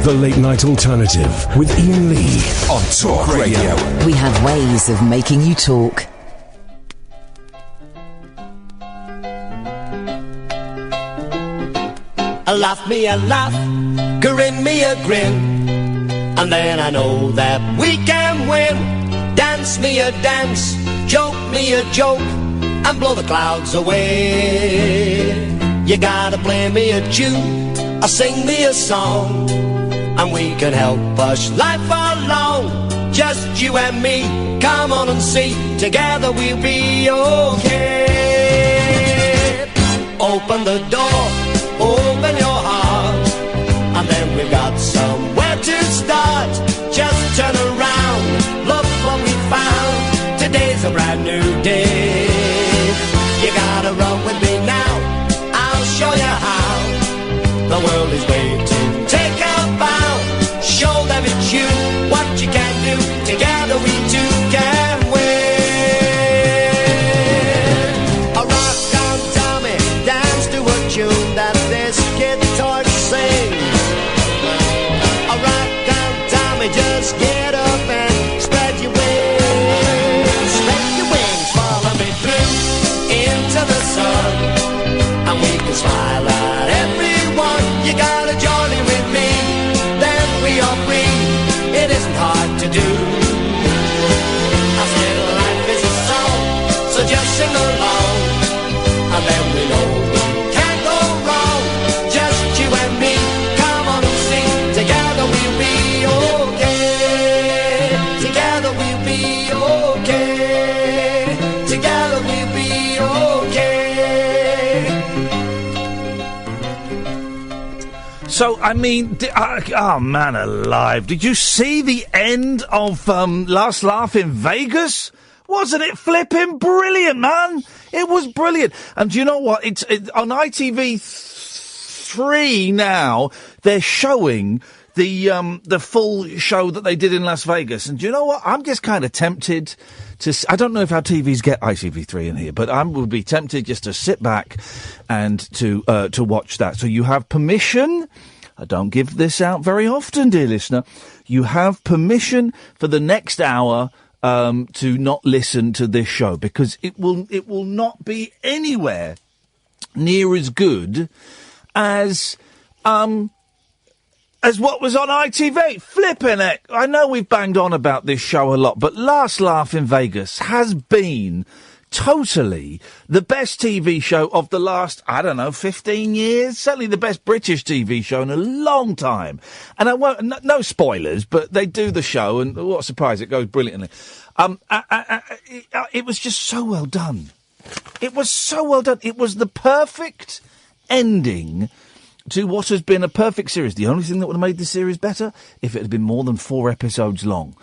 The Late Night Alternative with Iain Lee on Talk Radio. We have ways of making you talk. Laugh me a laugh, grin me a grin, and then I know that we can win. Dance me a dance, joke me a joke, and blow the clouds away. You gotta play me a tune, or sing me a song, and we can help push life along. Just you and me, come on and see, together we'll be okay. Open the door, open your heart, and then we've got somewhere to start. Just turn around, look what we found. Today's a brand new day. You gotta run with me now, I'll show you how. The world is waiting, take a bow. Show them it's you, what you can do. Together we two can win. A rock on Tommy, dance to a tune that this guitar sings. A rock on Tommy, just get up and spread your wings. Spread your wings, follow me through into the sun, and we can smile at everyone. You gotta join in with me, then we are free. It isn't hard to do. I said life is a song, so just sing along, and then we know we can't go wrong. Just you and me, come on and sing. Together we'll be okay. Together we'll be okay. Together we'll be okay. So, I mean, oh man alive, did you see the end of Last Laugh in Vegas? Wasn't it flipping brilliant, man? It was brilliant. And do you know what? It's on ITV3 now, they're showing the full show that they did in Las Vegas. And do you know what? I'm just kind of tempted to... I don't know if our TVs get ITV3 in here, but I would be tempted just to sit back and to watch that. So you have permission. I don't give this out very often, dear listener. You have permission for the next hour to not listen to this show, because it will not be anywhere near as good as what was on ITV. Flipping it. I know we've banged on about this show a lot, but Last Laugh in Vegas has been totally the best TV show of the last, 15 years. Certainly the best British TV show in a long time. And I won't, no spoilers, but they do the show, and what a surprise, it goes brilliantly. It was just so well done. It was so well done. It was the perfect ending to what has been a perfect series. The only thing that would have made the series better, if it had been more than 4 episodes long.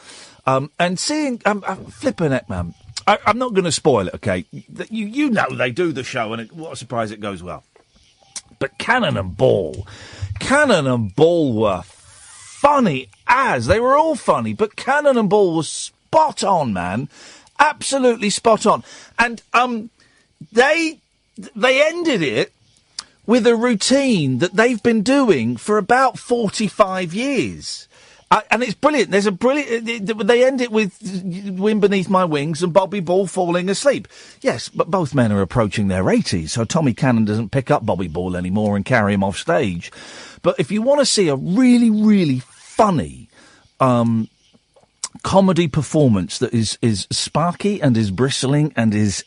And seeing, flipping it, man. I'm not going to spoil it, okay? You know they do the show, and what a surprise, it goes well. But Cannon and Ball were funny as. They were all funny, but Cannon and Ball was spot on, man. Absolutely spot on. And they ended it with a routine that they've been doing for about 45 years. And it's brilliant. There's a brilliant... They end it with Wind Beneath My Wings and Bobby Ball falling asleep. Yes, but both men are approaching their 80s, so Tommy Cannon doesn't pick up Bobby Ball anymore and carry him off stage. But if you want to see a really, really funny comedy performance that is sparky and is bristling and is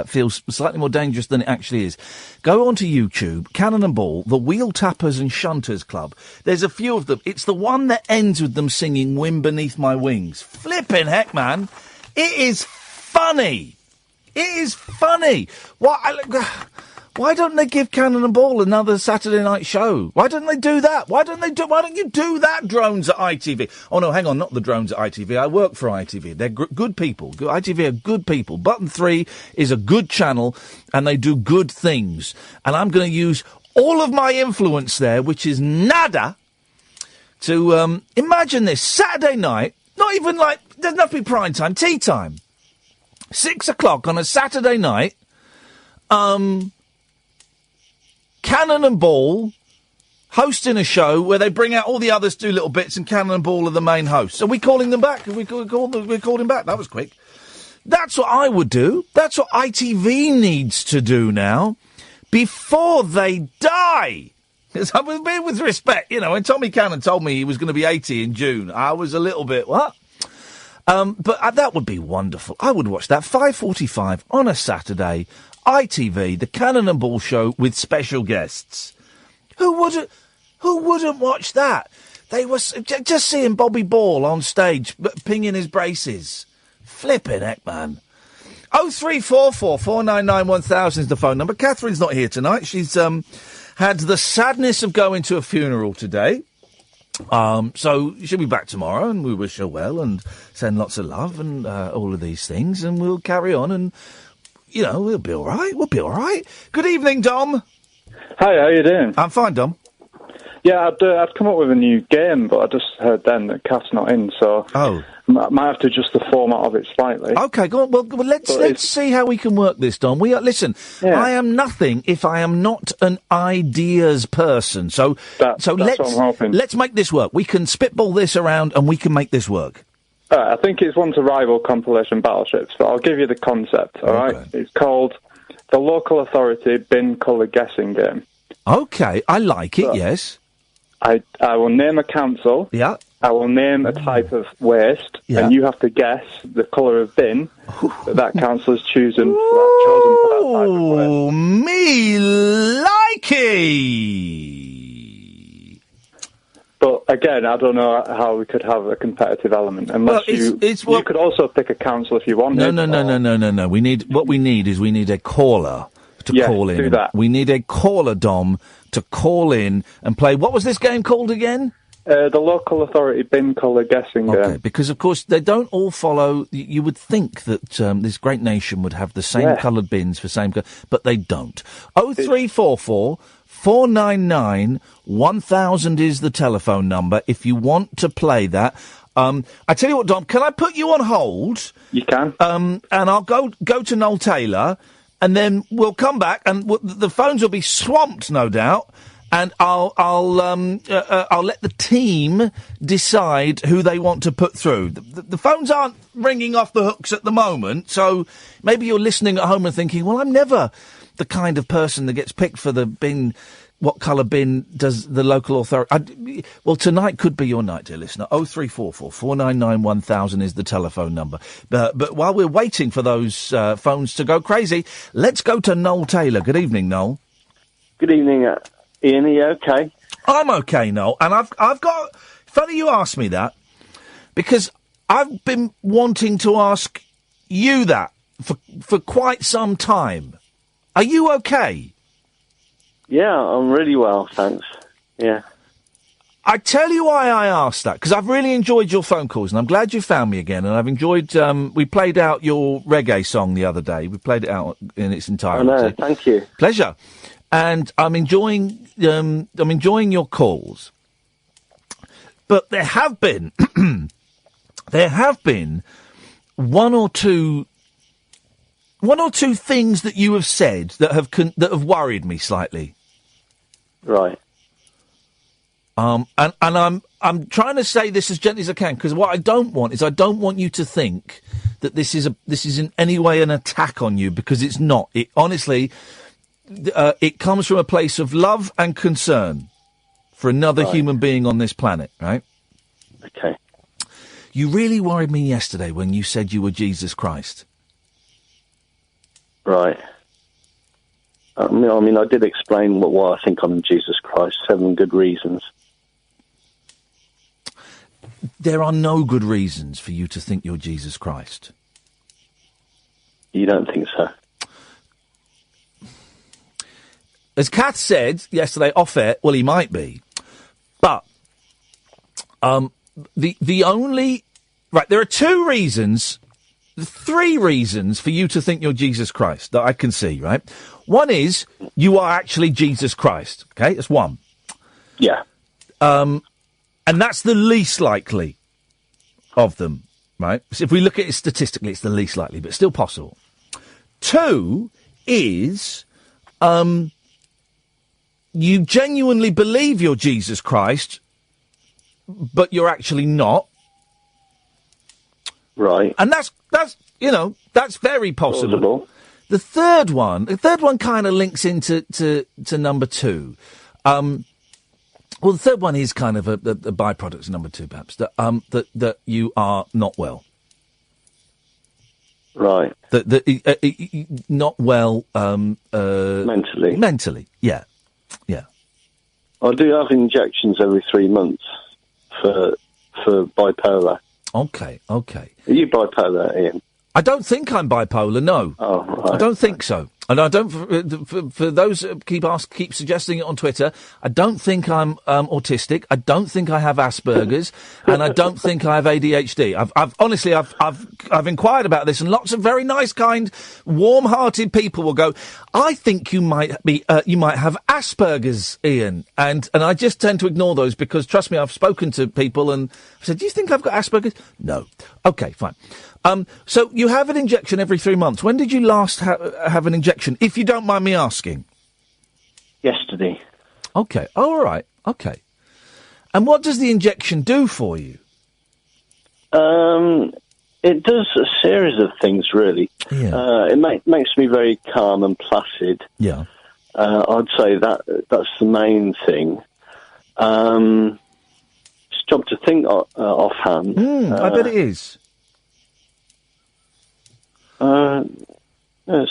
feels slightly more dangerous than it actually is, go onto YouTube, Cannon and Ball, the Wheel Tappers and Shunters Club. There's a few of them. It's the one that ends with them singing Wind Beneath My Wings. Flipping heck, man. It is funny. It is funny. Why don't they give Cannon and Ball another Saturday night show? Why don't they do that? Why don't you do that, drones at ITV? Oh, no, hang on, not the drones at ITV. I work for ITV. They're good people. ITV are good people. Button 3 is a good channel, and they do good things. And I'm going to use all of my influence there, which is nada, to imagine this. Saturday night, not even like, doesn't have to be prime time, tea time. 6 o'clock on a Saturday night, Cannon and Ball hosting a show where they bring out all the others, do little bits, and Cannonball are the main hosts. Are we calling them back? We called him back. That was quick. That's what I would do. That's what ITV needs to do now before they die. With respect, when Tommy Cannon told me he was going to be 80 in June, I was a little bit, what? But that would be wonderful. I would watch that. 5:45 on a Saturday, ITV, the Cannon and Ball show with special guests. Who wouldn't watch that? They were just seeing Bobby Ball on stage, pinging his braces. Flipping heck, man. 0344 499 1000 is the phone number. Catherine's not here tonight. She's had the sadness of going to a funeral today. So she'll be back tomorrow, and we wish her well and send lots of love and all of these things, and we'll carry on, and we'll be all right. We'll be all right. Good evening, Dom. Hi, how you doing? I'm fine, Dom. Yeah, I'd come up with a new game, but I just heard then that Kath's not in, so might have to adjust the format of it slightly. Okay, go on. Well, let's see how we can work this, Dom. I am nothing if I am not an ideas person. So that's what I'm hoping. Let's make this work. We can spitball this around, and we can make this work. I think it's one to rival compilation battleships, but I'll give you the concept. All right, it's called the Local Authority Bin Colour Guessing Game. Okay, I like it. Yes. I will name a council. Yeah. I will name a type of waste, and you have to guess the colour of bin that council has chosen for that type of waste. Oh, me likey! But again, I don't know how we could have a competitive element unless you could also pick a council if you wanted. No. We need a caller to call in. Do that. We need a caller, Dom, to call in and play. What was this game called again? The Local Authority Bin Colour Guessing Game. Because, of course, they don't all follow. You would think that this great nation would have the same coloured bins for same colour, but they don't. 0344 499 1000 is the telephone number if you want to play that. I tell you what, Dom, can I put you on hold? You can. And I'll go to Noel Taylor, and then we'll come back, and the phones will be swamped, no doubt. And I'll let the team decide who they want to put through. The phones aren't ringing off the hooks at the moment, so maybe you're listening at home and thinking, well, I'm never the kind of person that gets picked for the bin. What colour bin does the local authority... well, tonight could be your night, dear listener. 0344 499 1000 is the telephone number. But while we're waiting for those phones to go crazy, let's go to Noel Taylor. Good evening, Noel. Good evening, Ian. Are you okay? I'm okay, Noel. And I've got... Funny you asked me that, because I've been wanting to ask you that for quite some time. Are you okay? Yeah, I'm really well, thanks. Yeah. I tell you why I asked that, because I've really enjoyed your phone calls, and I'm glad you found me again, and I've enjoyed... we played out your reggae song the other day. We played it out in its entirety. I know, thank you. Pleasure. And I'm enjoying your calls. But there have been... one or two things that you have said that have worried me slightly. Right. And I'm trying to say this as gently as I can, because what I don't want you to think that this is in any way an attack on you, because it's not. It honestly, it comes from a place of love and concern for another human being on this planet, right? Okay. You really worried me yesterday when you said you were Jesus Christ. Right. I mean, I did explain why I think I'm Jesus Christ. 7 good reasons. There are no good reasons for you to think you're Jesus Christ. You don't think so? As Kath said yesterday off air, well, he might be. But the only... Right, there are 3 reasons for you to think you're Jesus Christ that I can see, right? One is you are actually Jesus Christ, okay? That's one. Yeah. And that's the least likely of them, right? So if we look at it statistically, it's the least likely, but still possible. 2 is you genuinely believe you're Jesus Christ, but you're actually not. Right. And that's very possible. Plausible. The third one kind of links into to number two. Well, the third one is kind of a byproduct of number two, perhaps, that you are not well. Right. Not well... mentally. Mentally, yeah. I do have injections every 3 months for bipolar. Okay. Are you bipolar, Ian? I don't think I'm bipolar, no. Oh, right. I don't think so. And I don't, for those that keep suggesting it on Twitter, I don't think I'm autistic. I don't think I have Asperger's, and I don't think I have ADHD. I've inquired about this, and lots of very nice, kind, warm-hearted people will go, I think you might have Asperger's, Ian, and I just tend to ignore those because, trust me, I've spoken to people and I've said, do you think I've got Asperger's? No. Okay, fine. So you have an injection every 3 months. When did you last have an injection, if you don't mind me asking? Yesterday. Okay. Oh, all right. Okay. And what does the injection do for you? It does a series of things, really. Yeah. It makes me very calm and placid. Yeah. I'd say that's the main thing. It's a job to think offhand. I bet it is. Yes.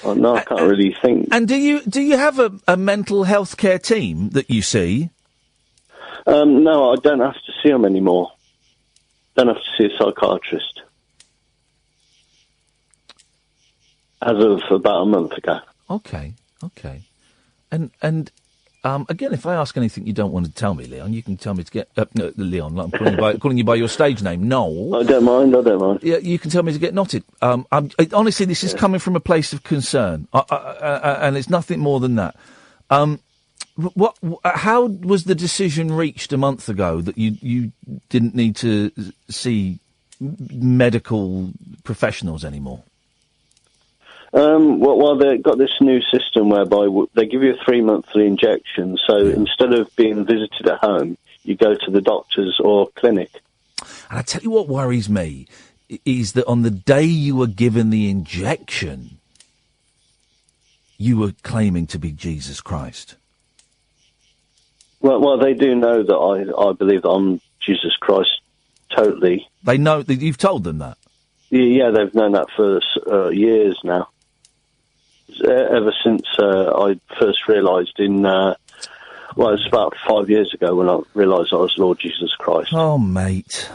Oh, no, I can't really think. And do you have a mental health care team that you see? No, I don't have to see them anymore. Don't have to see a psychiatrist. As of about a month ago. Okay. And again, if I ask anything you don't want to tell me, Leon, you can tell me to get... Leon, I'm calling you by your stage name, Noel. I don't mind. Yeah, you can tell me to get knotted. Honestly, this is coming from a place of concern, and it's nothing more than that. How was the decision reached a month ago that you didn't need to see medical professionals anymore? Well, they've got this new system whereby they give you a 3-monthly injection. So instead of being visited at home, you go to the doctor's or clinic. And I tell you what worries me is that on the day you were given the injection, you were claiming to be Jesus Christ. Well, they do know that I believe that I'm Jesus Christ totally. They know that you've told them that? Yeah, they've known that for years now. Ever since I first realised it's about 5 years ago when I realised I was Lord Jesus Christ. Oh, mate.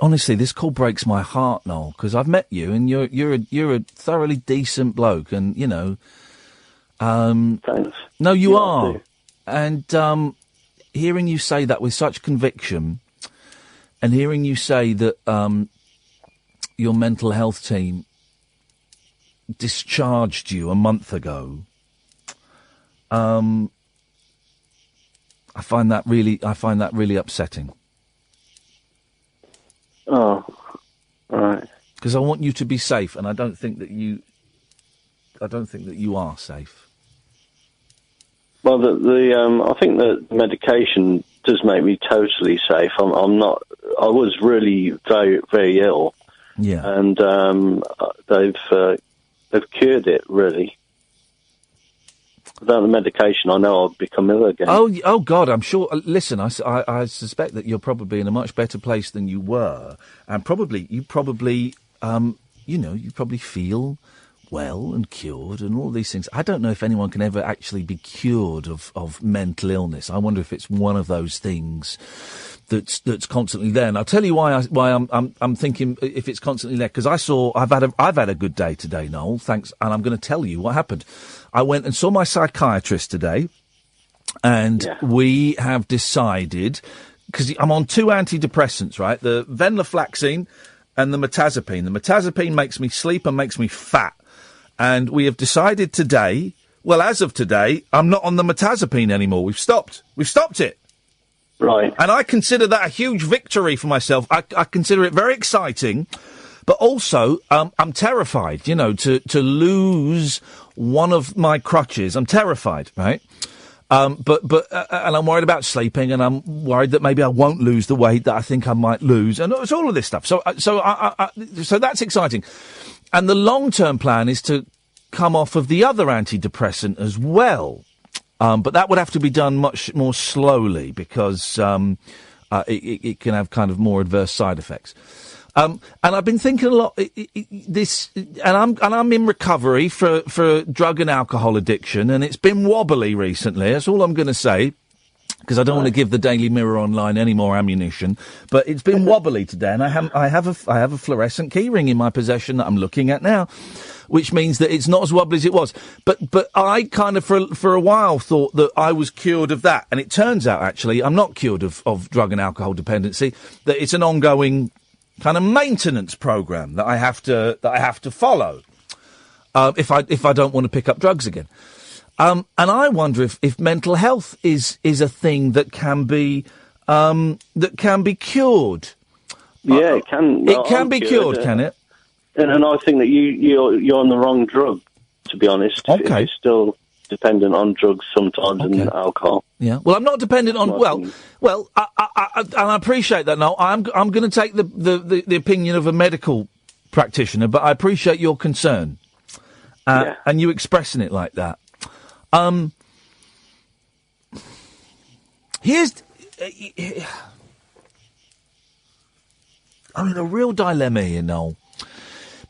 Honestly, this call breaks my heart, Noel, because I've met you and you're a thoroughly decent bloke, and you know. Thanks. No, you are, and hearing you say that with such conviction, and hearing you say that your mental health team discharged you a month ago, I find that really upsetting. Oh, right. Because I want you to be safe, and I don't think that you are safe. Well, I think that medication does make me totally safe. I'm not. I was really very, very ill. Yeah. And they've cured it, really. Without the medication, I know I'll become ill again. Oh God, I'm sure. Listen, I suspect that you're probably in a much better place than you were, and you probably feel well and cured and all these things. I don't know if anyone can ever actually be cured of mental illness. I wonder if it's one of those things that's constantly there. And I'll tell you why I'm thinking if it's constantly there, because I've had a good day today, Noel. Thanks, and I'm going to tell you what happened. I went and saw my psychiatrist today, and we have decided, because I'm on 2 antidepressants, right? The venlafaxine and the mirtazapine. The mirtazapine makes me sleep and makes me fat. And we have decided today, well, as of today, I'm not on the mirtazapine anymore. We've stopped it. Right. And I consider that a huge victory for myself. I consider it very exciting, but also I'm terrified, to lose one of my crutches. I'm terrified, right? And I'm worried about sleeping, and I'm worried that maybe I won't lose the weight that I think I might lose, and it's all of this stuff. So that's exciting. And the long-term plan is to come off of the other antidepressant as well. But that would have to be done much more slowly because it can have kind of more adverse side effects. And I've been thinking a lot. I'm in recovery for drug and alcohol addiction, and it's been wobbly recently. That's all I'm going to say, because I don't want to give the Daily Mirror Online any more ammunition. But it's been wobbly today, and I have a fluorescent keyring in my possession that I'm looking at now, which means that it's not as wobbly as it was. But I kind of for a while thought that I was cured of that, and it turns out actually I'm not cured of drug and alcohol dependency. That it's an ongoing kind of maintenance program that I have to follow if I don't want to pick up drugs again. And I wonder if mental health is a thing that can be cured. Yeah, it can. It can be cured, can it? And I think that you're on the wrong drug, to be honest. Okay. If you're still dependent on drugs sometimes and alcohol. Yeah. Well, I'm not dependent on. Well, I appreciate that. No, I'm going to take the opinion of a medical practitioner, but I appreciate your concern, and you expressing it like that. Here's, a real dilemma here, Noel,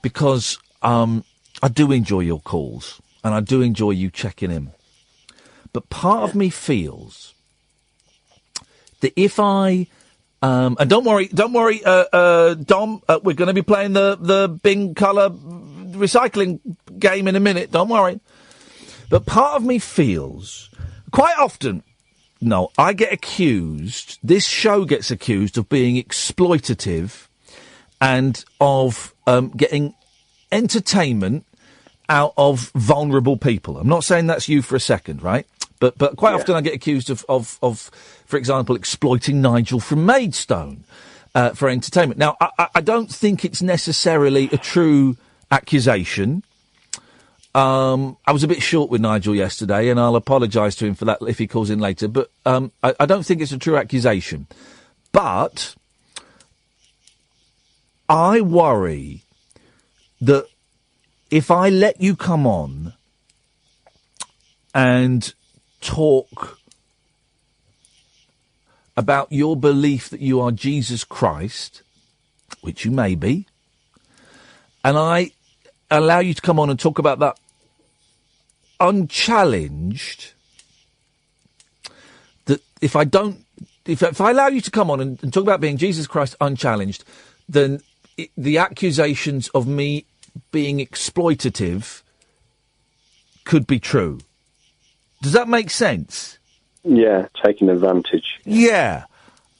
because I do enjoy your calls and I do enjoy you checking in, but part of me feels that if I and don't worry, Dom, we're going to be playing the Bing Colour recycling game in a minute. Don't worry. But part of me feels, quite often, no, I get accused, this show gets accused of being exploitative and of getting entertainment out of vulnerable people. I'm not saying that's you for a second, right? But quite often I get accused of, for example, exploiting Nigel from Maidstone for entertainment. Now, I don't think it's necessarily a true accusation. I was a bit short with Nigel yesterday, and I'll apologise to him for that if he calls in later. But I don't think it's a true accusation. But I worry that if I let you come on and talk about your belief that you are Jesus Christ, which you may be, and I allow you to come on and talk about that unchallenged, that if I allow you to come on and talk about being Jesus Christ unchallenged, then the accusations of me being exploitative could be true. Does that make sense? Yeah, taking advantage. Yeah.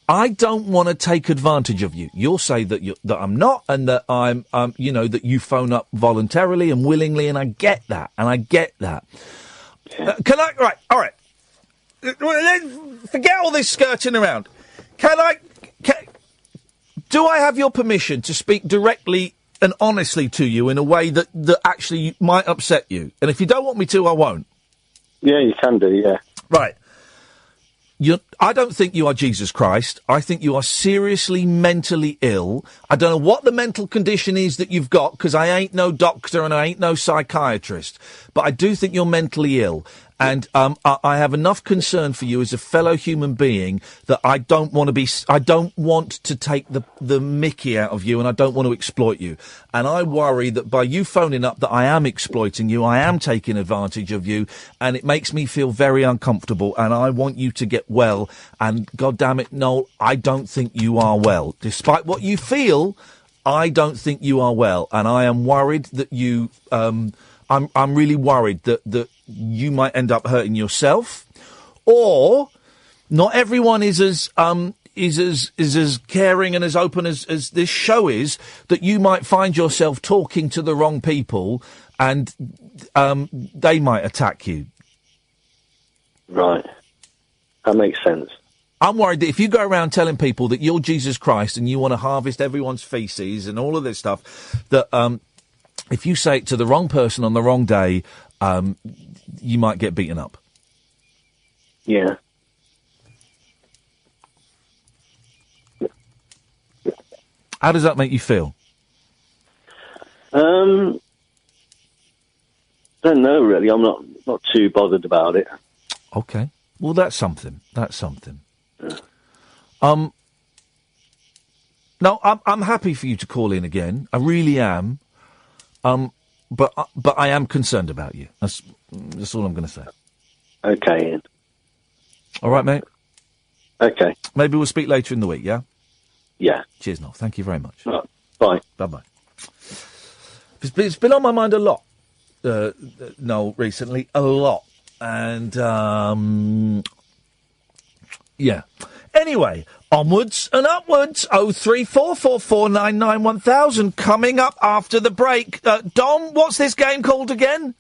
I don't want to take advantage of you. You'll say that I'm not, and that I'm, that you phone up voluntarily and willingly, and I get that, Yeah. Right, all right. Forget all this skirting around. Do I have your permission to speak directly and honestly to you in a way that actually might upset you? And if you don't want me to, I won't. Yeah, you can do, yeah. Right. I don't think you are Jesus Christ. I think you are seriously mentally ill. I don't know what the mental condition is that you've got, because I ain't no doctor and I ain't no psychiatrist. But I do think you're mentally ill. And I have enough concern for you as a fellow human being that I don't want to take the mickey out of you, and I don't want to exploit you. And I worry that by you phoning up that I am exploiting you, I am taking advantage of you, and it makes me feel very uncomfortable, and I want you to get well. And God damn it, Noel, I don't think you are well. Despite what you feel, I don't think you are well. And I am worried that you, I'm really worried that you might end up hurting yourself, or not everyone is as caring and as open as this show is, that you might find yourself talking to the wrong people and they might attack you. Right. That makes sense. I'm worried that if you go around telling people that you're Jesus Christ and you want to harvest everyone's feces and all of this stuff, that if you say it to the wrong person on the wrong day, you might get beaten up. Yeah. How does that make you feel? Don't know, really. I'm not too bothered about it. Okay. Well, that's something. That's something. Yeah. No, I'm happy for you to call in again. I really am. But I am concerned about you. That's all I'm going to say. Okay, Ian. All right, mate? Okay. Maybe we'll speak later in the week, yeah? Yeah. Cheers, Noel. Thank you very much. Right. Bye. Bye-bye. It's been on my mind a lot, Noel, recently. A lot. And, yeah. Anyway, onwards and upwards. 03444991000 coming up after the break. Dom, what's this game called again?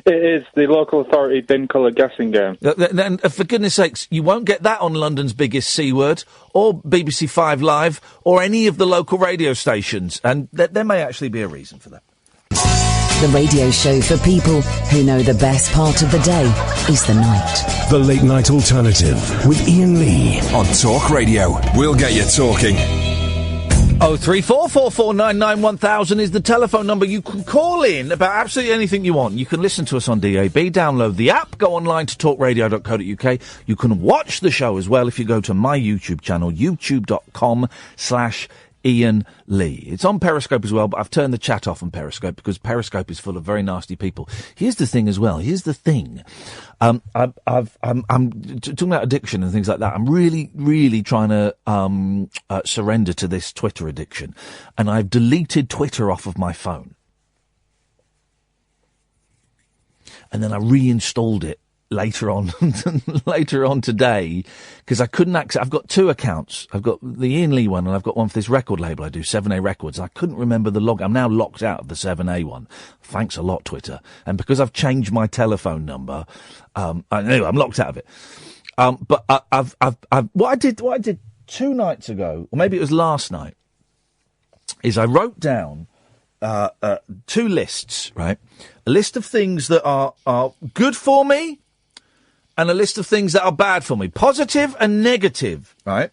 It is the local authority bin colour guessing game. And for goodness sakes, you won't get that on London's Biggest C Word or BBC 5 Live or any of the local radio stations. And there may actually be a reason for that. The radio show for people who know the best part of the day is the night. The Late Night Alternative with Iain Lee on Talk Radio. We'll get you talking. 03444991000 is the telephone number. You can call in about absolutely anything you want. You can listen to us on DAB, download the app, go online to talkradio.co.uk. You can watch the show as well if you go to my YouTube channel, youtube.com/Iain Lee. It's on Periscope as well, but I've turned the chat off on Periscope because Periscope is full of very nasty people. Here's the thing as well. Here's the thing. I'm talking about addiction and things like that. I'm really, really trying to surrender to this Twitter addiction, and I've deleted Twitter off of my phone, and then I reinstalled it later on today because I couldn't access. I've got two accounts. I've got the Iain Lee one and I've got one for this record label I do, 7A Records. I couldn't remember the log. I'm now locked out of the 7A one. Thanks a lot, Twitter. And because I've changed my telephone number, anyway, I'm locked out of it. But what I did 2 nights ago, or maybe it was last night, is I wrote down 2 lists, right? A list of things that are good for me, and a list of things that are bad for me. Positive and negative, right?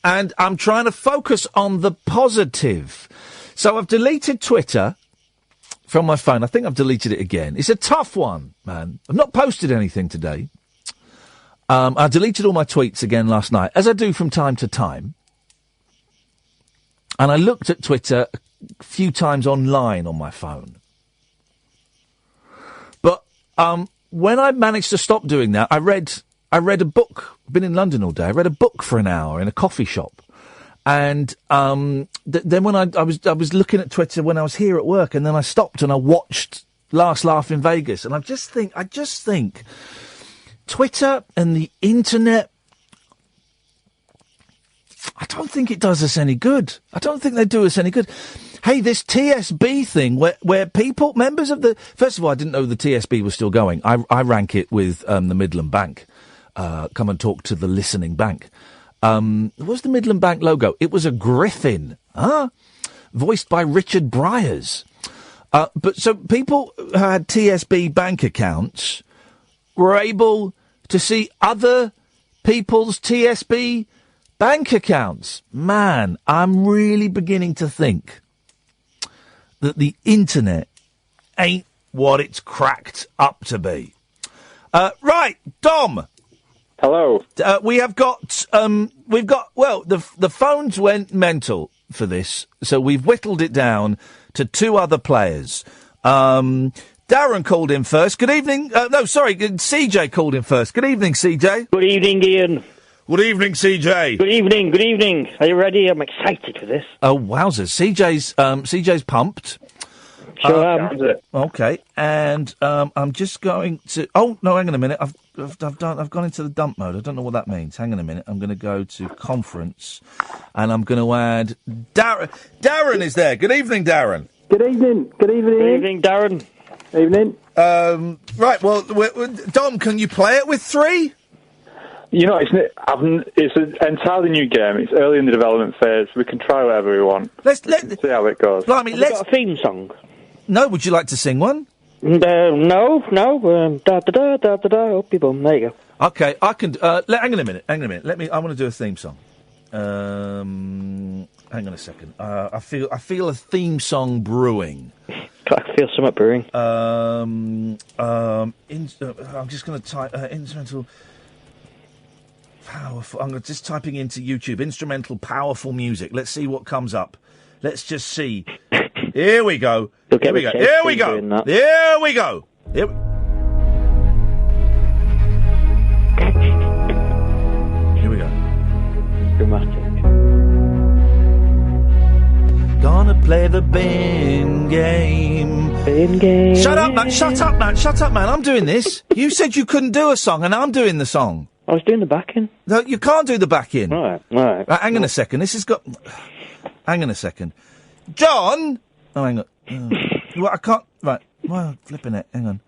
And I'm trying to focus on the positive. So I've deleted Twitter from my phone. I think I've deleted it again. It's a tough one, man. I've not posted anything today. I deleted all my tweets again last night, as I do from time to time. And I looked at Twitter a few times online on my phone. But when I managed to stop doing that, I read a book. I've been in London all day. I read a book for an hour in a coffee shop. And then when I was looking at Twitter when I was here at work, and then I stopped and I watched Last Laugh in Vegas. And I just think Twitter and the internet, I don't think it does us any good. I don't think they do us any good. Hey, this TSB thing where people, members of the... First of all, I didn't know the TSB was still going. I rank it with the Midland Bank. Come and talk to the listening bank. What was the Midland Bank logo? It was a griffin, voiced by Richard Bryars. But so people who had TSB bank accounts were able to see other people's TSB bank accounts. Man, I'm really beginning to think that the internet ain't what it's cracked up to be. Right, Dom. Hello. The phones went mental for this, so we've whittled it down to 2 other players. Darren called in first. Good evening. CJ called in first. Good evening, CJ. Good evening, Ian. Good evening, CJ. Good evening. Are you ready? I'm excited for this. Oh, wowzers. CJ's pumped. Sure am. Okay, and I'm just going to... Oh, no, hang on a minute. I've gone into the dump mode. I don't know what that means. Hang on a minute. I'm going to go to conference, and I'm going to add... Darren. Darren is there. Good evening, Darren. Good evening. Good evening, Darren. Evening. Right, well, Dom, can you play it with 3? You know, it's an entirely new game. It's early in the development phase. We can try whatever we want. Let's see how it goes. Blimey, Have you got a theme song? No, would you like to sing one? No. Da da da da da da. Up you bum. There you go. Okay, I can. Hang on a minute. I want to do a theme song. Hang on a second. I feel a theme song brewing. I feel something brewing. I'm just going to type instrumental. Powerful. I'm just typing into YouTube instrumental powerful music. Let's see what comes up. Let's just see. Here we go. Here we go. Here we go. Here we go. Here we go. Dramatic. Gonna play the bin game. Bin game. Shut up, man. Shut up, man. Shut up, man. I'm doing this. You said you couldn't do a song, and I'm doing the song. I was doing the back-in. No, you can't do the back-in. All right. Hang on a second. This has got... Hang on a second. John! Oh, hang on. Well, I can't... Right. Well, flipping it. Hang on.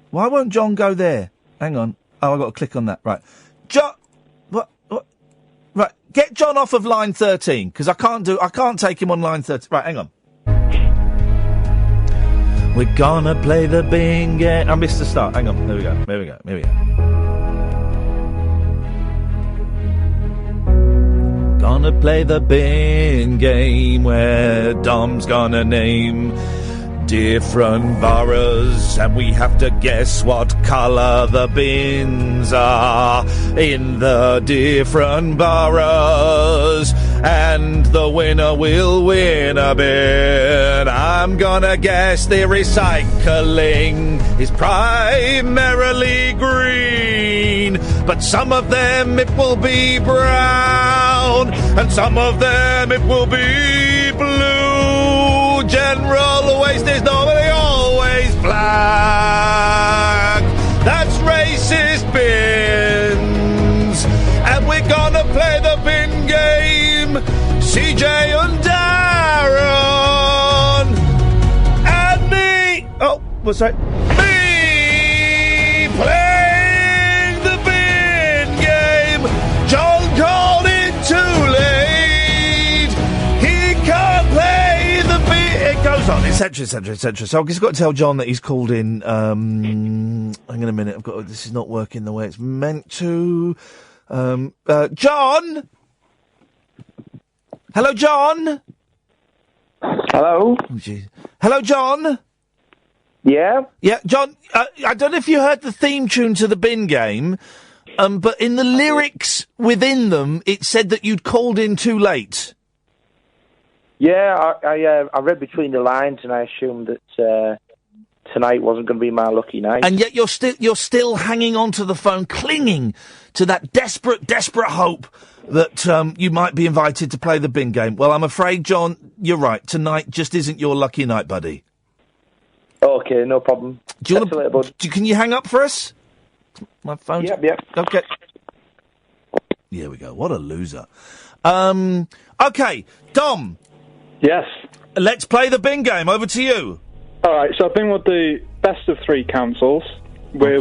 Why won't John go there? Hang on. Oh, I've got to click on that. Right. John... What? Right. Get John off of line 13, because I can't take him on line 13. Right, hang on. We're gonna play the bin game. I missed the start. Hang on. There we go. Gonna play the bin game where Dom's gonna name different boroughs and we have to guess what colour the bins are in the different boroughs, and the winner will win a bin. I'm gonna guess the recycling is primarily green, but some of them it will be brown, and some of them it will be blue. General waste is normally always black. That's racist bins. And we're gonna play the bin game. CJ and Darren. And me. Oh, what's that? Me playing the bin game. John called it too late. He can't play the bin. It goes on, etc. So I've just got to tell John that he's called in. Hang on a minute. This is not working the way it's meant to. John. Hello, John. Hello. Oh, geez. Hello, John. Yeah. Yeah, John. I don't know if you heard the theme tune to the bin game, but in the lyrics within them, it said that you'd called in too late. Yeah, I read between the lines and I assumed that tonight wasn't going to be my lucky night. And yet you're still hanging on to the phone, clinging to that desperate hope that you might be invited to play the bin game. Well, I'm afraid, John, you're right. Tonight just isn't your lucky night, buddy. Okay, no problem. Do you want to? Can you hang up for us? My phone. Yep. Okay. Here we go. What a loser. Okay, Dom. Yes. Let's play the bin game. Over to you. All right, so I've been with the best of three councils, where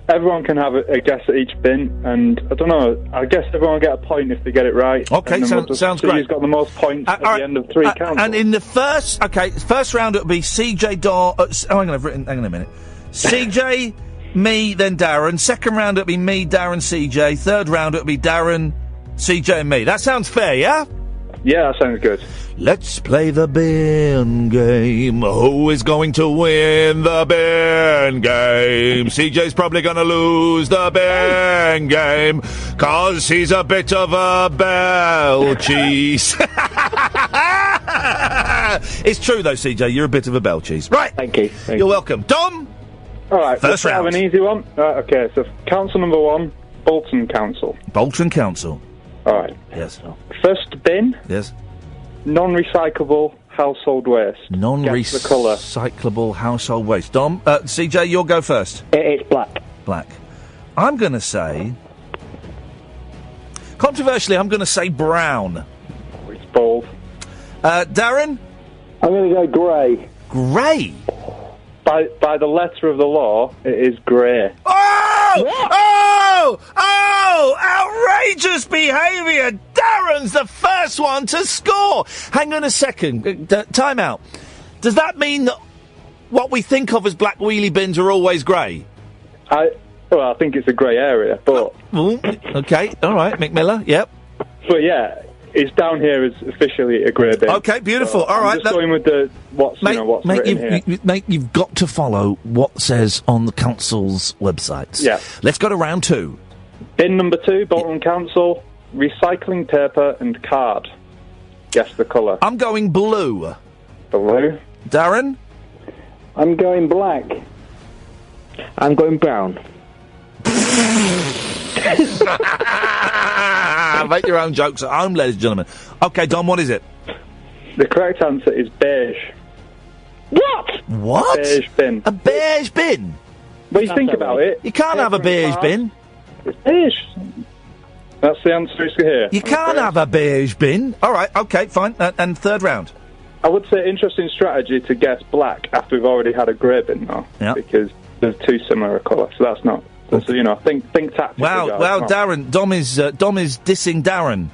everyone can have a guess at each bin, and I don't know, I guess everyone will get a point if they get it right. Okay, sounds great. Who's got the most points at the end of three councils. And in the first round it'll be CJ, hang on a minute. CJ, me, then Darren. Second round it'll be me, Darren, CJ. Third round it'll be Darren, CJ and me. That sounds fair, yeah? Yeah, that sounds good. Let's play the bin game. Who is going to win the bin game? CJ's probably going to lose the bin game, 'cause he's a bit of a bell cheese. It's true, though, CJ. You're a bit of a bell cheese. Right. Thank you. You're welcome. Dom? All right, first round. Have an easy one. Okay, so council number 1, Bolton Council. Bolton Council. All right. Yes. First bin. Yes. Non-recyclable household waste. Non-recyclable household waste. Dom, CJ, you'll go first. It's black. Black. I'm going to say... Controversially, I'm going to say brown. It's bold. Darren? I'm going to go grey. Grey? By the letter of the law, it is grey. Oh! Outrageous behaviour! Darren's the first one to score! Hang on a second. Time out. Does that mean that what we think of as black wheelie bins are always grey? Well, I think it's a grey area, but... Ooh, okay, all right, Mick Miller, yep. But yeah, it's down here as officially a grey bin. Okay, beautiful, So all right. I'm just going with the what's written here. Mate, you've got to follow what says on the council's websites. Yeah. Let's go to round 2. Bin number 2, Bolton Council, recycling paper and card. Guess the colour. I'm going blue. Blue. Darren? I'm going black. I'm going brown. Make your own jokes at home, ladies and gentlemen. Okay, Dom, what is it? The correct answer is beige. What? What? Beige bin. A beige bin? Well, you think about it. You can't have a beige bin. It's beige. That's the answer it's here. You can't have a beige bin. All right, okay, fine. And third round. I would say interesting strategy to guess black after we've already had a grey bin, though. Yeah. Because there's two similar colours, so that's not... So, you know, think tactically. Wow, Darren, Dom is dissing Darren.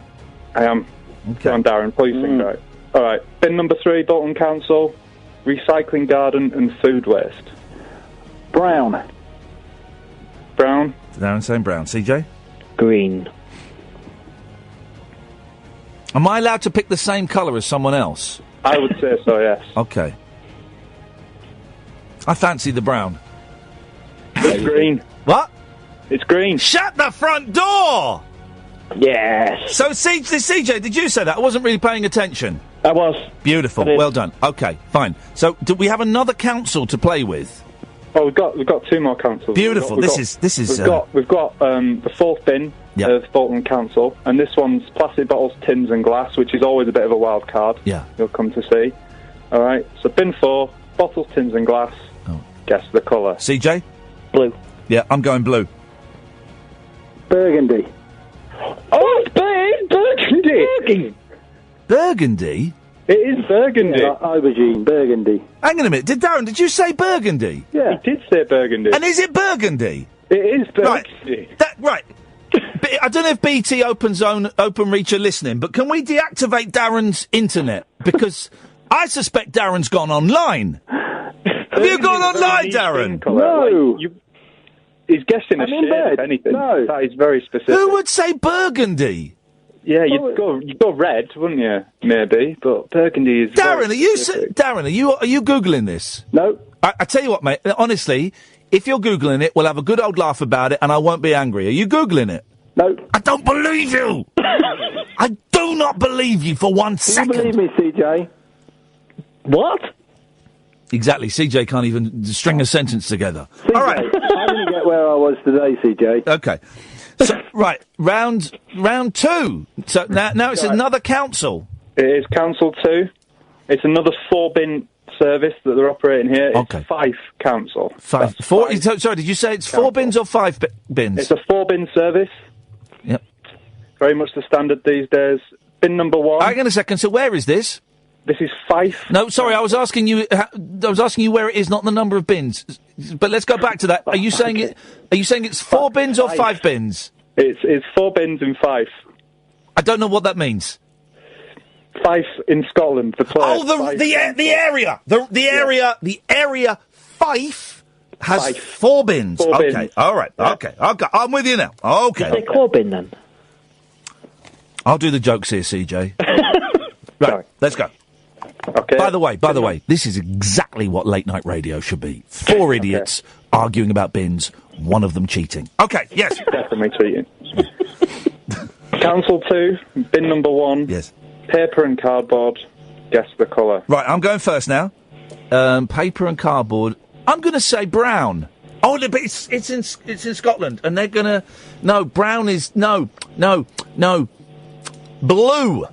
I am. Okay. I'm Darren, please think right. All right, bin number 3, Bolton Council, recycling garden and food waste. Brown. Brown. Darren saying brown. CJ? Green. Am I allowed to pick the same colour as someone else? I would say so, yes. Okay. I fancy the brown. It's green. What? It's green. Shut the front door! Yes. So, CJ, did you say that? I wasn't really paying attention. I was. Beautiful. Well done. Okay, fine. So, do we have another council to play with? Oh, we've got 2 more councils. Beautiful. This is. We've got the 4th bin of Bolton Council, and this one's plastic bottles, tins, and glass, which is always a bit of a wild card. Yeah. You'll come to see. All right. So bin 4, bottles, tins, and glass. Oh. Guess the colour. CJ? Blue. Yeah, I'm going blue. Burgundy. Oh, it's burgundy. Burgundy? It is burgundy. Yeah, aubergine, burgundy. Hang on a minute. Did you say burgundy? Yeah. He did say burgundy. And is it burgundy? It is burgundy. Right. I don't know if BT Open Reach are listening, but can we deactivate Darren's internet? Because I suspect Darren's gone online. Have you gone online, Darren? No. He's guessing a shade, if anything. No. That is very specific. Who would say burgundy? Yeah, you'd go red, wouldn't you? Maybe, but burgundy is. Darren, are you googling this? No. I tell you what, mate. Honestly, if you're googling it, we'll have a good old laugh about it, and I won't be angry. Are you googling it? No. I don't believe you. I do not believe you for 1 second. Do you believe me, CJ? What? Exactly. CJ can't even string a sentence together. CJ, all right. I didn't get where I was today, CJ. Okay. So, right, round 2. So now it's another council. It is Council 2. It's another 4-bin service that they're operating here. It's Okay. Fife Council. Five. Sorry, did you say it's 4 bins or 5 bins? It's a 4-bin service. Yep. Very much the standard these days. Bin number 1. Hang on a second. So where is this? This is Fife. No, sorry, I was asking you. Where it is, not the number of bins. But let's go back to that. Are you saying it? Are you saying it's 4 bins or 5 bins? It's 4 bins in Fife. I don't know what that means. Fife in Scotland. The place. Oh, the area. The area. Fife has 4 bins. 4 okay. bins. All right. Yeah. Okay. I'm with you now. Okay. Is it Corbin then? I'll do the jokes here, CJ. Right. Sorry. Let's go. Okay. By the way, this is exactly what late night radio should be. 4 idiots arguing about bins, one of them cheating. Okay, yes. Definitely cheating. Council 2, bin number 1. Yes. Paper and cardboard. Guess the colour. Right, I'm going first now. Paper and cardboard. I'm going to say brown. Oh, but it's in Scotland, and they're going to... No, brown is... No. Blue.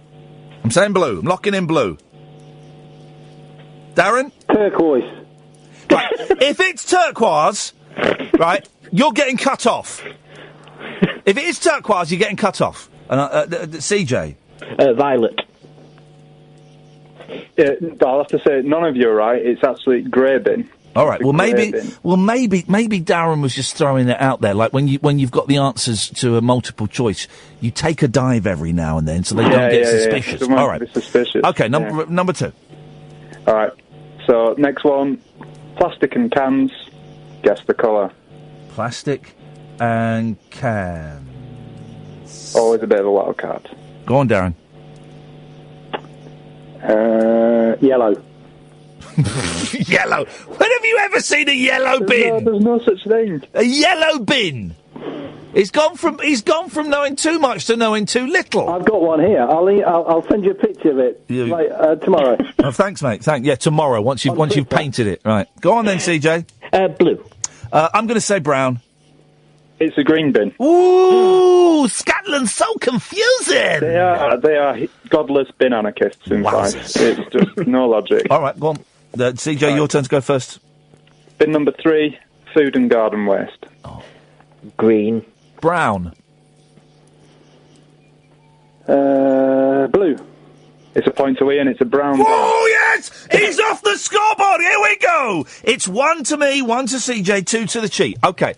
I'm saying blue. I'm locking in blue. Darren? Turquoise. Right. If it's turquoise, right, you're getting cut off. If it is turquoise, you're getting cut off. And CJ? Violet. I'll have to say, none of you are right. It's actually grey bin. All right. Well, maybe Darren was just throwing it out there. Like when you've got the answers to a multiple choice, you take a dive every now and then, so they don't get suspicious. Yeah. All right. Suspicious. Okay. Number 2. All right. So next one, plastic and cans. Guess the colour. Plastic and cans. Always a bit of a wild card. Go on, Darren. Yellow. Yellow. When have you ever seen a yellow bin? There's no such thing. A yellow bin. He's gone from knowing too much to knowing too little. I've got one here. I'll send you a picture of it tomorrow. Oh, thanks, mate. Yeah, tomorrow once you've painted it. Right. Go on then, CJ. Blue. I'm going to say brown. It's a green bin. Ooh, Scotland's so confusing. They are godless bin anarchists inside. It's just no logic. All right, go on. CJ, your turn to go first. Bin number 3, food and garden waste. Oh. Green. Brown. Blue. It's a point to Ian. It's a brown bin. Oh, yes! He's off the scoreboard. Here we go. It's 1 to me, 1 to CJ, 2 to the cheat. Okay.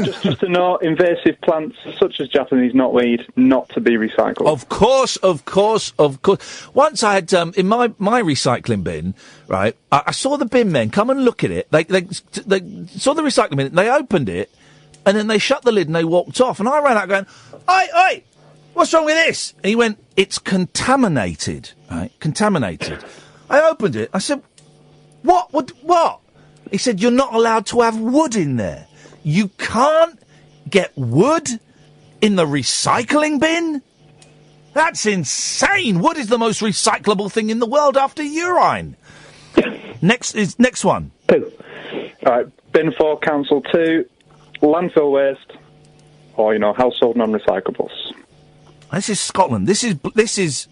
just to know, invasive plants such as Japanese knotweed not to be recycled. Of course. Once I had in my recycling bin, right? I saw the bin men come and look at it. They saw the recycling bin. They opened it, and then they shut the lid and they walked off. And I ran out going, "Oi! What's wrong with this?" And he went, "It's contaminated, right? Contaminated." I opened it. I said, "What? He said, "You're not allowed to have wood in there. You can't get wood in the recycling bin? That's insane. Wood is the most recyclable thing in the world after urine." Next one. Poo. All right, bin 4, council 2, landfill waste, or household non-recyclables. This is Scotland. This is.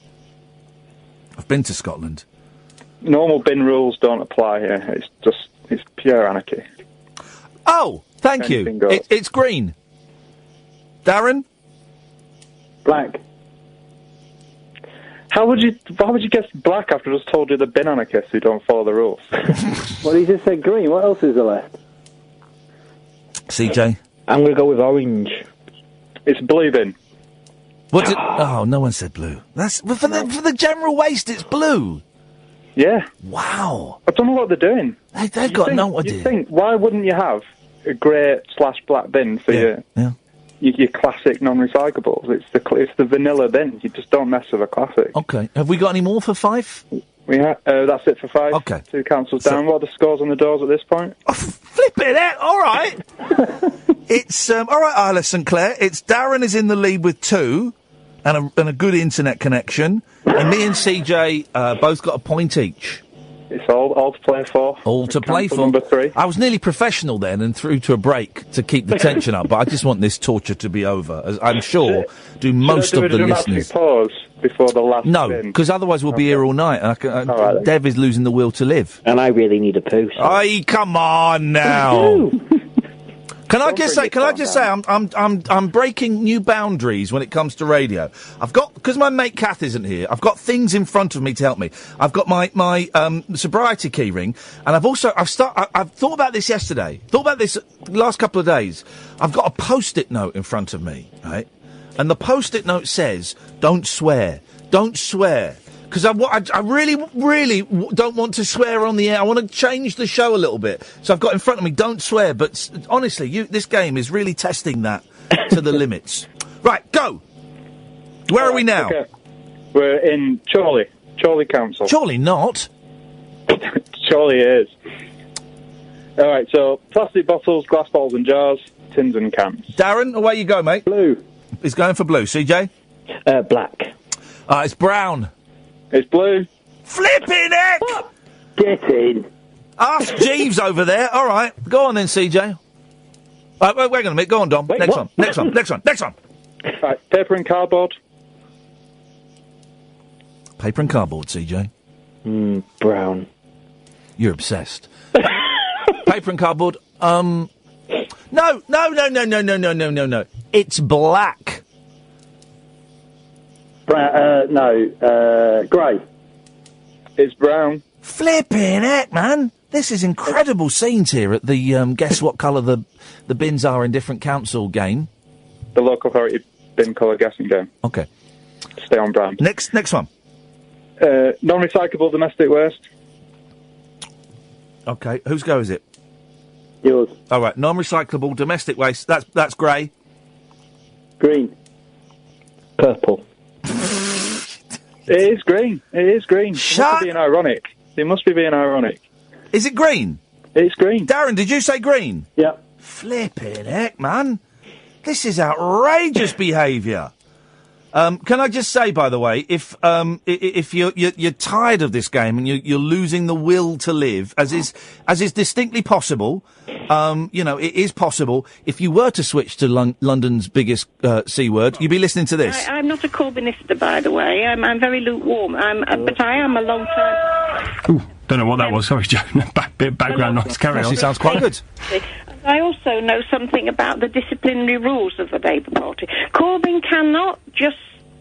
I've been to Scotland. Normal bin rules don't apply here. It's pure anarchy. Oh, thank you. It's green. Darren? Black. Why would you guess black after I just told you the bin anarchists who don't follow the rules? Well, he just said green. What else is there left? CJ? I'm going to go with orange. It's blue bin. What's it? Oh, no one said blue. That's for the general waste. It's blue. Yeah. Wow. I don't know what they're doing. They've got no idea. You think, why wouldn't you have a grey/black bin for your classic non-recyclables? It's the vanilla bin. You just don't mess with a classic. Okay. Have we got any more for 5? That's it for 5. Okay. 2 councils down. What are the scores on the doors at this point? Oh, flip it! All right. It's all right, Isla St Clair. It's Darren is in the lead with 2, and a good internet connection, and me and CJ both got a point each. It's all to play for. All to play for. Number 3. I was nearly professional then and through to a break to keep the tension up, but I just want this torture to be over, as I'm sure most of the listeners. Pause before the last. No, because otherwise we'll be here all night. And Dev is losing the will to live. And I really need a poo. So. Aye, come on now. Can I just say, I'm breaking new boundaries when it comes to radio. Because my mate Kath isn't here, I've got things in front of me to help me. I've got my sobriety key ring, and I've thought about this yesterday, thought about this last couple of days. I've got a post-it note in front of me, right? And the post-it note says, "Don't swear. Don't swear." Because I really, really don't want to swear on the air. I want to change the show a little bit. So I've got in front of me, "Don't swear." But honestly, this game is really testing that to the limits. Right, go. Where are we now? Okay. We're in Chorley Council. Chorley not. Chorley is. All right, so plastic bottles, glass bottles and jars, tins and cans. Darren, away you go, mate. Blue. He's going for blue. CJ? Black. It's brown. It's blue. Flipping heck! Get in. Ask Jeeves over there. All right, go on then, CJ. Wait on a minute. Go on, Dom. Next one. All right, paper and cardboard. Paper and cardboard, CJ. Brown. You're obsessed. Paper and cardboard. No. It's black. Grey. It's brown. Flipping heck, man. This is incredible scenes here at the guess what colour the bins are in different council game. The local authority bin colour guessing game. Okay. Stay on brand. Next one. Non-recyclable domestic waste. Okay, whose go is it? Yours. All right, non-recyclable domestic waste. That's grey. Green. Purple. It is green. It is green. Shut. It must be being ironic. It must be being ironic. Is it green? It's green. Darren, did you say green? Yeah. Flipping heck, man. This is outrageous behaviour. Can I just say, by the way, if you're tired of this game and you're losing the will to live, as is distinctly possible, it is possible. If you were to switch to London's biggest C word, you'd be listening to this. I'm not a Corbynista, by the way. I'm very lukewarm. But I am a long time. Ooh, don't know what that was. Sorry, Joe. Background noise. Carry on. She sounds quite good. I also know something about the disciplinary rules of the Labour Party. Corbyn cannot just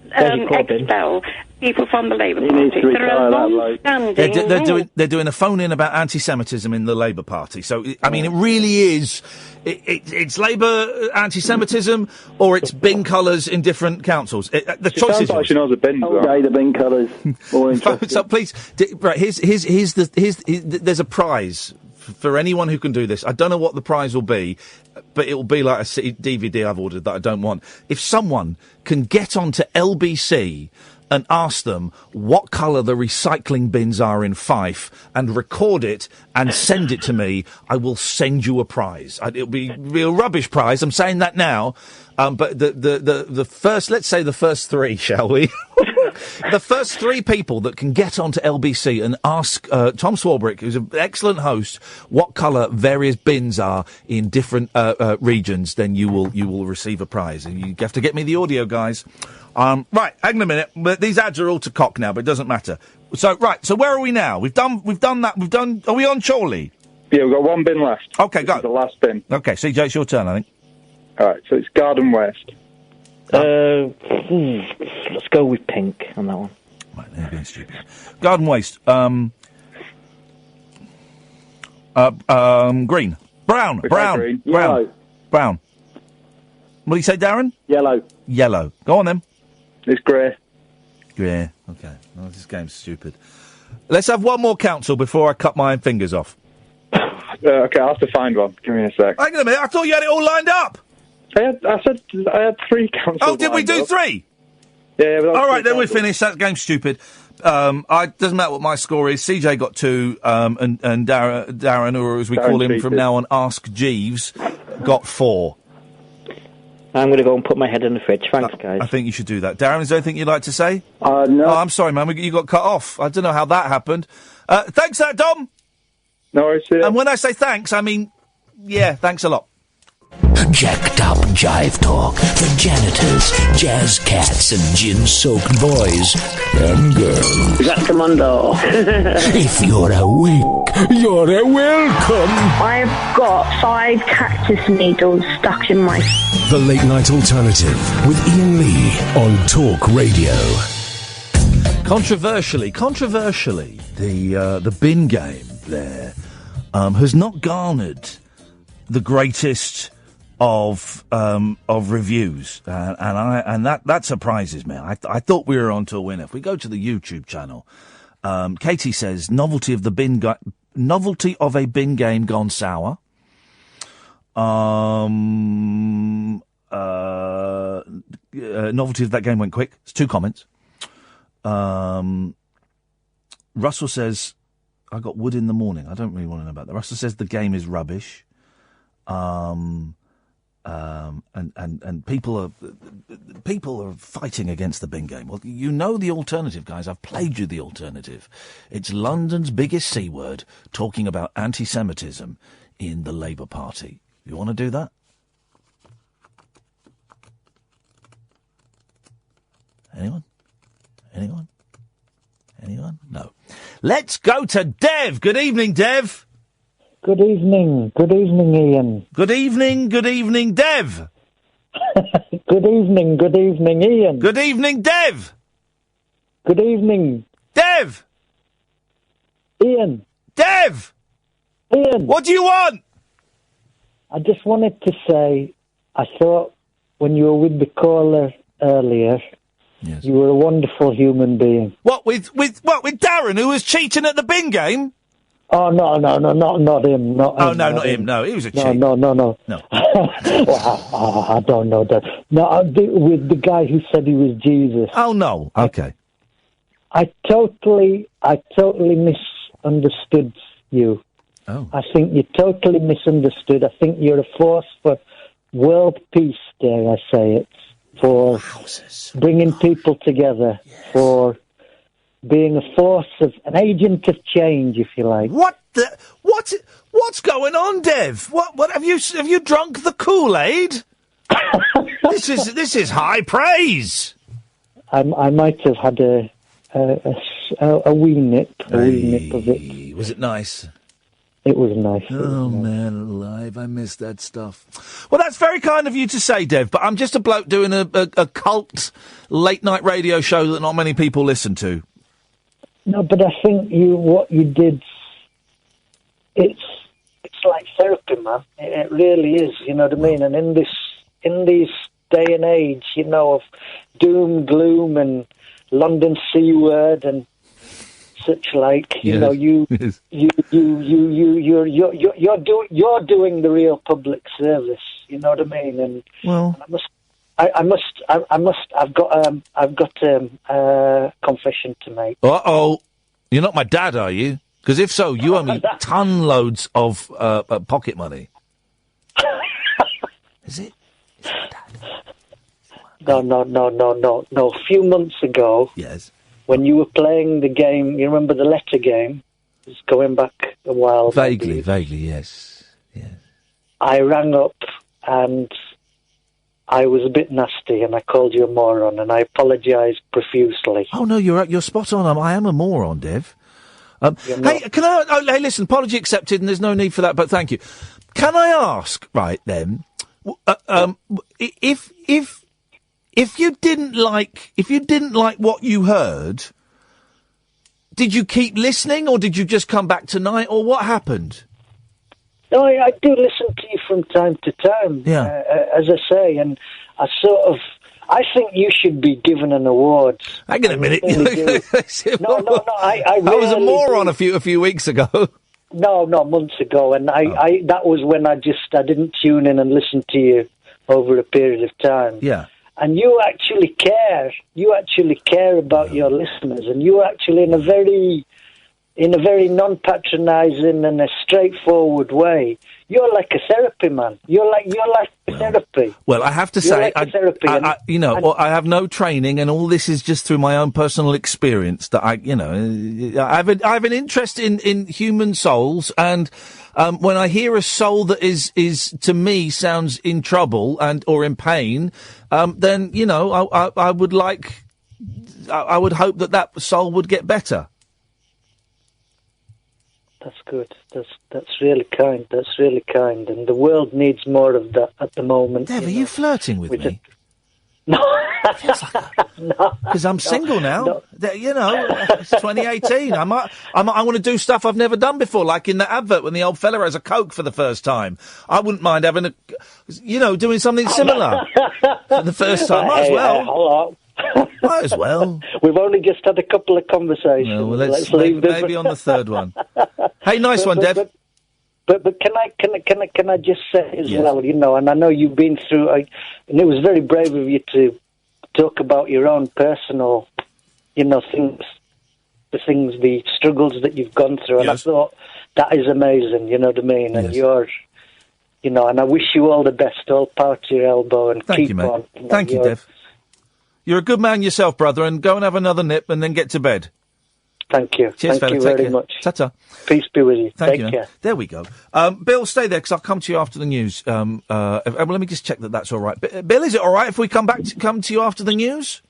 expel people from the Labour Party. There are long-standing they're doing a phone-in about anti-Semitism in the Labour Party. So, I mean, it really is... It's Labour anti-Semitism or it's bin colours in different councils. The choice is... Like she knows the bins. Okay, the bin colours. More interesting. So please, right, there's a prize for anyone who can do this. I don't know what the prize will be, but it will be like a DVD I've ordered that I don't want. If someone can get onto LBC and ask them what colour the recycling bins are in Fife and record it and send it to me, I will send you a prize. It'll be a rubbish prize. I'm saying that now. But the first, let's say the first three, shall we? The first three people that can get onto LBC and ask Tom Swarbrick, who's an excellent host, what colour various bins are in different regions, then you will receive a prize. And you have to get me the audio, guys. Right, hang on a minute. But these ads are all to cock now, but it doesn't matter. So where are we now? We've done that. Are we on Chorley? Yeah, we've got one bin left. Okay, go. The last bin. Okay, CJ, it's your turn, I think. All right, so it's Garden West. Let's go with pink on that one. Right, they're being stupid. Garden waste. Green. Brown. Green. Yellow. Brown. What do you say, Darren? Yellow. Go on then. It's grey. Grey. Okay. Oh, this game's stupid. Let's have one more council before I cut my fingers off. Okay, I'll have to find one. Give me a sec. Hang on a minute. I thought you had it all lined up. I said I had three councils. Oh, did we do up. three? Yeah. All right, then we're finished. That game's stupid. Doesn't matter what my score is. CJ got 2, and Darren, or as we call him from now on, Ask Jeeves, got 4. I'm going to go and put my head in the fridge. Thanks, guys. I think you should do that. Darren, is there anything you'd like to say? No. Oh, I'm sorry, man. You got cut off. I don't know how that happened. Thanks for that, Dom. No worries. And when I say thanks, I mean, yeah, thanks a lot. Jacked up jive talk for janitors, jazz cats, and gin-soaked boys and girls. Is that Commando? If you're awake, you're welcome. I've got 5 cactus needles stuck in my... The Late Night Alternative with Iain Lee on Talk Radio. Controversially, the bin game there has not garnered the greatest of reviews, and that surprises me. I thought we were on to a winner. If we go to the YouTube channel, Katie says novelty of a bin game gone sour. Novelty of that game went quick. It's 2 comments. Russell says, I got wood in the morning. I don't really want to know about that. Russell says the game is rubbish. And people are fighting against the bin game. Well, you know the alternative, guys. I've played you the alternative. It's London's biggest C word talking about anti-Semitism in the Labour Party. You want to do that? Anyone? No. Let's go to Dev. Good evening, Dev. Good evening. Good evening, Iain. Good evening, Dev. Good evening, Iain. Good evening, Dev. Good evening. Dev. Iain. Dev. Iain. What do you want? I just wanted to say, I thought when you were with the caller earlier, yes, you were a wonderful human being. What, with Darren, who was cheating at the bin game? Oh, no, not him. Not him. No, he was a cheat. No. No. I don't know that. No, with the guy who said he was Jesus. Oh, no. Okay. I totally misunderstood you. Oh. I think you totally misunderstood. I think you're a force for world peace, dare I say it, for bringing people together, for being a force of an agent of change, if you like. What's going on, Dev? What have you drunk the Kool-Aid? This is high praise. I might have had a wee nip of it. Was it nice? It was nice. Oh, man alive, I miss that stuff. Well, that's very kind of you to say, Dev, but I'm just a bloke doing a cult late-night radio show that not many people listen to. No, but I think what you did, it's like therapy, man. It really is, you know what I mean? And in this day and age, you know, of doom, gloom, and London C-word and such like, you know, you're doing the real public service. You know what I mean? And well, I've got a confession to make. Uh-oh, you're not my dad, are you? Because if so, you owe me ton loads of pocket money. Is it? Is it my dad? No. A few months ago, yes, when you were playing the game, you remember the letter game? It's going back a while. Vaguely, yes. I rang up and I was a bit nasty and I called you a moron and I apologised profusely. Oh, no, you're spot on. I am a moron, Dev. Hey, can I... Oh, hey, listen, apology accepted and there's no need for that, but thank you. Can I ask, right, then, if you didn't like what you heard, did you keep listening or did you just come back tonight or what happened? No, I do listen to you from time to time, as I say, and I think you should be given an award. Hang on a minute. Really no, I really was a moron a few weeks ago. No, months ago, and I that was when I didn't tune in and listen to you over a period of time. Yeah. And you actually care. You actually care about your listeners, and you actually in a very non-patronising and a straightforward way. You're like a therapy man. You're like therapy. Well, I have to say, I have no training, and all this is just through my own personal experience. That I have an interest in human souls, and when I hear a soul that is to me sounds in trouble or in pain, then I would hope that soul would get better. That's good. That's really kind. That's really kind. And the world needs more of that at the moment. Dev, are you flirting with me? No. Because I'm single now. No. It's 2018. I want to do stuff I've never done before, like in the advert when the old fella has a Coke for the first time. I wouldn't mind having doing something similar for the first time. Might as well. Hello. Might as well. We've only just had a couple of conversations. No, well, let's leave maybe on the third one. Hey, nice one, Dev. But can I just say as well, and I know you've been through, and it was very brave of you to talk about your own personal, things, the struggles that you've gone through, and I thought that is amazing. You know what I mean? And you're, and I wish you all the best, all power to your elbow, and Thank keep you, mate. on. Thank you, Dev. You're a good man yourself, brother, and go and have another nip and then get to bed. Thank you. Cheers, Thank fella. you Take very care. much. Ta-ta. Peace be with you. Take care. There we go. Bill, stay there because I'll come to you after the news. Well, let me just check that that's all right. Bill, is it all right if we come to you after the news?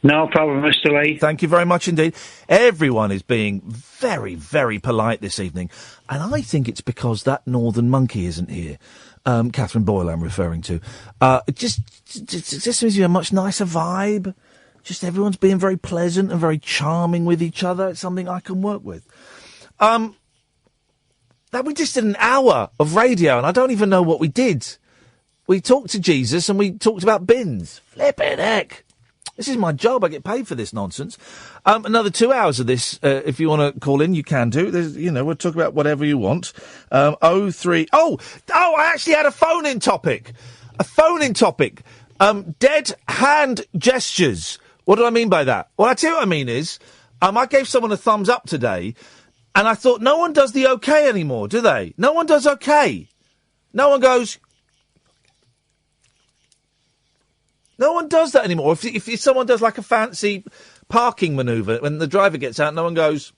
No problem, Mr. Lee. Thank you very much indeed. Everyone is being very, very polite this evening, and I think it's because that northern monkey isn't here. Catherine Boyle, I'm referring to. It just seems to be a much nicer vibe. Just everyone's being very pleasant and very charming with each other. It's something I can work with. That we just did an hour of radio, and I don't even know what we did. We talked to Jesus, and we talked about bins. Flippin' heck. This is my job. I get paid for this nonsense. Another 2 hours of this. If you want to call in, you can do. We'll talk about whatever you want. 03. Oh, I actually had a phone-in topic. Dead hand gestures. What do I mean by that? Well, I tell you what I mean is, I gave someone a thumbs up today, and I thought, no one does the okay anymore, do they? No one does okay. No one goes... No one does that anymore. If someone does like a fancy parking manoeuvre, when the driver gets out, no one goes...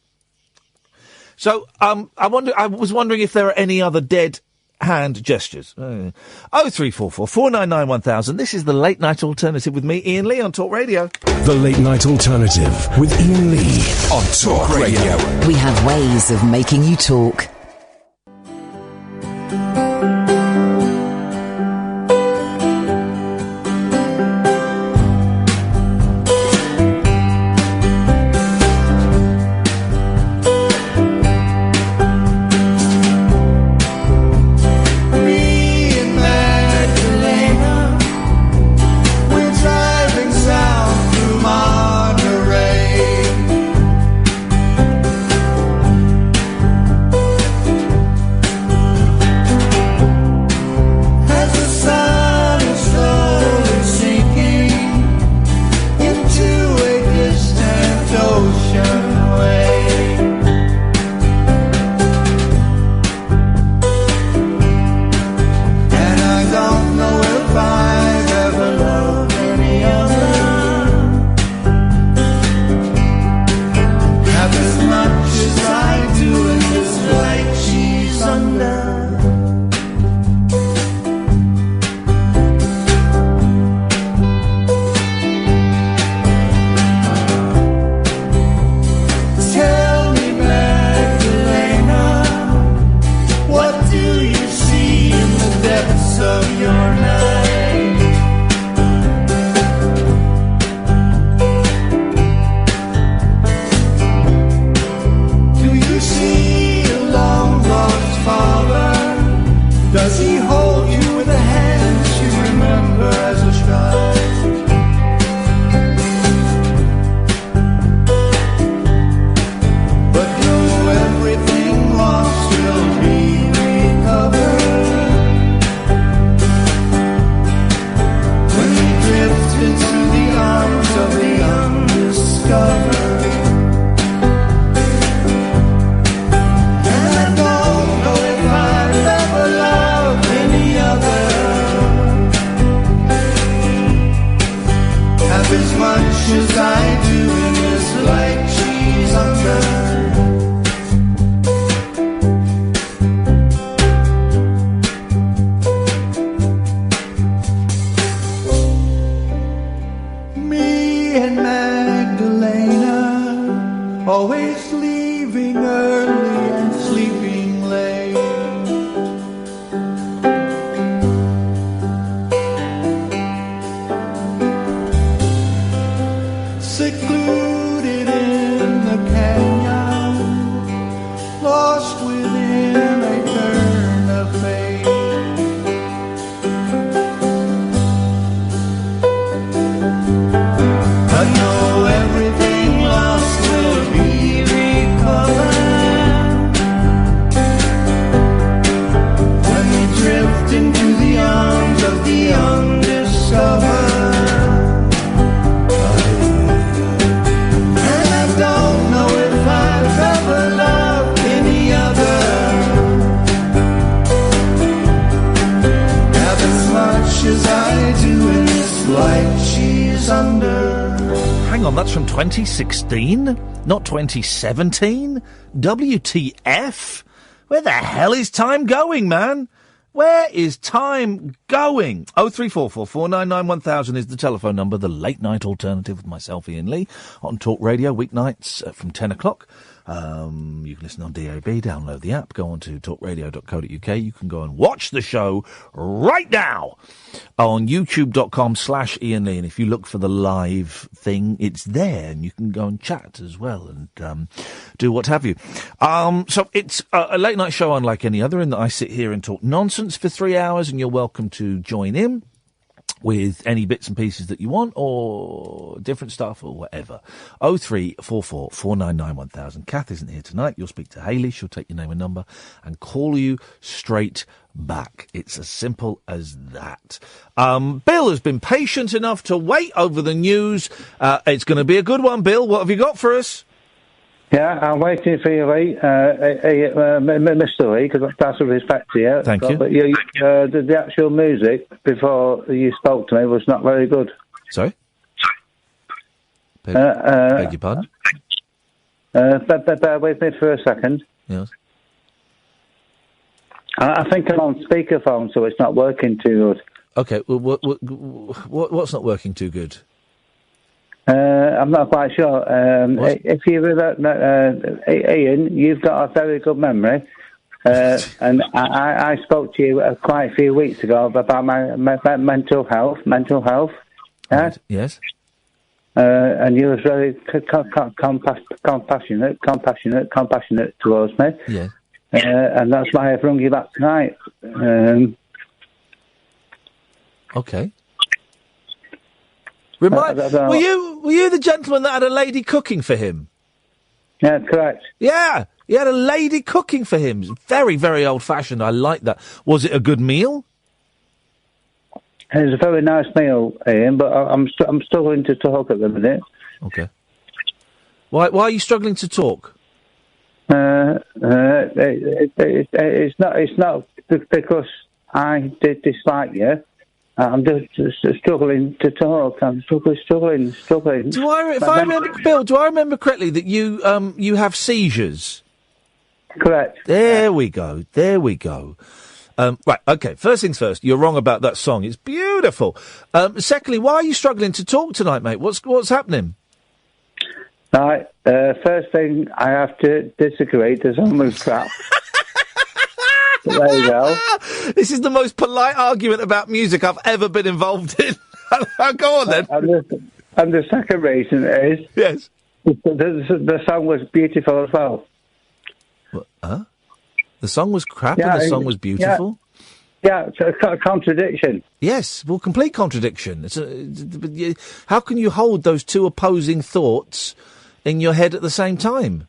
So, I was wondering if there are any other dead hand gestures. 0344 499 1000. This is the Late Night Alternative with me, Iain Lee, on Talk Radio. The Late Night Alternative with Iain Lee on Talk Radio. We have ways of making you talk. Hang on, that's from 2016, not 2017? WTF? Where the hell is time going, man? Where is time going? 0344 499 1000 is the telephone number, the Late Night Alternative with myself, Iain Lee, on Talk Radio, weeknights from 10 o'clock. You can listen on DAB, download the app, go on to talkradio.co.uk. You can go and watch the show right now on youtube.com/Iain Lee. And if you look for the live thing, it's there, and you can go and chat as well and do what have you. So it's a late night show unlike any other, in that I sit here and talk nonsense for 3 hours, and you're welcome to join in. with any bits and pieces that you want, or different stuff, or whatever. 0344 499 1000. Kath isn't here tonight. You'll speak to Hayley. She'll take your name and number and call you straight back. It's as simple as that. Bill has been patient enough to wait over the news. It's going to be a good one, Bill. What have you got for us? Yeah, I'm waiting for you, Lee, Mr. Lee, because that's a respect to you. Thank you. But the actual music before you spoke to me was not very good. Sorry? Beg your pardon? Bear with me for a second. Yes. I think I'm on speakerphone, so it's not working too good. Okay, well, what's not working too good? I'm not quite sure. If you Iain, you've got a very good memory, and I spoke to you quite a few weeks ago about my mental health. Right. Yes. And you was very compassionate towards me. Yes. And that's why I've rung you back tonight. Okay. Were you the gentleman that had a lady cooking for him? Yeah, correct. Yeah, he had a lady cooking for him. Very, very old-fashioned. I like that. Was it a good meal? It was a very nice meal, Iain, but I'm struggling to talk at the minute. Okay. Why are you struggling to talk? It's not because I did dislike you. I'm just struggling to talk. I'm struggling. Do I remember correctly that you have seizures? Correct. There we go. Right, okay, first things first, you're wrong about that song. It's beautiful. Secondly, why are you struggling to talk tonight, mate? What's happening? Right, first thing, I have to disagree. The song was crap. There you go. This is the most polite argument about music I've ever been involved in. Go on, then. And the second reason is... Yes. The song was beautiful as well. Huh? The song was crap and the song was beautiful? Yeah, it's a contradiction. Yes, well, complete contradiction. How can you hold those two opposing thoughts in your head at the same time?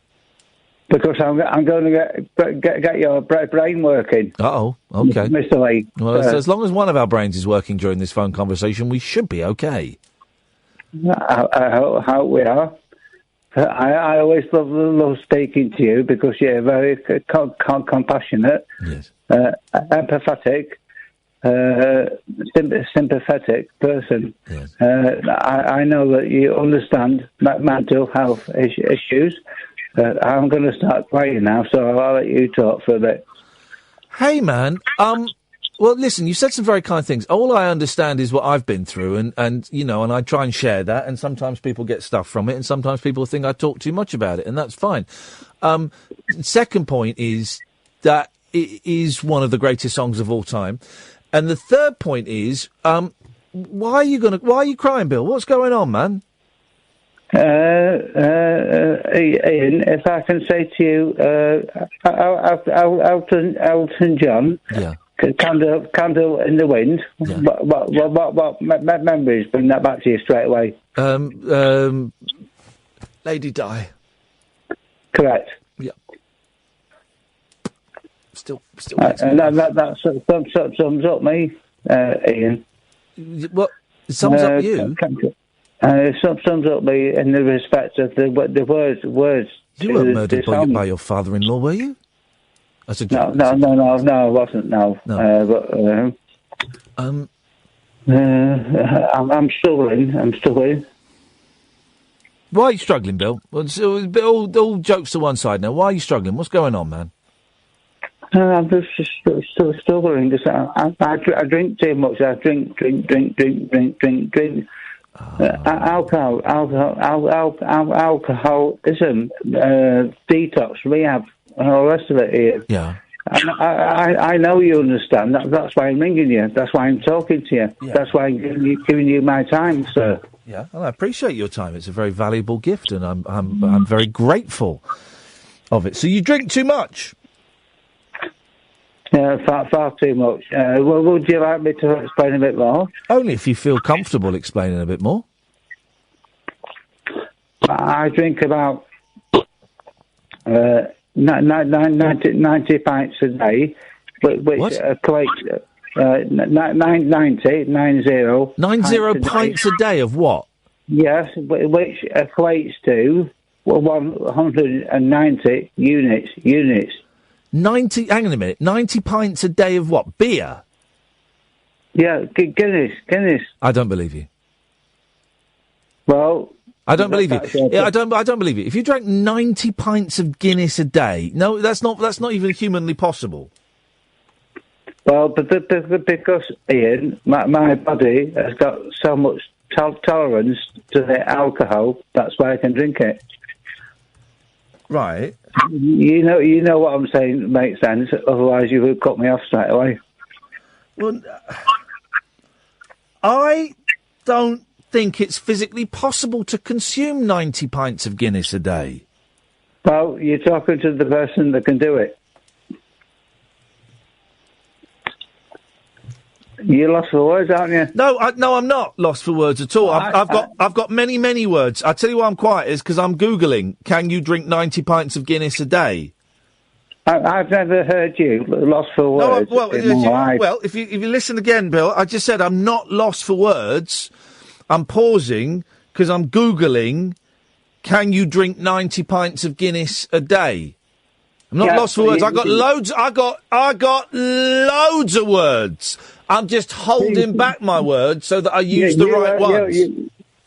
Because I'm going to get your brain working. Uh-oh, okay. Mr. Lee. Well, as long as one of our brains is working during this phone conversation, we should be okay. I hope we are. I always love speaking to you because you're very compassionate, yes, empathetic, sympathetic person. Yes. I know that you understand mental health issues. I'm going to start playing now, so I'll let you talk for a bit. Hey, man. Well, listen, you said some very kind things. All I understand is what I've been through, and you know, and I try and share that, and sometimes people get stuff from it, and sometimes people think I talk too much about it, and that's fine. Second point is that it is one of the greatest songs of all time. And the third point is, why are you crying, Bill? What's going on, man? Iain, if I can say to you, Elton John, yeah. Candle in the Wind. Yeah. What memories bring that back to you straight away? Lady Di. Correct. Yeah. Still. And that sums up me, Iain. What sums up you? Sums up me in the respect of the words. You weren't murdered by your father-in-law, were you? That's a joke. No, I wasn't. No. I'm struggling. Why are you struggling, Bill? All jokes to one side now. Why are you struggling? What's going on, man? I'm just still struggling because I drink too much. I drink. Alcoholism, detox, rehab, and all the rest of it here. Yeah. I know you understand. That's why I'm ringing you. That's why I'm talking to you. Yeah. That's why I'm giving you my time, sir. Yeah, well, I appreciate your time. It's a very valuable gift, and I'm very grateful of it. So you drink too much? Yeah, far too much. Well, would you like me to explain a bit more? Only if you feel comfortable explaining a bit more. I drink about 90 pints a day, which equates 90 pints a day of what? Yes, which equates to 190 units. 90. Hang on a minute. 90 pints a day of what? Beer? Yeah, Guinness. I don't believe you. Well, I don't believe you. Yeah, I don't believe you. If you drank 90 pints of Guinness a day, no, that's not even humanly possible. Well, but because Ian, my body has got so much tolerance to the alcohol, that's why I can drink it. Right. You know what I'm saying makes sense. Otherwise, you would cut me off straight away. Well, I don't think it's physically possible to consume 90 pints of Guinness a day. Well, you're talking to the person that can do it. You're lost for words, aren't you? No, I'm not lost for words at all. I've got many words. I tell you why I'm quiet is because I'm Googling, can you drink 90 pints of Guinness a day? I've never heard you lost for words. If you listen again, Bill, I just said I'm not lost for words. I'm pausing because I'm Googling, can you drink 90 pints of Guinness a day? I'm not lost for words. I got loads of words. I'm just holding back my words so that I use the right ones.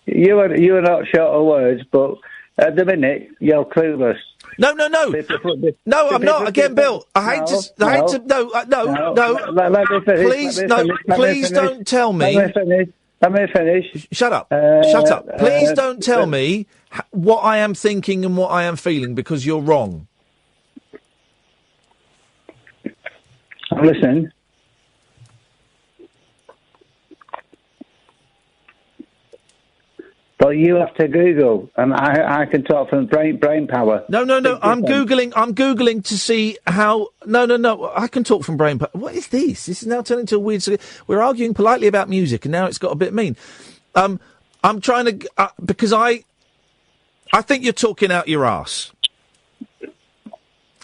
You are not short of words, but at the minute you're clueless. No, I'm not. Again, Bill, please don't tell me. Let me finish. Shut up. Please don't tell me what I am thinking and what I am feeling, because you're wrong. Listen. But you have to Google, and I can talk from brain power. No. I'm Googling to see how. No. I can talk from brain power. What is this? This is now turning into a weird. We're arguing politely about music, and now it's got a bit mean. I'm trying to because I think you're talking out your arse.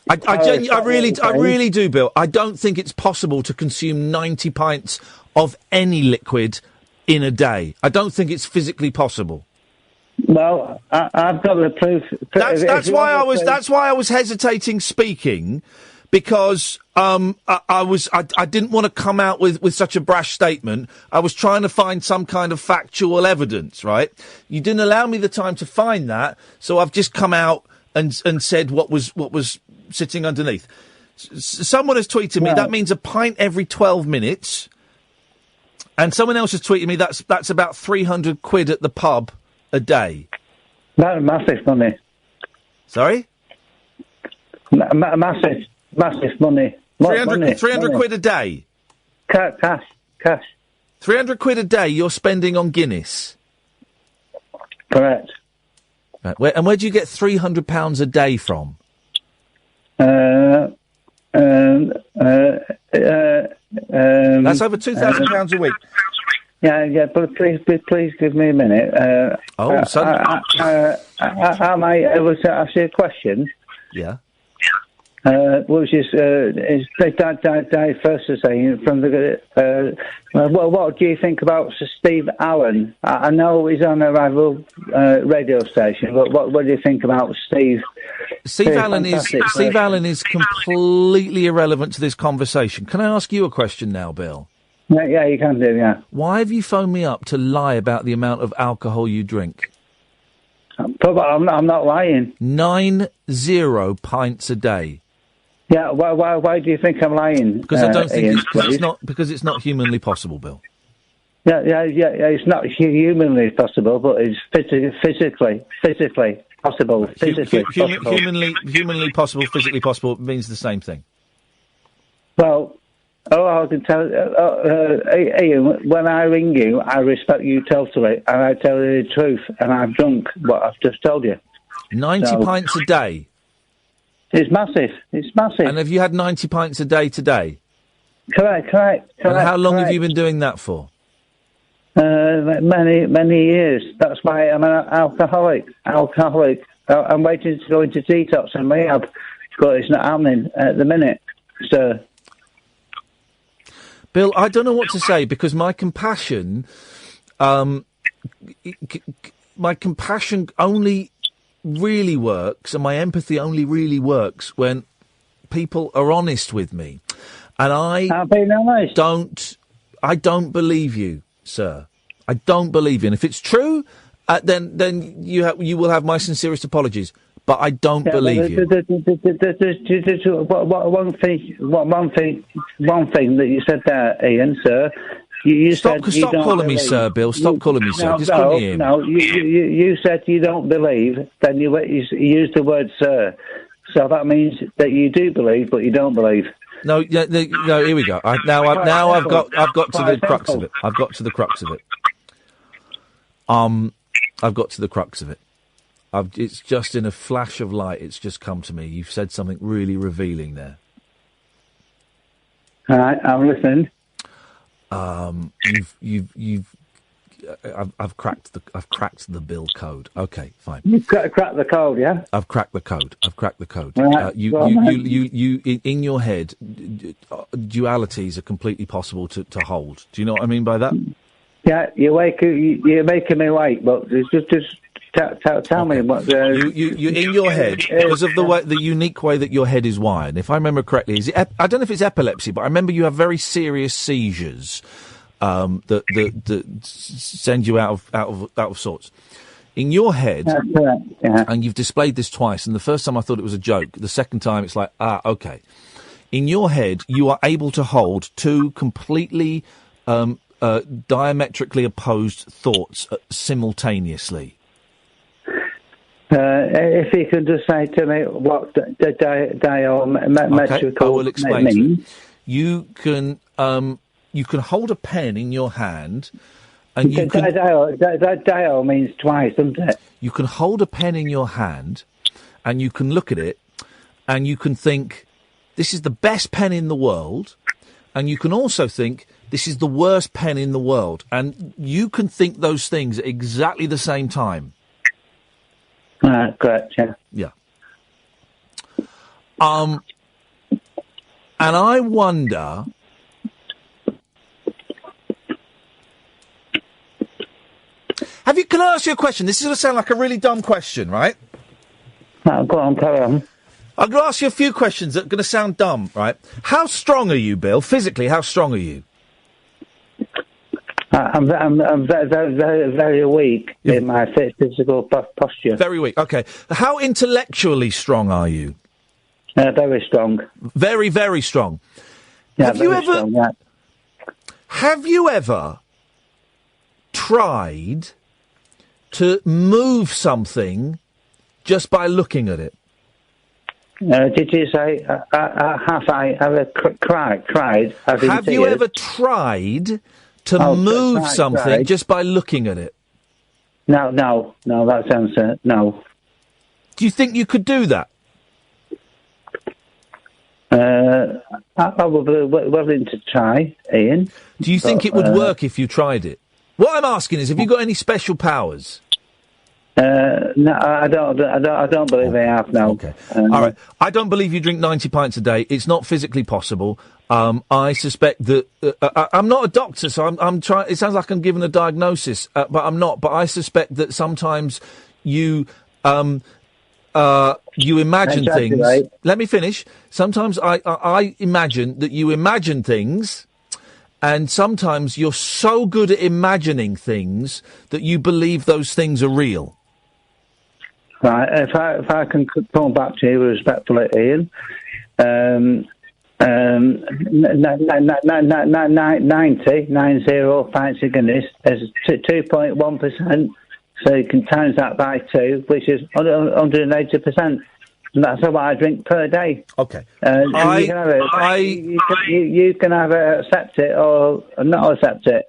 I really do, Bill. I don't think it's possible to consume 90 pints of any liquid in a day. I don't think it's physically possible. Well, I've got the proof. That's why I was hesitating speaking, because I didn't want to come out with such a brash statement. I was trying to find some kind of factual evidence, right? You didn't allow me the time to find that, so I've just come out and said what was sitting underneath. Someone has tweeted me that means a pint every 12 minutes. And someone else has tweeted me that's about £300 at the pub a day. That's massive money. Sorry? Massive money. 300 quid a day? Cash. 300 quid a day you're spending on Guinness? Correct. Right. Where do you get £300 a day from? That's over £2,000 a week. Yeah, but please give me a minute. I might able to ask you a question. Yeah. Which is first is saying from the what do you think about Steve Allen? I know he's on a rival radio station, but what do you think about Steve? Steve Allen is completely irrelevant to this conversation. Can I ask you a question now, Bill? Yeah, you can do. Yeah. Why have you phoned me up to lie about the amount of alcohol you drink? I'm not lying. 90 pints a day. Yeah, why do you think I'm lying? Because I don't think it's not humanly possible, Bill. Yeah, it's not humanly possible, but it's physically possible. Humanly possible, physically possible means the same thing. Well, I can tell Ian, when I ring you, I respect you totally, and I tell you the truth, and I've drunk what I've just told you. 90 pints a day? It's massive. And have you had 90 pints a day today? Correct. And how long have you been doing that for? Many years. That's why I'm an alcoholic. I'm waiting to go into detox and rehab, but it's not happening at the minute, sir. Bill, I don't know what to say because my compassion only really works, and my empathy only really works when people are honest with me. And I don't believe you, sir. I don't believe you. And if it's true, then you will have my sincerest apologies. But I don't believe you. One thing that you said there, Iain, sir. Stop calling me sir, Bill. Stop calling me sir. Just call me Iain. No, you said you don't believe. Then you used the word sir. So that means that you do believe, but you don't believe. No. Here we go. I've got to the crux of it. I've got to the crux of it. It's just in a flash of light. It's just come to me. You've said something really revealing there. All right, I'm listening. I've cracked the Bill code. Okay, fine. You've got to crack the code, yeah? I've cracked the code. Right. You in your head, dualities are completely possible to hold. Do you know what I mean by that? Yeah, you're making me wait, but just tell me what you in your head because of the unique way that your head is wired. If I remember correctly, I don't know if it's epilepsy, but I remember you have very serious seizures that send you out of sorts. In your head, and you've displayed this twice, and the first time I thought it was a joke, the second time it's like, okay. In your head, you are able to hold two completely diametrically opposed thoughts simultaneously. If you can just say to me what the diametrical I will explain means. You can hold a pen in your hand, and dial means twice, doesn't it? You can hold a pen in your hand, and you can look at it, and you can think, this is the best pen in the world, and you can also think, this is the worst pen in the world, and you can think those things at exactly the same time. Correct, yeah. Yeah. And I wonder... Can I ask you a question? This is going to sound like a really dumb question, right? Go on, carry on. I'm going to ask you a few questions that are going to sound dumb, right? How strong are you, Bill? Physically, how strong are you? I'm very, very weak in my physical posture. Very weak, okay. How intellectually strong are you? Very strong. Very, very strong. Yeah, Have you ever tried to move something just by looking at it? Did you say, have I ever tried? Have you ever tried to move something just by looking at it? No, that's the answer, no. Do you think you could do that? I'm probably willing to try, Iain. Do you think it would work if you tried it? What I'm asking is, have you got any special powers? No, I don't believe I have, no. Okay. All right. I don't believe you drink 90 pints a day. It's not physically possible. I suspect that... I'm not a doctor, so I'm trying... It sounds like I'm giving a diagnosis, but I'm not. But I suspect that sometimes you imagine things... Let me finish. Sometimes I imagine that you imagine things... And sometimes you're so good at imagining things that you believe those things are real. Right, if I can come back to you respectfully, Iain, 90 pints of Guinness is 2.1%, so you can times that by 2, which is 180%. And that's what I drink per day. Okay. You can either accept it or not accept it.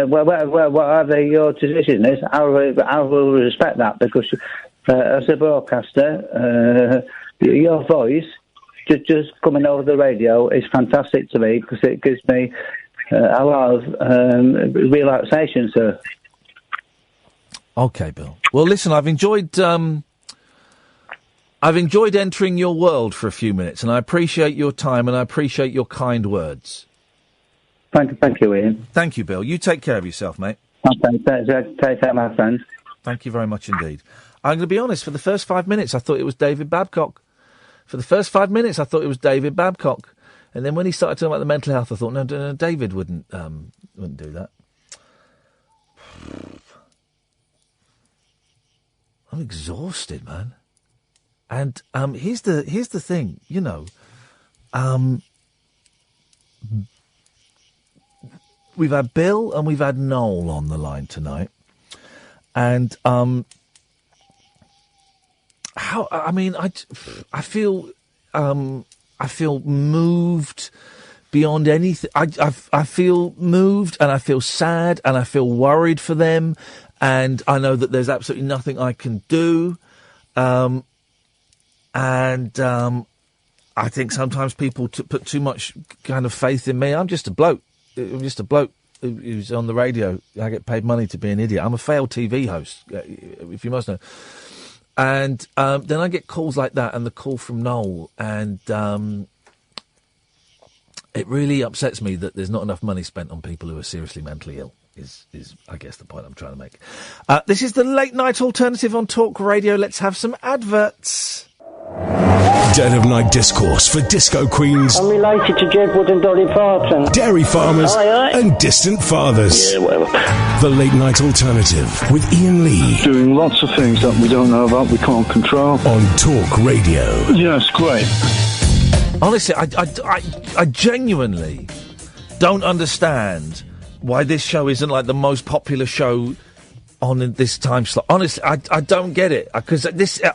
Whatever your decision is, I will respect that because as a broadcaster, your voice just coming over the radio is fantastic to me because it gives me a lot of relaxation, sir. Okay, Bill. Well, listen, I've enjoyed entering your world for a few minutes, and I appreciate your time and I appreciate your kind words. Thank you, Ian. Thank you, Bill. You take care of yourself, mate. Okay, take care, my friend. Thank you very much indeed. I'm going to be honest, for the first 5 minutes, I thought it was David Babcock. For the first 5 minutes, I thought it was David Babcock. And then when he started talking about the mental health, I thought, no, David wouldn't do that. I'm exhausted, man. And here's the thing, you know. We've had Bill and we've had Noel on the line tonight, and I feel moved beyond anything. I feel moved, and I feel sad, and I feel worried for them, and I know that there's absolutely nothing I can do, and I think sometimes people put too much kind of faith in me. I'm just a bloke who's on the radio. I get paid money to be an idiot. I'm a failed TV host, if you must know. And then I get calls like that, and the call from Noel, and it really upsets me that there's not enough money spent on people who are seriously mentally ill, is I guess the point I'm trying to make. This is the Late Night Alternative on Talk Radio. Let's have some adverts. Dead of Night discourse for disco queens. I'm related to Jedwood and Dolly Parton. Dairy farmers and distant fathers. Yeah, whatever. The Late Night Alternative with Iain Lee. Doing lots of things that we don't know about, we can't control. On Talk Radio. Yes, great. Honestly, I genuinely don't understand why this show isn't like the most popular show on this time slot. Honestly, I don't get it, because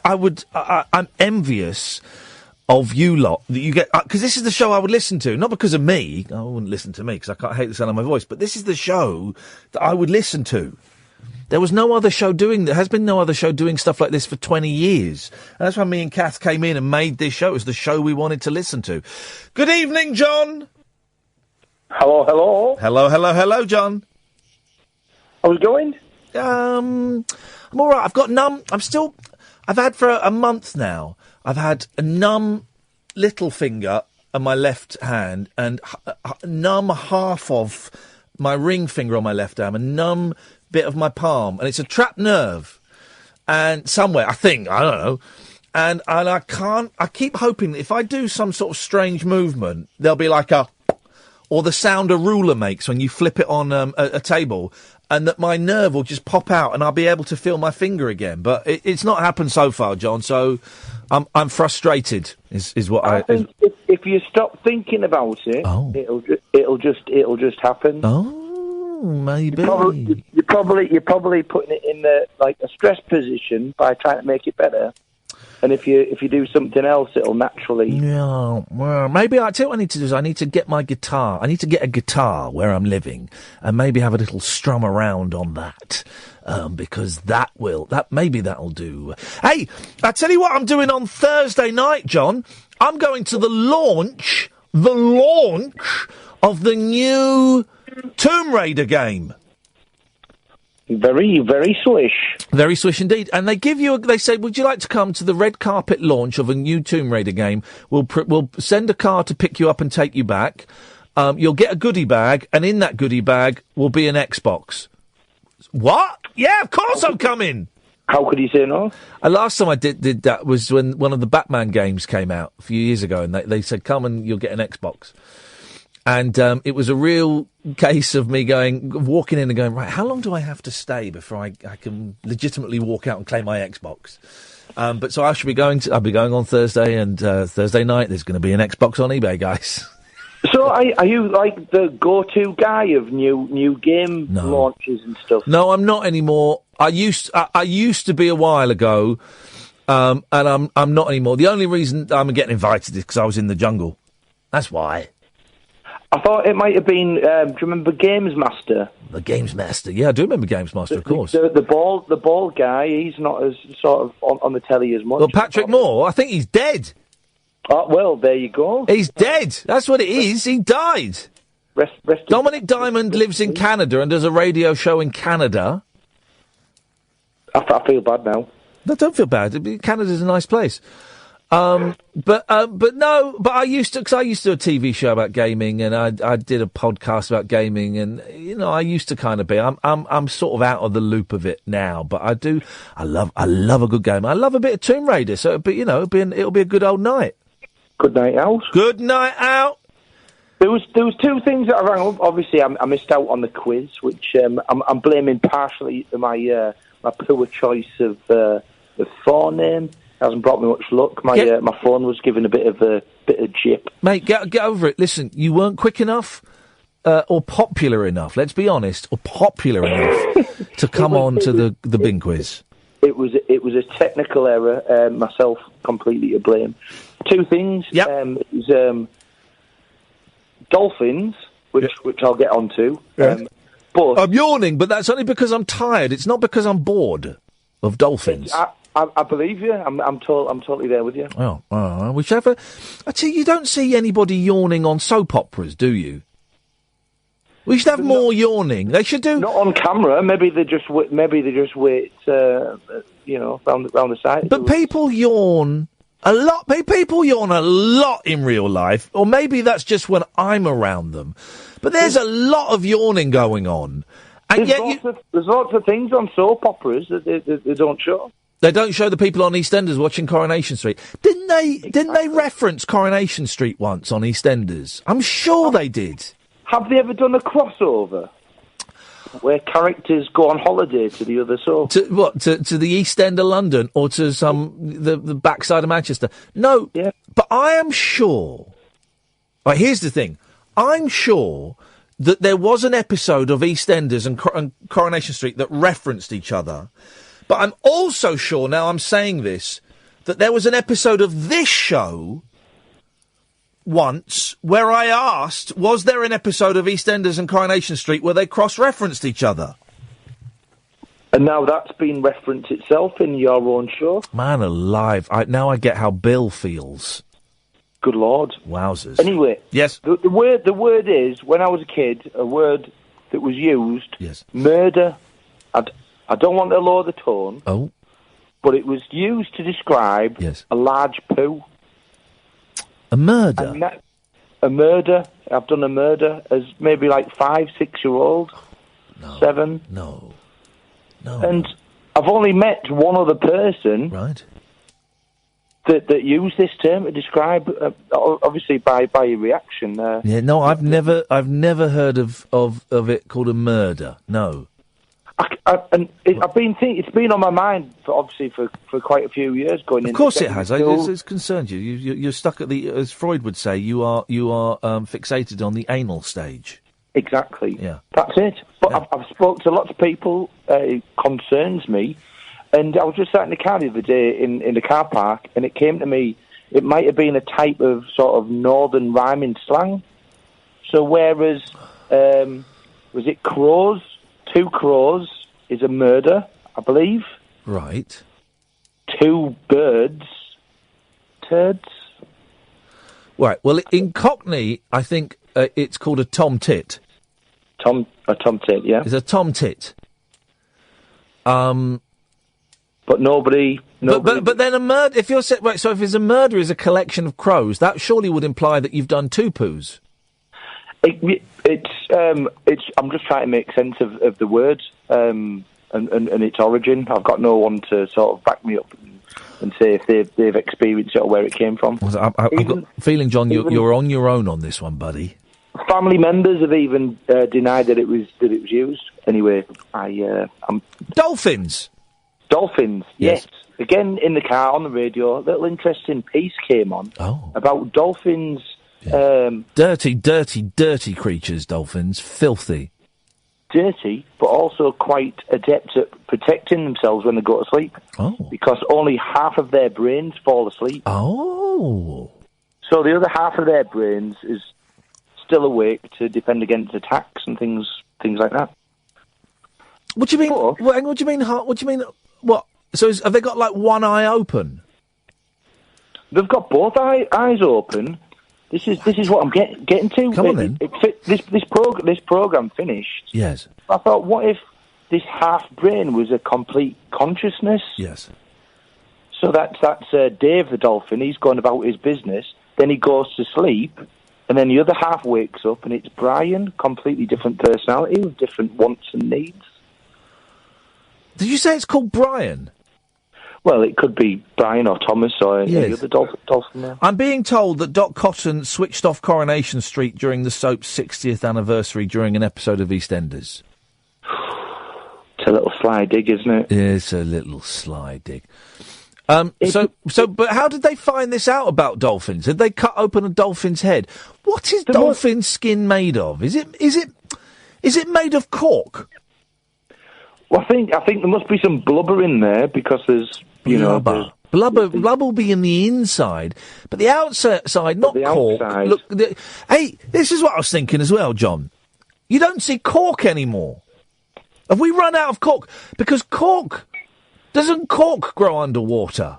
I'm envious of you lot that you get, because this is the show I would listen to, not because of me. I wouldn't listen to me because I hate the sound of my voice, but this is the show that I would listen to. There was no other show doing that. Has been no other show doing stuff like this for 20 years. And that's why me and Kath came in and made this show. It was the show we wanted to listen to. Good evening, John. Hello, hello. Hello, John. How's it going? I'm all right. I've had for a month now. I've had a numb little finger on my left hand, and numb half of my ring finger on my left arm, a numb bit of my palm, and it's a trapped nerve, and somewhere, I don't know, and I keep hoping that if I do some sort of strange movement, there'll be like or the sound a ruler makes when you flip it on a table, and that my nerve will just pop out and I'll be able to feel my finger again. But it's not happened so far, John, so I'm frustrated, is what I think if you stop thinking about it, it'll just happen. Oh, maybe. You're probably putting it in a stress position by trying to make it better. And if you do something else, it'll naturally. Yeah, well, maybe I tell you what I need to do is I need to get my guitar. I need to get a guitar where I'm living, and maybe have a little strum around on that, because maybe that'll do. Hey, I tell you what I'm doing on Thursday night, John. I'm going to the launch of the new Tomb Raider game. Very, very swish. Very swish indeed. And they say, would you like to come to the red carpet launch of a new Tomb Raider game? We'll send a car to pick you up and take you back. You'll get a goodie bag, and in that goodie bag will be an Xbox. What? Yeah, of course I'm coming. How could you say no? Last time I did that was when one of the Batman games came out a few years ago, and they said, come and you'll get an Xbox. And it was a real case of me walking in and going, right, how long do I have to stay before I can legitimately walk out and claim my Xbox? But so I'll be going on Thursday, and Thursday night there's going to be an Xbox on eBay, guys. So are you like the go-to guy of new game launches and stuff? No, I'm not anymore. I used to be a while ago, and I'm not anymore. The only reason I'm getting invited is because I was in the jungle. That's why. I thought it might have been. Do you remember Games Master? The Games Master, yeah, I do remember Games Master, of course. The bald guy. He's not as sort of on the telly as much. Well, Patrick Moore, I think he's dead. Oh, well, there you go. He's dead. That's what it is. He died. Dominic Diamond lives in Canada and does a radio show in Canada. I feel bad now. No, don't feel bad. Canada's a nice place. But I used to, because I used to do a TV show about gaming, and I did a podcast about gaming, and I used to kind of be. I'm sort of out of the loop of it now, but I love a good game. I love a bit of Tomb Raider. So, but it'll be a good old night. Good night out. Good night out. There was two things that I rang up. Obviously, I missed out on the quiz, which I'm blaming partially my poor choice of the forename. Hasn't brought me much luck. My phone was given a bit of jip. Mate, get over it. Listen, you weren't quick enough or popular enough. Let's be honest, or popular enough to come on to the Bing quiz. It was a technical error. Myself completely to blame. Two things. Yep. It was, dolphins, which I'll get onto. But I'm yawning, but that's only because I'm tired. It's not because I'm bored of dolphins. I believe you. I'm totally there with you. Oh, whichever. I tell you, you don't see anybody yawning on soap operas, do you? We should have more yawning. They should do. Not on camera. Maybe they just wait. Round the side. But people yawn a lot. People yawn a lot in real life, or maybe that's just when I'm around them. But there's a lot of yawning going on, and there's lots of things on soap operas that they don't show. They don't show the people on EastEnders watching Coronation Street. Didn't they reference Coronation Street once on EastEnders? I'm sure they did. Have they ever done a crossover where characters go on holiday to the other soap? To the East End of London or to the backside of Manchester? No, but I am sure. Right, here's the thing. I'm sure that there was an episode of EastEnders and Coronation Street that referenced each other. But I'm also sure, now I'm saying this, that there was an episode of this show once where I asked, was there an episode of EastEnders and Coronation Street where they cross-referenced each other? And now that's been referenced itself in your own show? Man alive, now I get how Bill feels. Good Lord. Wowzers. Anyway. Yes? The word is, when I was a kid, a word that was used, yes, murder. I don't want to lower the tone. Oh. But it was used to describe a large poo. A murder? A murder. I've done a murder as maybe like 5, 6-year-old. No. 7. No. And I've only met one other person. Right. That used this term to describe, obviously by your reaction. I've never heard of it called a murder. No. I've been thinking, it's been on my mind for quite a few years going. Of course, it has. It's concerned you. You're stuck at the, as Freud would say, you are fixated on the anal stage. Exactly. Yeah, that's it. But I've spoken to lots of people. It concerns me, and I was just sat in the car the other day in the car park, and it came to me. It might have been a type of sort of northern rhyming slang. So whereas was it crows? 2 crows is a murder, I believe. Right. 2 birds, turds. Right. Well, in Cockney, I think it's called a tom-tit. A tom-tit, yeah. It's a tom-tit. But nobody. But then a murder. If you're right, so if it's a murder is a collection of crows, that surely would imply that you've done 2 poos. I'm just trying to make sense of the word and its origin. I've got no one to sort of back me up and say if they've experienced it or where it came from. I've got a feeling, John, you're on your own on this one, buddy. Family members have even denied that it was used. Anyway, I'm dolphins. Dolphins, yes. Again, in the car on the radio, a little interesting piece came on about dolphins. Dirty creatures, dolphins. Filthy. Dirty, but also quite adept at protecting themselves when they go to sleep. Oh. Because only half of their brains fall asleep. Oh. So the other half of their brains is still awake to defend against attacks and things like that. What do you mean? What do you mean? What? So have they got like one eye open? They've got both eyes open. This is what I'm getting to. Come on, then. This program finished. Yes. I thought, what if this half brain was a complete consciousness? Yes. So that's Dave the dolphin. He's going about his business. Then he goes to sleep, and then the other half wakes up, and it's Brian, completely different personality with different wants and needs. Did you say it's called Brian? Well, it could be Brian or Thomas or any other dolphin there. I'm being told that Doc Cotton switched off Coronation Street during the soap's 60th anniversary during an episode of EastEnders. It's a little sly dig, isn't it? It's a little sly dig. But how did they find this out about dolphins? Did they cut open a dolphin's head? What is dolphin skin made of? Is it made of cork? Well, I think there must be some blubber in there because there's blubber. Blubber will be in the inside, but the outside, not cork. Outside. Look, hey, this is what I was thinking as well, John. You don't see cork anymore. Have we run out of cork? Because doesn't cork grow underwater?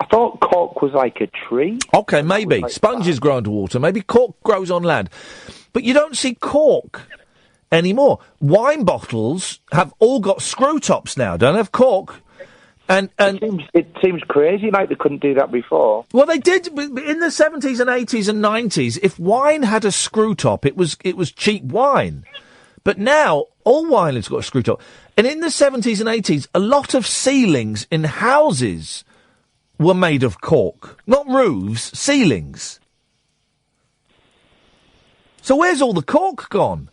I thought cork was like a tree. Okay, maybe. Sponges grow underwater. Maybe cork grows on land. But you don't see cork anymore. Wine bottles have all got screw tops now, don't have cork. And it seems crazy like they couldn't do that before. Well, they did in the 70s and 80s and 90s. If wine had a screw top, it was cheap wine. But now all wine has got a screw top. And in the 70s and 80s, a lot of ceilings in houses were made of cork. Not roofs, ceilings. So where's all the cork gone?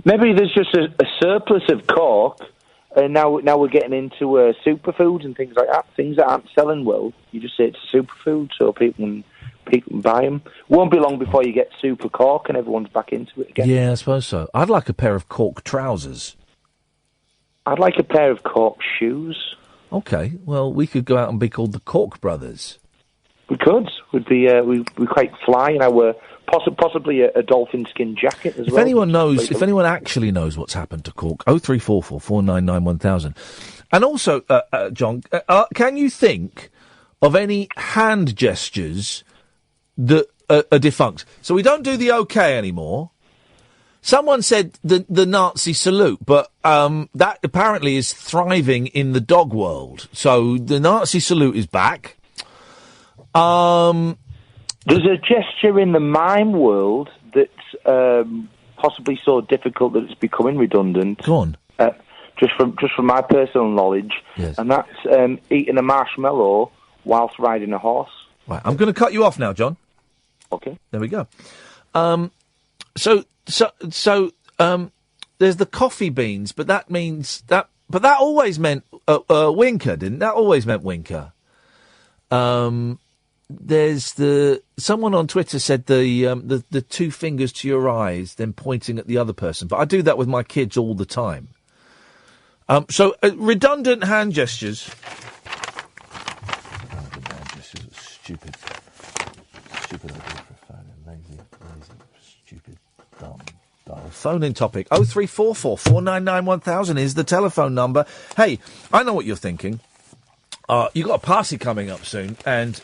Maybe there's just a surplus of cork, and now we're getting into superfoods and things like that. Things that aren't selling well, you just say it's a superfood, so people can buy them. Won't be long before you get super cork and everyone's back into it again. Yeah, I suppose so. I'd like a pair of cork trousers. I'd like a pair of cork shoes. Okay, well, we could go out and be called the Cork Brothers. We could. We'd be quite fly, and we're possibly a dolphin skin jacket as well. If anyone actually knows what's happened to cork, 0344 499 1000. And also, John, can you think of any hand gestures that are defunct? So we don't do the OK anymore. Someone said the Nazi salute, but that apparently is thriving in the dog world. So the Nazi salute is back. There's a gesture in the mime world that's possibly so difficult that it's becoming redundant. Go on. Just from my personal knowledge, yes. And that's eating a marshmallow whilst riding a horse. Right, I'm going to cut you off now, John. Okay. There we go. So there's the coffee beans, but that means that. But that always meant Winker, didn't that? Always meant Winker. There's someone on Twitter said the two fingers to your eyes, then pointing at the other person. But I do that with my kids all the time. So redundant hand gestures. Stupid idea for a phone. Lazy, stupid, dumb. Phone in topic 0344 499 1000 is the telephone number. Hey, I know what you're thinking. You got a party coming up soon, and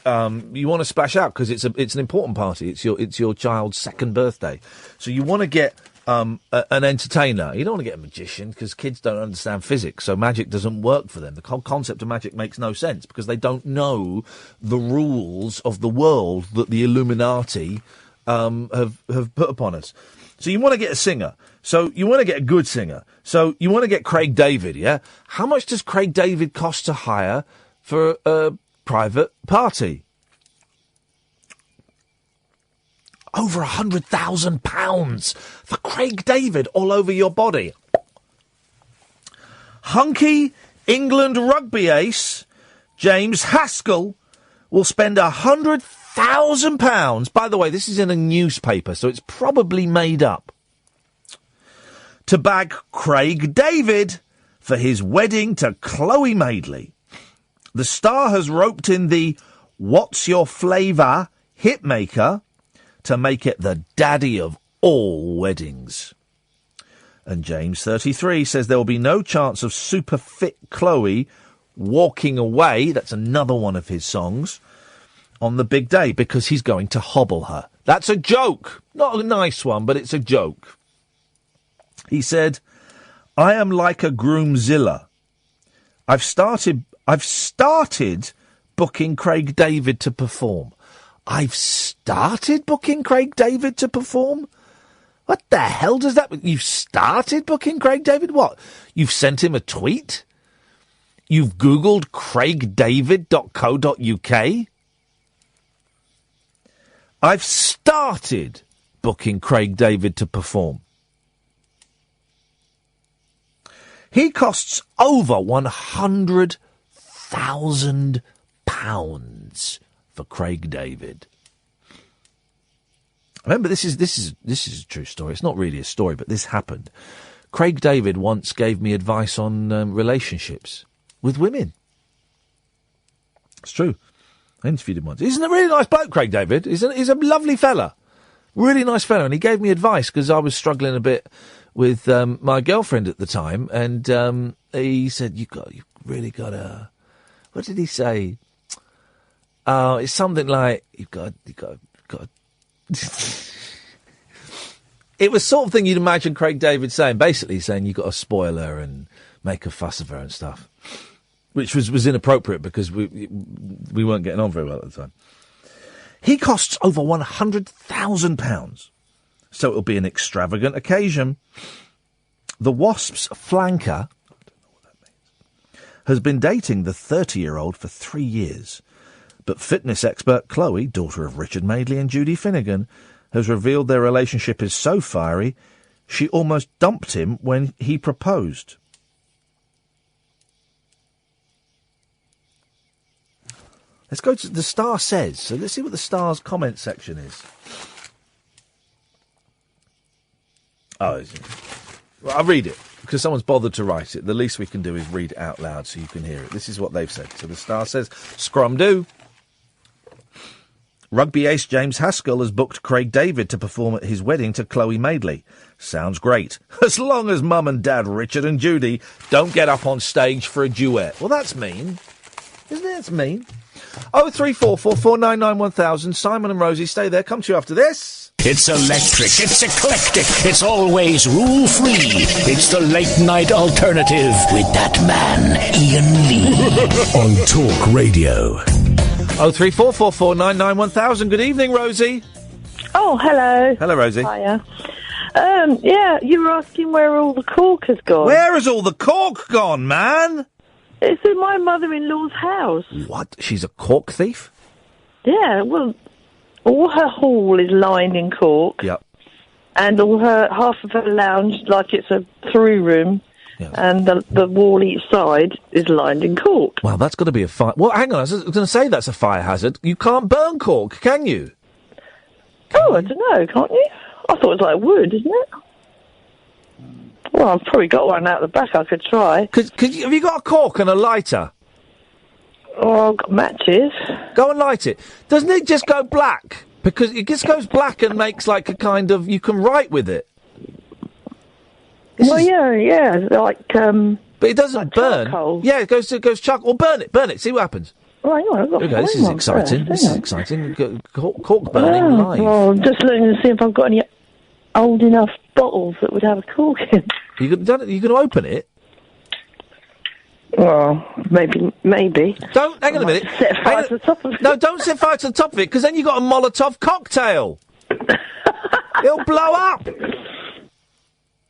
you want to splash out because it's an important party. It's your child's second birthday, so you want to get an entertainer. You don't want to get a magician because kids don't understand physics, so magic doesn't work for them. The whole concept of magic makes no sense because they don't know the rules of the world that the Illuminati have put upon us. So you want to get a singer. So you want to get a good singer. So you want to get Craig David, yeah? How much does Craig David cost to hire for a private party? Over £100,000 for Craig David all over your body. Hunky England rugby ace James Haskell will spend £100,000. By the way, this is in a newspaper, so it's probably made up. To bag Craig David for his wedding to Chloe Madeley. The star has roped in the What's Your Flavour hitmaker to make it the daddy of all weddings. And James, 33, says there will be no chance of super fit Chloe walking away, that's another one of his songs, on the big day, because he's going to hobble her. That's a joke. Not a nice one, but it's a joke. He said, I am like a groomzilla. I've started booking Craig David to perform. I've started booking Craig David to perform? What the hell does that mean? You've started booking Craig David? What? You've sent him a tweet? You've Googled craigdavid.co.uk? I've started booking Craig David to perform. He costs over £100,000 for Craig David. Remember, this is a true story. It's not really a story, but this happened. Craig David once gave me advice on relationships with women. It's true. I interviewed him once. He's a really nice bloke, Craig David. He's a lovely fella. Really nice fella. And he gave me advice because I was struggling a bit with my girlfriend at the time. And he said, you've really got to... What did he say? Oh, it's something like, you've got It was sort of thing you'd imagine Craig David saying. Basically saying you've got to spoil her and make a fuss of her and stuff. Which was inappropriate because we weren't getting on very well at the time. He costs over £100,000. So it'll be an extravagant occasion. The Wasps' flanker, I don't know what that means, has been dating the 30-year-old for 3 years. But fitness expert Chloe, daughter of Richard Madeley and Judy Finnegan, has revealed their relationship is so fiery, she almost dumped him when he proposed. Let's go to the Star Says. So let's see what the Star's comment section is. Oh, well, I'll read it, because someone's bothered to write it. The least we can do is read it out loud so you can hear it. This is what they've said. So the Star says, Scrum do. Rugby ace James Haskell has booked Craig David to perform at his wedding to Chloe Madeley. Sounds great. As long as Mum and Dad, Richard and Judy, don't get up on stage for a duet. Well, that's mean. Isn't it? That's mean. 03444991000. Simon and Rosie, stay there. Come to you after this. It's electric. It's eclectic. It's always rule-free. It's the late-night alternative with that man, Iain Lee. On Talk Radio. 03444991000. Good evening, Rosie. Oh, hello. Hello, Rosie. Hiya. Yeah, you were asking where all the cork has gone. Where has all the cork gone, man? It's in my mother-in-law's house. What? She's a cork thief? Yeah, well, all her hall is lined in cork. Yep. And half of her lounge, like it's a through room, and the wall each side is lined in cork. Well, that's got to be a fire... Well, hang on, I was going to say that's a fire hazard. You can't burn cork, can you? I don't know, can't you? I thought it was like wood, isn't it? Well, I've probably got one out the back I could try. Have you got a cork and a lighter? Oh, I've got matches. Go and light it. Doesn't it just go black? Because it just goes black and makes like a kind of... You can write with it. Yeah, like... But it doesn't like burn. Charcoal. Yeah, it goes charcoal. Or burn it, see what happens. Right, I've got Okay, this is exciting. Cork burning live. Well, I'm just looking to see if I've got any old enough bottles that would have a cork in. You can open it? Well, maybe. Don't, hang on a minute. Set fire to the top of it. No, don't set fire to the top of it, because then you've got a Molotov cocktail. It'll blow up.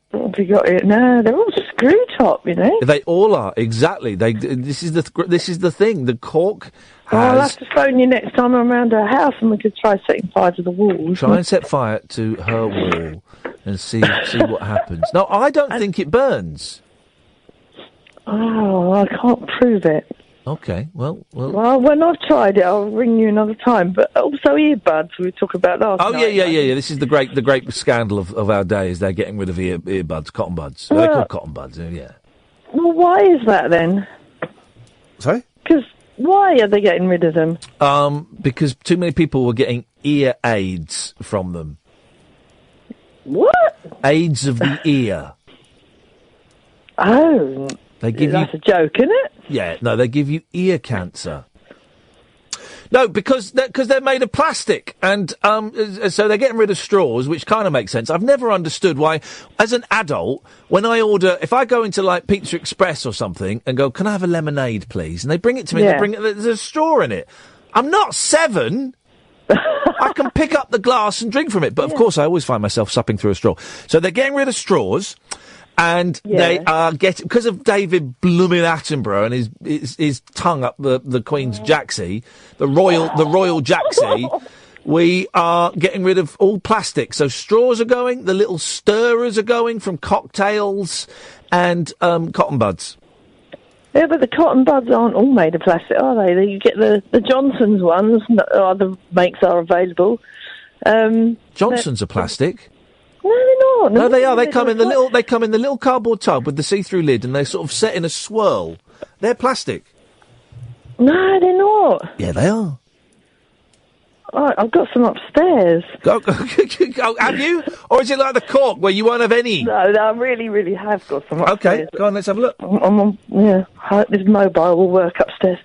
What have you got here? No, they're all screw top, you know. They all are, exactly. This is the thing. The cork has... I'll have to phone you next time I'm around her house and we could try setting fire to the walls. Try and set fire to her wall and see what happens. No, I don't think it burns. Oh, I can't prove it. Okay, well... Well, when I've tried it, I'll ring you another time. But also earbuds we talked about last night. Oh, yeah. This is the great scandal of our day, is they're getting rid of earbuds, cotton buds. They're called cotton buds, yeah. Well, why is that then? Sorry? Because why are they getting rid of them? Because too many people were getting ear aids from them. What? AIDS of the ear. Oh. They give That's a joke, isn't it? Yeah, no, they give you ear cancer. No, because they're made of plastic, and so they're getting rid of straws, which kind of makes sense. I've never understood why, as an adult, when I order, if I go into like Pizza Express or something and go, "Can I have a lemonade, please?" and they bring it to me, and there's a straw in it. I'm not 7. I can pick up the glass and drink from it, but of course, I always find myself supping through a straw. So they're getting rid of straws. And they are getting, because of David Blooming Attenborough and his tongue up the Queen's jacksie, the royal jacksie, we are getting rid of all plastic. So straws are going, the little stirrers are going from cocktails and cotton buds. Yeah, but the cotton buds aren't all made of plastic, are they? You get the Johnson's ones, other makes are available. Johnson's are plastic. No, they're not. No, they are. They come in the little cardboard tub with the see-through lid, and they're sort of set in a swirl. They're plastic. No, they're not. Yeah, they are. Oh, I've got some upstairs. Go, have you? Or is it like the cork where you won't have any? No, I really, really have got some upstairs. Okay, go on, let's have a look. This mobile will work upstairs.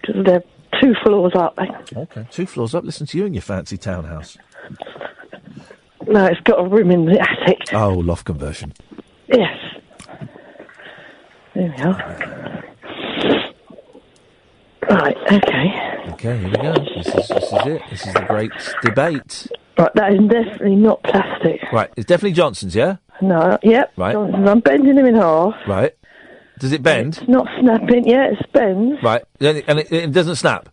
Because they're 2 floors up. Okay, 2 floors up. Listen to you in your fancy townhouse. No, it's got a room in the attic. Oh, loft conversion. Yes. There we are. Right, okay. Okay, here we go. This is it. This is the great debate. Right, that is definitely not plastic. Right, it's definitely Johnson's, yeah? No, yep. Right. Johnson's. I'm bending them in half. Right. Does it bend? It's not snapping. Yeah, it bends. Right, and it doesn't snap?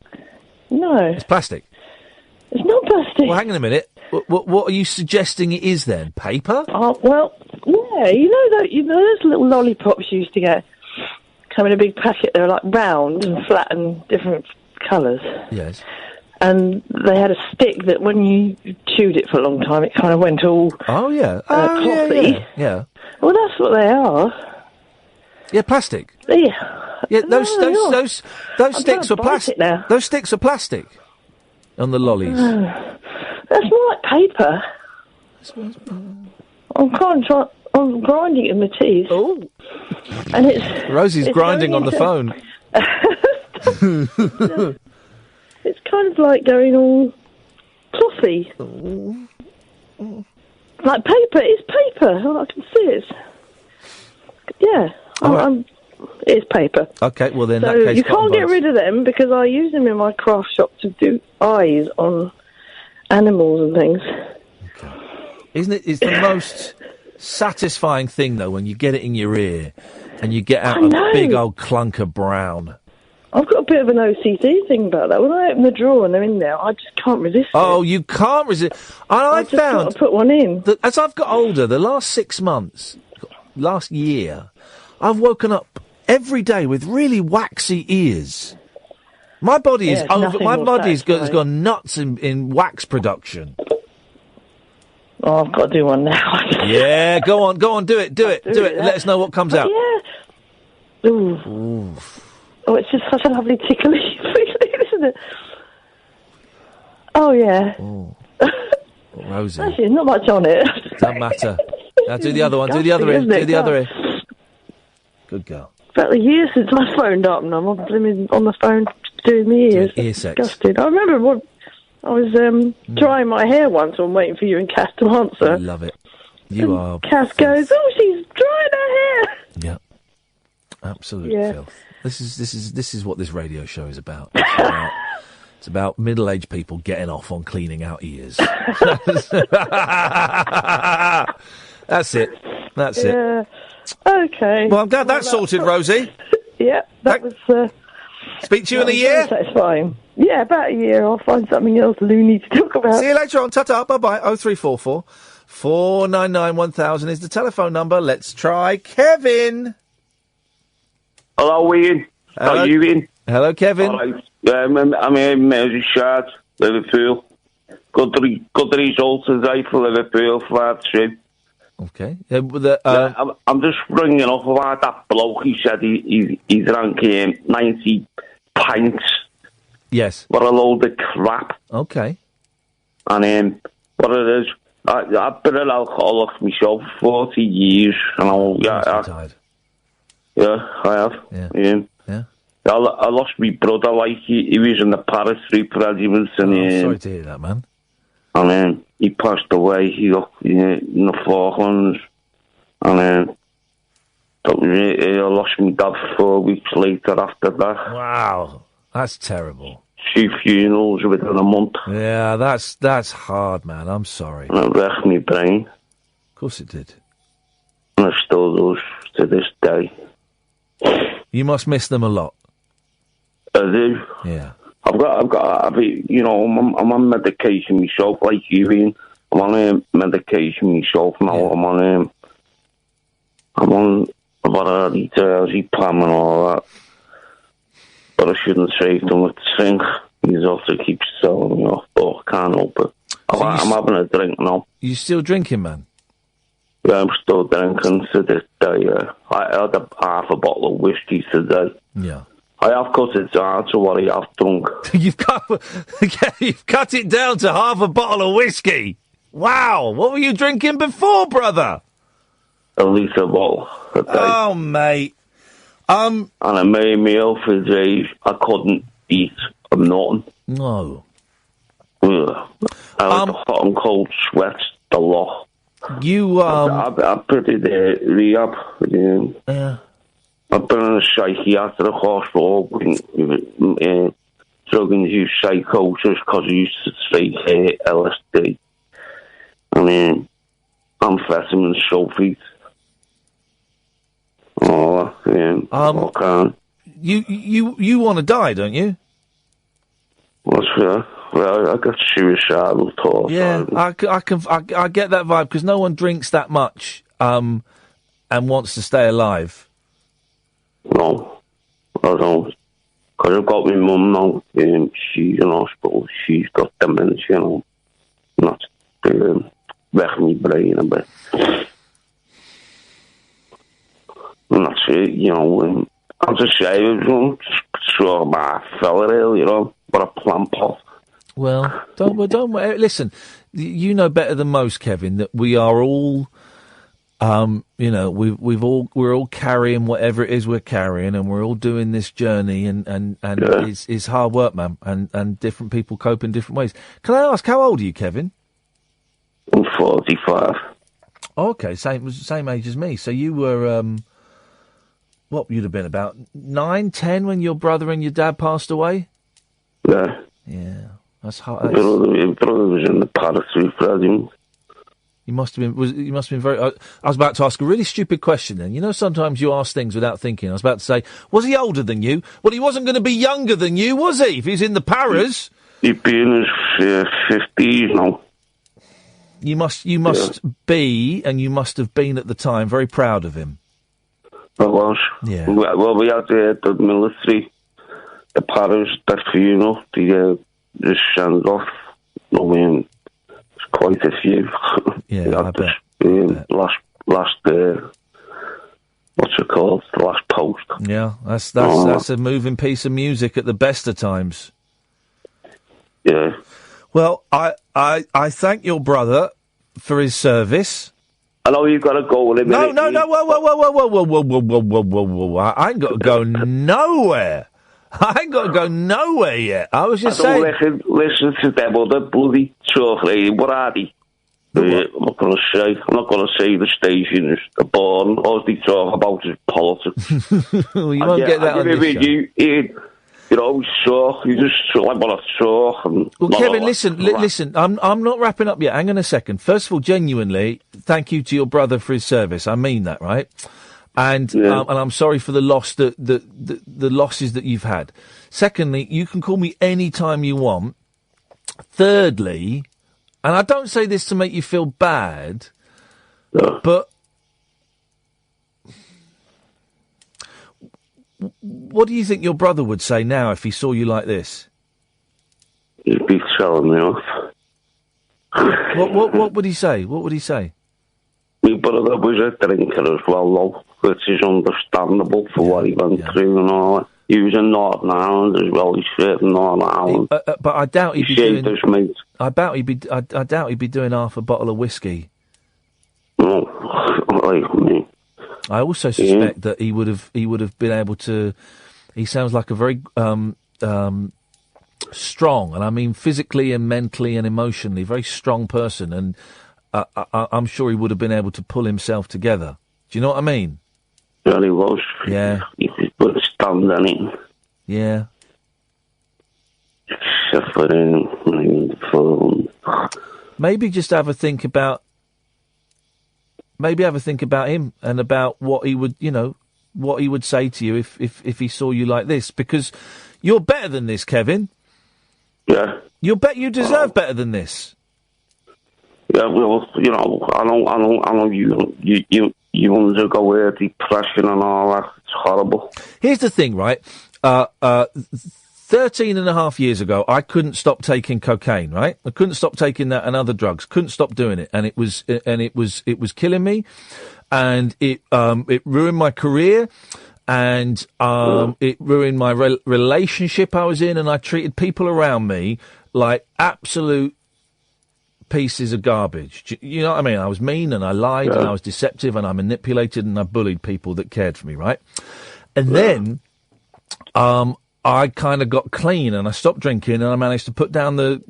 No. It's plastic? It's not plastic. Well, hang on a minute. What are you suggesting it is then? Paper? Oh, well, yeah. You know those little lollipops you used to get? Come in a big packet. They're like round and flat and different colours. Yes. And they had a stick that when you chewed it for a long time, it kind of went all clothy. Yeah. Well, that's what they are. Yeah, plastic. Yeah. Yeah, those sticks were plastic. Those sticks are plastic. On the lollies. That's more like paper. I'm grinding it in my teeth. Oh. And it's... Rosie's grinding on the phone. It's kind of like going all clothy. Like paper. It's paper. I can see it. Yeah. It's paper. Okay, well then, so in that case, you can't get rid of them because I use them in my craft shop to do eyes on animals and things. Okay. Isn't it? It's the most satisfying thing though when you get it in your ear and you get out a big old clunk of brown. I've got a bit of an OCD thing about that. When I open the drawer and they're in there, I just can't resist. Oh, you can't resist. And I just found to put one in. That as I've got older, the last 6 months, last year, I've woken up every day with really waxy ears. My body is over. My body's has gone nuts in wax production. Oh, I've got to do one now. Yeah, go on, do it. Let us know what comes out. Yeah. Ooh. Oh, it's just such a lovely tickly feeling, isn't it? Oh yeah. Rosie. Actually, not much on it. Doesn't matter. Now do the other one. Do the other ear. Do the other ear. Good girl. About a year since I phoned up, and I'm on the phone doing my ears. Ear sex. Disgusted. I remember when I was drying my hair once. I'm waiting for you and Cass to answer. I love it. You are. Cass goes, "Oh, she's drying her hair." Yeah. Absolute filth. This is what this radio show is about. It's about middle-aged people getting off on cleaning out ears. That's it. Okay. Well, I'm glad that's sorted, Rosie. Yeah, that was... Speak to you in a year? Satisfying. Yeah, about a year. I'll find something else loony to talk about. See you later on. Ta-ta. Bye-bye. 0344 499 1000 is the telephone number. Let's try Kevin. Hello, Ian. Hello. How are you, Ian? Hello, Kevin. I'm in Merseyside, Liverpool. Good results today for Liverpool, 5-2. Okay. I'm just ringing up about that bloke. He said he drank 90 pints. Yes. What a load of crap. Okay. And what it is, I've been an alcoholic myself for 40 years. And Yeah, I have. Yeah. I lost my brother, like, he was in the paratroop regiment, and I'm sorry to hear that, man. And he passed away, he got in the Falklands, and I lost my dad 4 weeks later after that. Wow, that's terrible. 2 funerals within a month. Yeah, that's hard, man. I'm sorry. And it wrecked my brain. Of course it did. And it still does to this day. You must miss them a lot. I do. Yeah. I'm on medication myself, like you, Ian. I'm on medication myself now. Yeah. I'm on about a diazepam and all that. But I shouldn't say too much thing. He's also keeps selling me off, but I can't help it. I'm having a drink now. You still drinking, man? Yeah, I'm still drinking to this day, yeah. I had half a bottle of whiskey today. Yeah. I have cut it down to what I have drunk. You've cut it down to half a bottle of whiskey. Wow, what were you drinking before, brother? A litre bottle a day. Oh, mate. And it made me ill for days. I couldn't eat nothing. No. I had the hot and cold sweats a lot. You, I've been in the rehab. Yeah. I've been in a psychiatric hospital with drug-induced psychosis because I used to take LSD. And amphetamine sulfate. Oh, yeah. You want to die, don't you? What's that? Well, I got suicidal thoughts. Yeah, I get that vibe because no one drinks that much and wants to stay alive. No, I don't. Because I've got my mum now, and she's in hospital. She's got dementia, and that's wrecked my brain a bit. And that's it, and I'll just say, sure, my fella, really, but a plant pot. Well, don't listen. You know better than most, Kevin, that we are all, we're all carrying whatever it is we're carrying, and we're all doing this journey, and it's hard work, man, and different people cope in different ways. Can I ask, how old are you, Kevin? I'm 45. Okay, same age as me. So you were, what you'd have been about 9, 10 when your brother and your dad passed away? Yeah. Yeah. That's hard. Your brother was in the paratroop regiment. You must have been very. I was about to ask a really stupid question. Then sometimes you ask things without thinking. I was about to say, was he older than you? Well, he wasn't going to be younger than you, was he? If he's in the paras, he'd be in his 50s now. You must be, and you must have been at the time very proud of him. I was. Yeah. Well, we had the military, the paras, that funeral, the send off. I mean, it's quite a few. Yeah, I bet. Last, what's it called? The last post. Yeah, that's a moving piece of music at the best of times. Yeah. Well, I thank your brother for his service. I know you've got to go with him. No, whoa. I ain't got to go nowhere. I ain't got to go nowhere yet. I was just saying. Listen to them other bloody talk lady. What are they? I'm not going to say the stations, the born. All they talk about is politics. Well, you won't get that on this show. You just want to talk. Well, Kevin, listen. I'm not wrapping up yet. Hang on a second. First of all, genuinely, thank you to your brother for his service. I mean that, right? And I'm sorry for the loss the losses that you've had. Secondly, you can call me any time you want. Thirdly, and I don't say this to make you feel bad, but what do you think your brother would say now if he saw you like this? He'd be telling me off. What would he say? What would he say? My brother was a drinker as well, though, which is understandable for what he went through and all that. He was in Northern Ireland as well. He served in Northern Ireland. But I doubt he'd be doing. His mate. I doubt he'd be doing half a bottle of whiskey. No, like me. I also suspect that he would have been able to. He sounds like a very strong, and I mean physically and mentally and emotionally, very strong person, and I'm sure he would have been able to pull himself together. Do you know what I mean? Yeah, he was. Yeah. He put a stand on it. Yeah. Maybe just have a think about. Maybe have a think about him and about what he would, what he would say to you if he saw you like this, because you're better than this, Kevin. Yeah. You deserve better than this. Yeah, well, I know you undergo depression and all that. It's horrible. Here's the thing, right? 13 and a half years ago, I couldn't stop taking cocaine, right? I couldn't stop taking that and other drugs. Couldn't stop doing it. And it was killing me. And it ruined my career. And it ruined my relationship I was in. And I treated people around me like absolute pieces of garbage. You know what I mean? I was mean and I lied and I was deceptive and I manipulated and I bullied people that cared for me, right? And then, I kind of got clean and I stopped drinking and I managed to put down the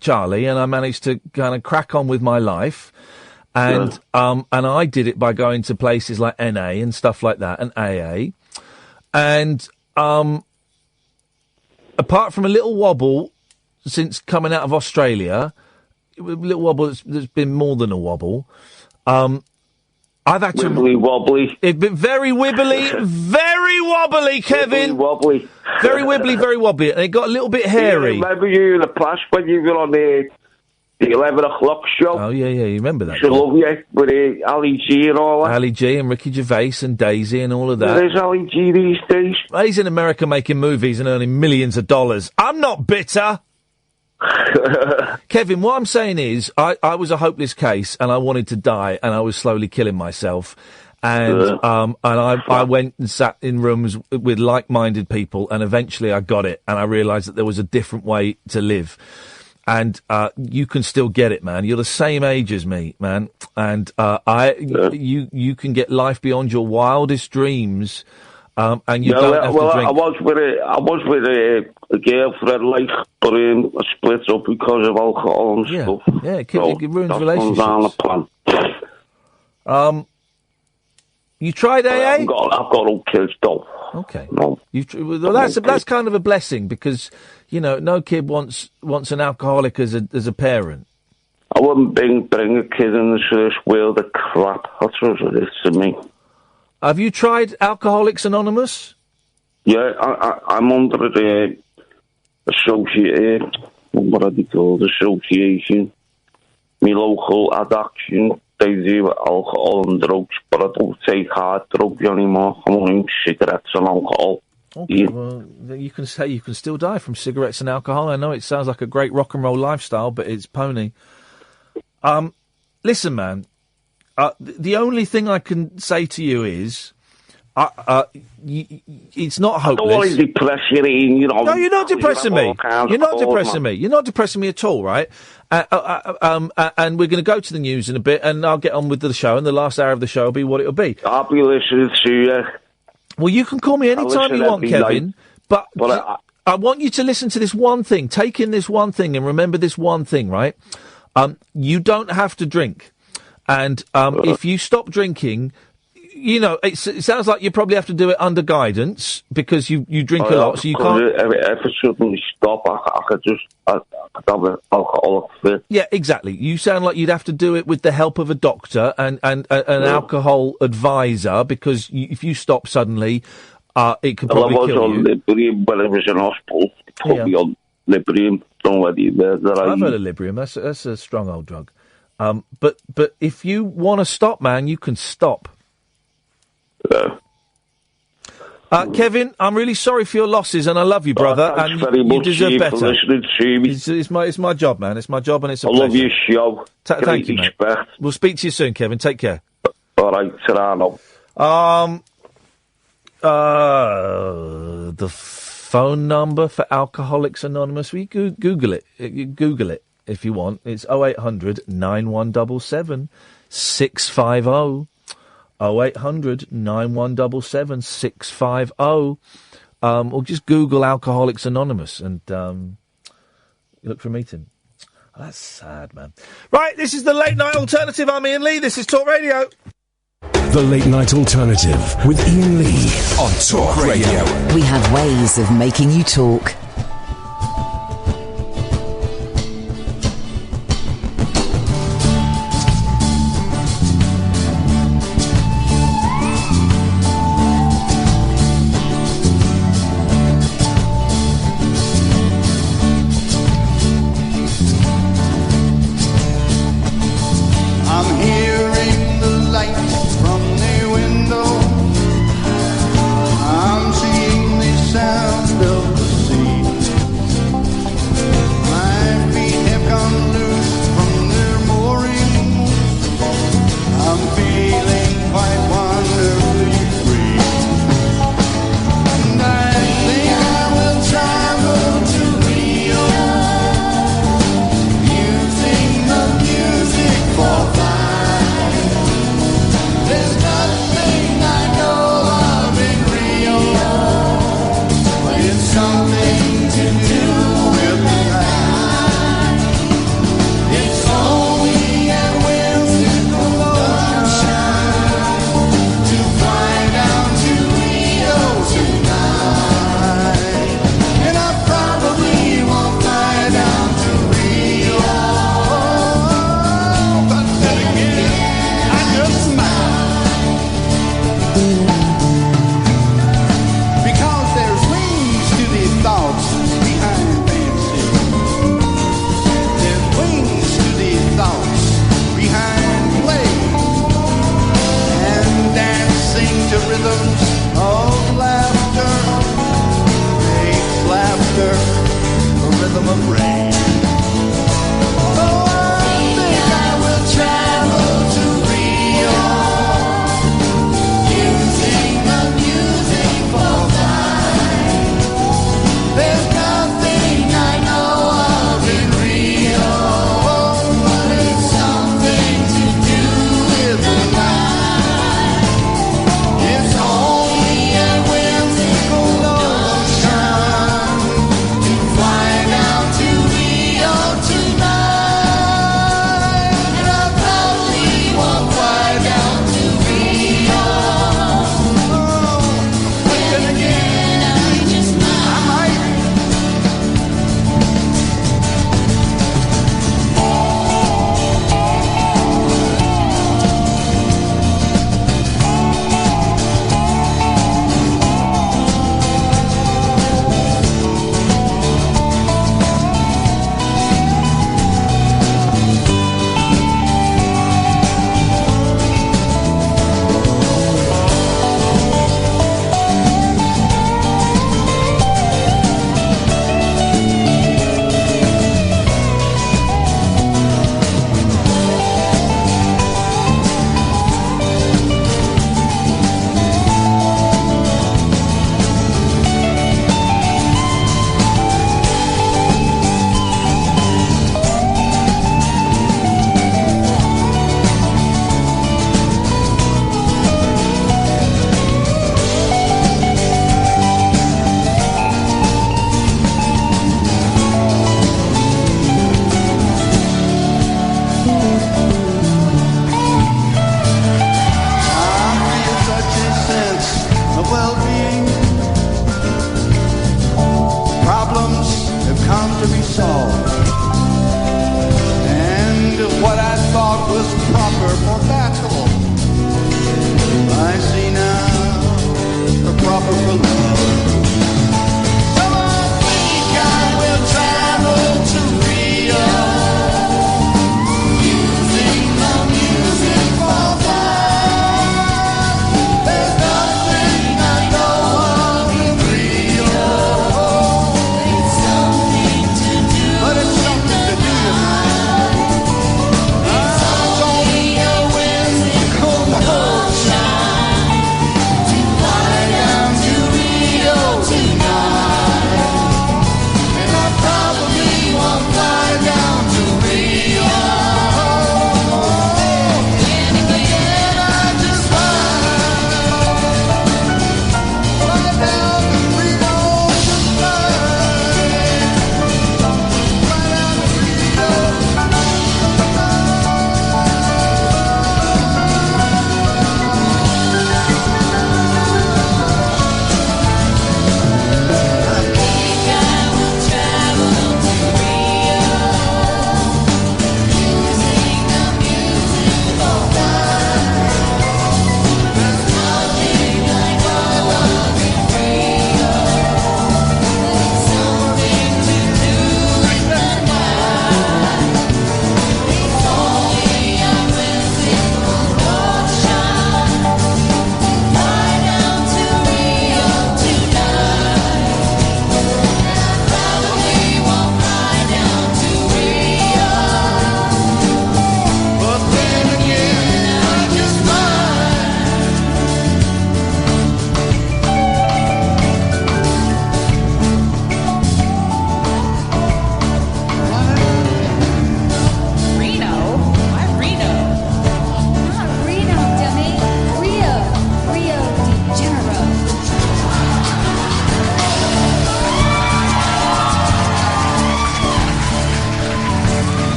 Charlie and I managed to kind of crack on with my life. And I did it by going to places like NA and stuff like that and AA. And, apart from a little wobble since coming out of Australia, a little wobble that's been more than a wobble, I've had to... Wibbly-wobbly. It's been very wibbly, very wobbly, Kevin. Wibbly-wobbly. Very wibbly, very wobbly. And it got a little bit hairy. Yeah, remember you in the past when you were on the 11 o'clock show? Oh, yeah, you remember that. I love you, with Ali G and all that. Ali G and Ricky Gervais and Daisy and all of that. Where's Ali G these days? He's in America making movies and earning millions of dollars. I'm not bitter. Kevin, what I'm saying is, I was a hopeless case and I wanted to die and I was slowly killing myself. And I went and sat in rooms with like-minded people and eventually I got it and I realised that there was a different way to live. And you can still get it, man. You're the same age as me, man. And you can get life beyond your wildest dreams. And you don't have to drink. I was with a girlfriend, like, but I split up because of alcohol and stuff. Yeah, it ruins relationships. You tried AA? I've got all kids though. Okay. No. Well, that's kind of a blessing because no kid wants an alcoholic as a parent. I wouldn't bring a kid into this world of crap. That's what it is to me. Have you tried Alcoholics Anonymous? Yeah, I'm under the association. My local addiction, they do alcohol and drugs, but I don't take hard drugs anymore. I'm only cigarettes and alcohol. Okay, well, you can say you can still die from cigarettes and alcohol. I know it sounds like a great rock and roll lifestyle, but it's pony. Listen, man. The only thing I can say to you is, it's not hopeless. I don't want to depress you, Ian, No, you're not depressing me. You're not depressing me. You're not depressing me at all, right? And we're going to go to the news in a bit, and I'll get on with the show, and the last hour of the show will be what it'll be. I'll be listening to you. Well, you can call me any time you want, Kevin, but I want you to listen to this one thing. Take in this one thing and remember this one thing, right? You don't have to drink. And if you stop drinking, it sounds like you probably have to do it under guidance because you drink a lot, so you can't. If I suddenly stop, I could have an alcoholic fit. Yeah, exactly. You sound like you'd have to do it with the help of a doctor and an alcohol advisor because if you stop suddenly, it could probably kill you. I was on Librium when I was in hospital. Put me on Librium. Don't let you know that I've heard of Librium. That's a strong old drug. But if you want to stop, man, you can stop. Yeah. Kevin, I'm really sorry for your losses, and I love you, brother. Thanks and very you much deserve better. for listening to me. It's my job, man. It's my job, and it's a pleasure. I love your show. Thank you, mate. We'll speak to you soon, Kevin. Take care. All right, ta-ra. The phone number for Alcoholics Anonymous. We Google it. You Google it if you want. It's 0800 9177 650. 0800 9177 650. Or just Google Alcoholics Anonymous and look for a meeting. Oh, that's sad, man. Right, this is the Late Night Alternative. I'm Iain Lee. This is Talk Radio. The Late Night Alternative with Iain Lee on Talk Radio. We have ways of making you talk. Sound of the sea.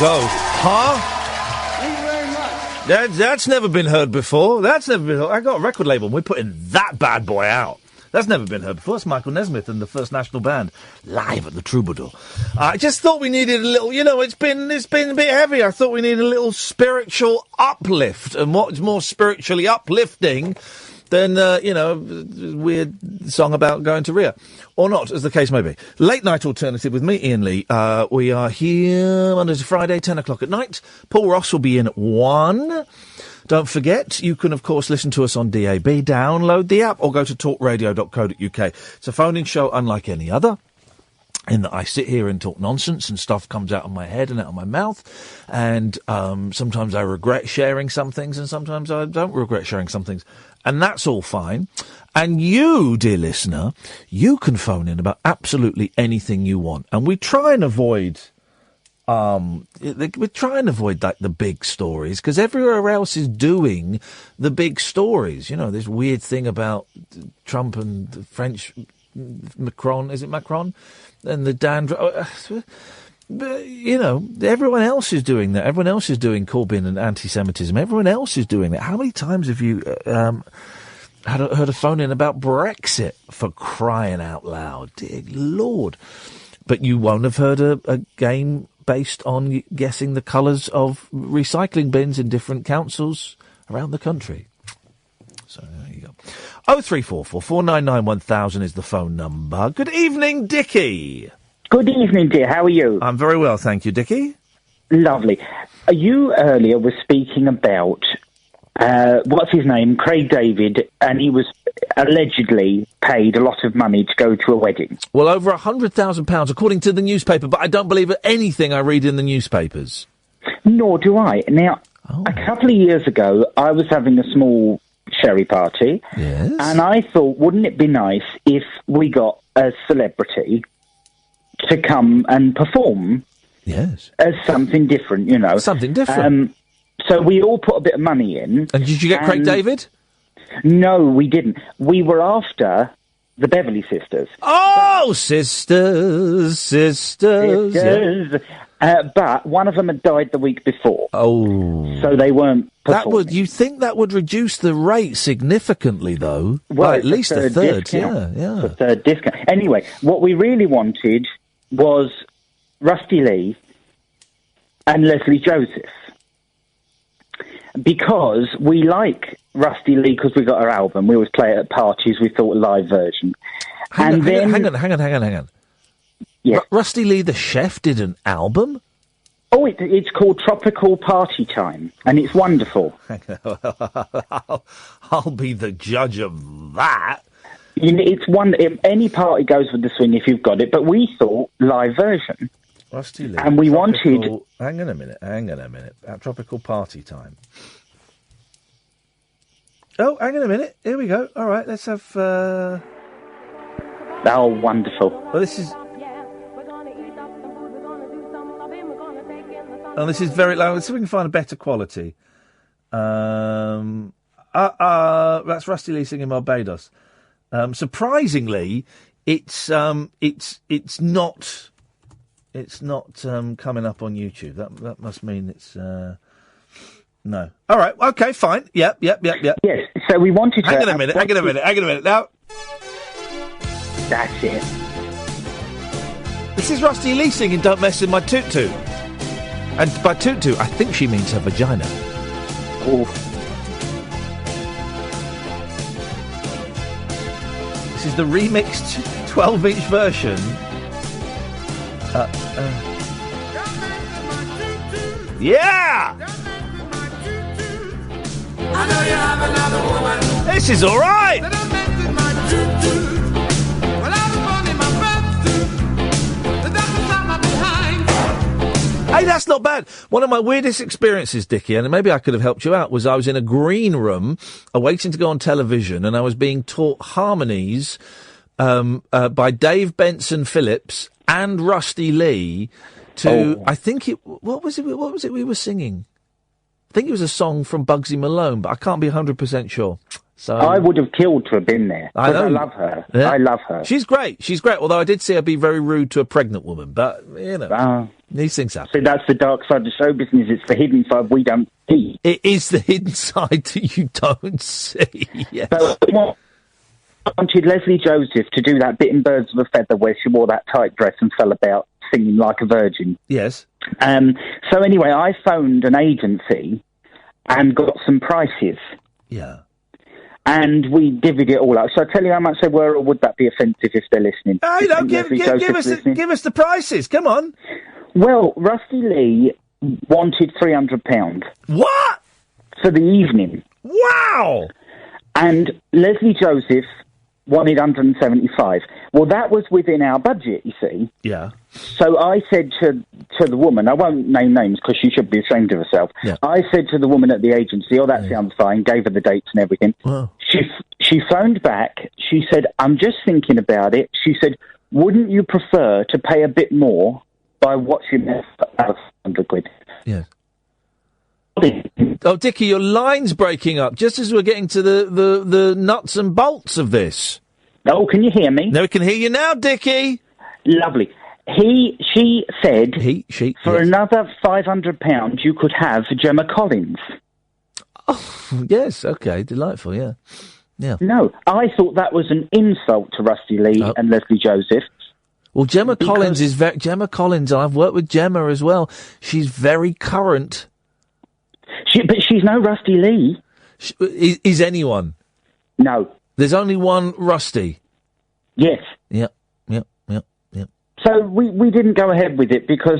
go. Huh? That's never been heard before. That's never been heard. I got a record label and we're putting that bad boy out. That's never been heard before. It's Michael Nesmith and the First National Band live at the Troubadour. I just thought we needed a little, it's been a bit heavy. I thought we needed a little spiritual uplift. And what's more spiritually uplifting than, a weird song about going to Rio. Or not, as the case may be. Late Night Alternative with me, Iain Lee. We are here Monday to Friday, 10 o'clock at night. Paul Ross will be in at 1. Don't forget, you can, of course, listen to us on DAB, download the app, or go to talkradio.co.uk. It's a phone-in show unlike any other, in that I sit here and talk nonsense and stuff comes out of my head and out of my mouth. And sometimes I regret sharing some things and sometimes I don't regret sharing some things. And that's all fine. And you, dear listener, you can phone in about absolutely anything you want. And we try and avoid... we try and avoid like the big stories because everywhere else is doing the big stories. This weird thing about Trump and the French Macron. Is it Macron? And the dandruff. But, everyone else is doing that. Everyone else is doing Corbyn and anti-Semitism. Everyone else is doing that. How many times have you heard a phone in about Brexit, for crying out loud? Dear Lord. But you won't have heard a game based on guessing the colours of recycling bins in different councils around the country. So there you go. 0344 499 1000 is the phone number. Good evening, Dickie. Good evening, dear. How are you? I'm very well, thank you, Dickie. Lovely. You earlier were speaking about, what's his name, Craig David, and he was allegedly paid a lot of money to go to a wedding. Well, over £100,000, according to the newspaper, but I don't believe anything I read in the newspapers. Nor do I. Now, a couple of years ago, I was having a small sherry party, yes, and I thought, wouldn't it be nice if we got a celebrity to come and perform, yes, as something different, Something different. So we all put a bit of money in. And did you get Craig David? No, we didn't. We were after the Beverly Sisters. Oh, sisters. But one of them had died the week before. Oh. So they weren't performing. You think that would reduce the rate significantly, though? Well, at least a third, discount. yeah. A third discount. Anyway, what we really wanted was Rusty Lee and Leslie Joseph. Because we like Rusty Lee because we got her album. We always play it at parties. We thought a live version. Hang on. Yeah. Rusty Lee the Chef did an album? Oh, it's called Tropical Party Time, and it's wonderful. I'll be the judge of that. It's any party goes with the swing if you've got it, but we thought live version. Rusty Lee. And we wanted... Hang on a minute. Tropical Party Time. Oh, hang on a minute. Here we go. All right, let's have... Oh, wonderful. Well, this is... Oh, this is very loud. Let's see if we can find a better quality. That's Rusty Lee singing Barbados. Surprisingly, it's not coming up on YouTube. That must mean it's no. All right. Okay. Fine. Yep. Yes. So we wanted. Hang on a minute. Now. That's it. This is Rusty Lee singing "Don't Mess With My Toot Toot," and by toot toot, I think she means her vagina. Oh. This is the remixed 12-inch version. Yeah! I know you have another woman. This is all right. Hey, that's not bad. One of my weirdest experiences, Dickie, and maybe I could have helped you out, was I was in a green room awaiting to go on television, and I was being taught harmonies by Dave Benson Phillips and Rusty Lee to, I think what was it we were singing? I think it was a song from Bugsy Malone, but I can't be 100% sure. So I would have killed to have been there. I know. I love her. Yeah. I love her. She's great. She's great. Although I did see her be very rude to a pregnant woman. But, you know, these things happen. So that's the dark side of show business. It's the hidden side we don't see. It is the hidden side that you don't see. Yes. So, I wanted Leslie Joseph to do that bit in Birds of a Feather where she wore that tight dress and fell about singing like a virgin. Yes. So anyway, I phoned an agency and got some prices. Yeah. And we divvied it all up. So I tell you how much they were, or would that be offensive if they're listening? Hey, no, give us the prices. Come on. Well, Rusty Lee wanted £300. What? For the evening. Wow! And Leslie Joseph wanted 175. Well, that was within our budget, you see. Yeah. So I said to the woman, I won't name names because she should be ashamed of herself. Yeah. I said to the woman at the agency, that sounds fine, gave her the dates and everything. Wow. She phoned back. She said, I'm just thinking about it. She said, wouldn't you prefer to pay a bit more by watching this out of 100 quid? Yes. Oh, Dickie, your line's breaking up just as we're getting to the nuts and bolts of this. Oh, can you hear me? No, we can hear you now, Dickie. Lovely. She said, for yes. another £500 you could have Gemma Collins. Oh, yes, okay, delightful, yeah. Yeah. No, I thought that was an insult to Rusty Lee and Leslie Joseph. Well, Gemma Collins is Gemma Collins, I've worked with Gemma as well. She's very current. But she's no Rusty Lee. Is anyone? No. There's only one Rusty. Yes. Yep. So we didn't go ahead with it because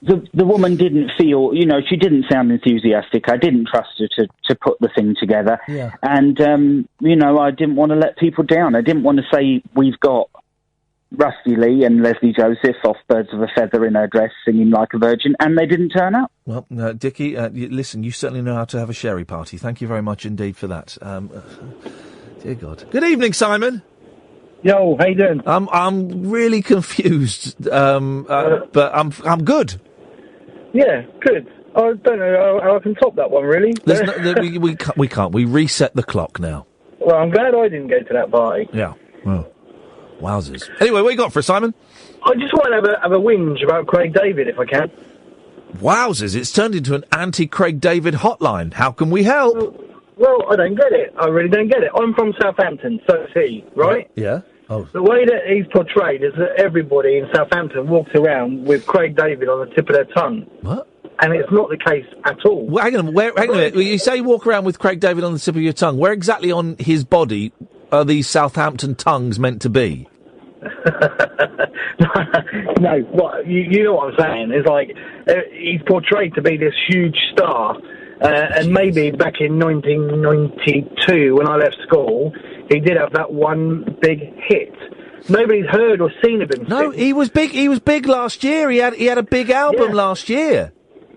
the woman didn't feel, she didn't sound enthusiastic. I didn't trust her to put the thing together. Yeah. And, I didn't want to let people down. I didn't want to say we've got Rusty Lee and Leslie Joseph off Birds of a Feather in her dress singing like a virgin, and they didn't turn up. Well, Dickie, listen, you certainly know how to have a sherry party. Thank you very much indeed for that. Dear God. Good evening, Simon. Yo, how you doing? I'm really confused, but I'm good. Yeah, good. I don't know how I can top that one, really. We can't. We reset the clock now. Well, I'm glad I didn't go to that party. Yeah. Well, wowzers. Anyway, what you got for us, Simon? I just want to have a whinge about Craig David, if I can. Wowzers! It's turned into an anti-Craig David hotline. How can we help? Well, I don't get it. I really don't get it. I'm from Southampton, so is he, right? Yeah. Oh. The way that he's portrayed is that everybody in Southampton walks around with Craig David on the tip of their tongue. What? And it's not the case at all. Well, hang on a minute. You say you walk around with Craig David on the tip of your tongue. Where exactly on his body are these Southampton tongues meant to be? No, what you know what I'm saying? It's like he's portrayed to be this huge star, and maybe back in 1992 when I left school, he did have that one big hit. Nobody's heard or seen of him. No, he was big. He was big last year. He had a big album last year.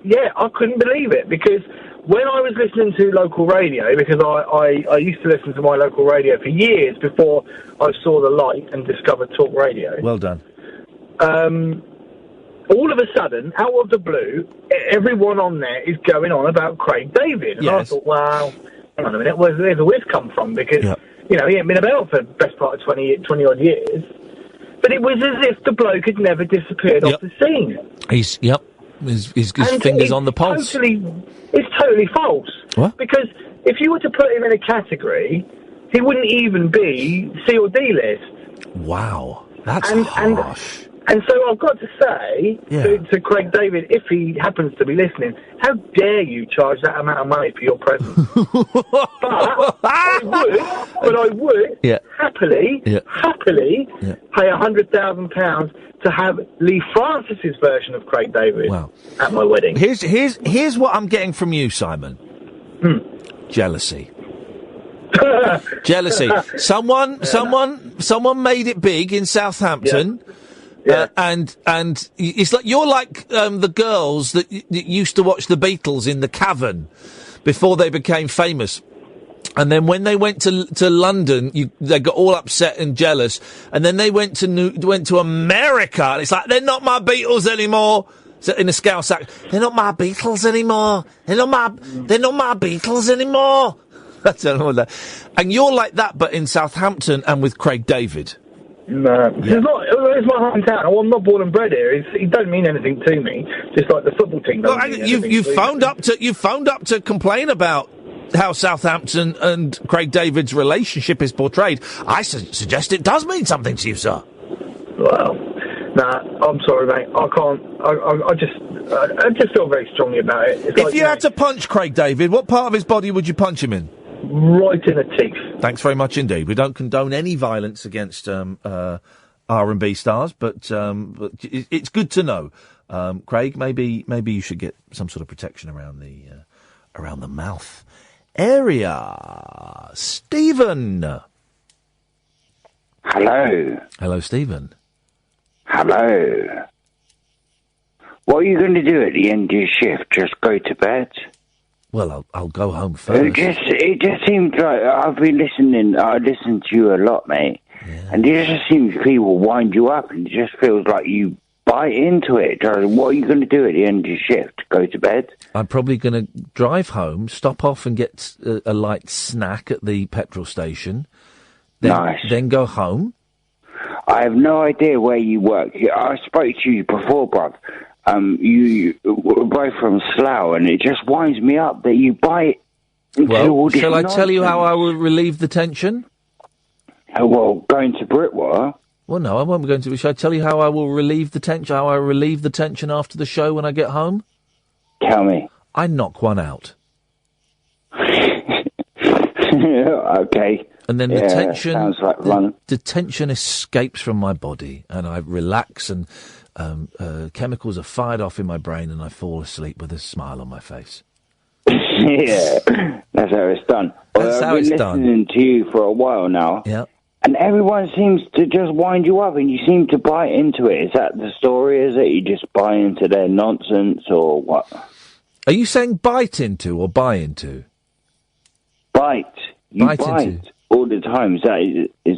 Yeah, I couldn't believe it because when I was listening to local radio, because I used to listen to my local radio for years before I saw the light and discovered talk radio. Well done. All of a sudden, out of the blue, everyone on there is going on about Craig David. And I thought, well, hang on a minute, where's the whiz come from? Because, he ain't been about for the best part of 20-odd years. But it was as if the bloke had never disappeared off the scene. His fingers on the pulse. It's totally false. What? Because if you were to put him in a category, he wouldn't even be C or D list. Wow. That's harsh. And so I've got to say to Craig David, if he happens to be listening, how dare you charge that amount of money for your presence? But I would happily pay £100,000 to have Lee Francis's version of Craig David at my wedding. Here's what I'm getting from you, Simon. Jealousy. Jealousy. Someone made it big in Southampton. Yeah. And it's like you're like the girls that used to watch the Beatles in the Cavern before they became famous. And then when they went to London, they got all upset and jealous. And then they went to America, and it's like they're not my Beatles anymore. So in a Scouse accent, they're not my Beatles anymore. They're not my Beatles anymore. I don't know what that. And you're like that, but in Southampton and with Craig David. No, it's my hometown. I'm not born and bred here. It don't mean anything to me. Just like the football team. You've phoned up to complain about how Southampton and Craig David's relationship is portrayed. I suggest it does mean something to you, sir. Well, I'm sorry, mate. I can't. I just feel very strongly about it. It's If you had to punch Craig David, what part of his body would you punch him in? Right in the teeth. Thanks very much indeed. We don't condone any violence against R&B stars, but it's good to know. Craig, maybe you should get some sort of protection around the mouth area. Stephen. Hello. Hello, Stephen. Hello. What are you going to do at the end of your shift? Just go to bed? Well, I'll go home first. It just seems like I've been listening. I listen to you a lot, mate, and it just seems people wind you up, and it just feels like you bite into it. What are you going to do at the end of your shift? Go to bed? I'm probably going to drive home, stop off and get a light snack at the petrol station. Then go home. I have no idea where you work. I spoke to you before, bruv. You were both from Slough, and it just winds me up that you bite into all this shall I nonsense. tell you how I will relieve the tension? Going to Britwell? Well, no, I won't be going to. Shall I tell you how I will relieve the tension? How I relieve the tension after the show when I get home? Tell me. I knock one out. Okay. And then the tension, sounds like fun. The tension escapes from my body, and I relax, and chemicals are fired off in my brain, and I fall asleep with a smile on my face. Yeah, that's how it's done. I've been listening to you for a while now. Yeah. And everyone seems to just wind you up, and you seem to buy into it. Is that the story? Is it you just buy into their nonsense, or what? Are you saying bite into or buy into? Bite. You Bite into. all the time. Is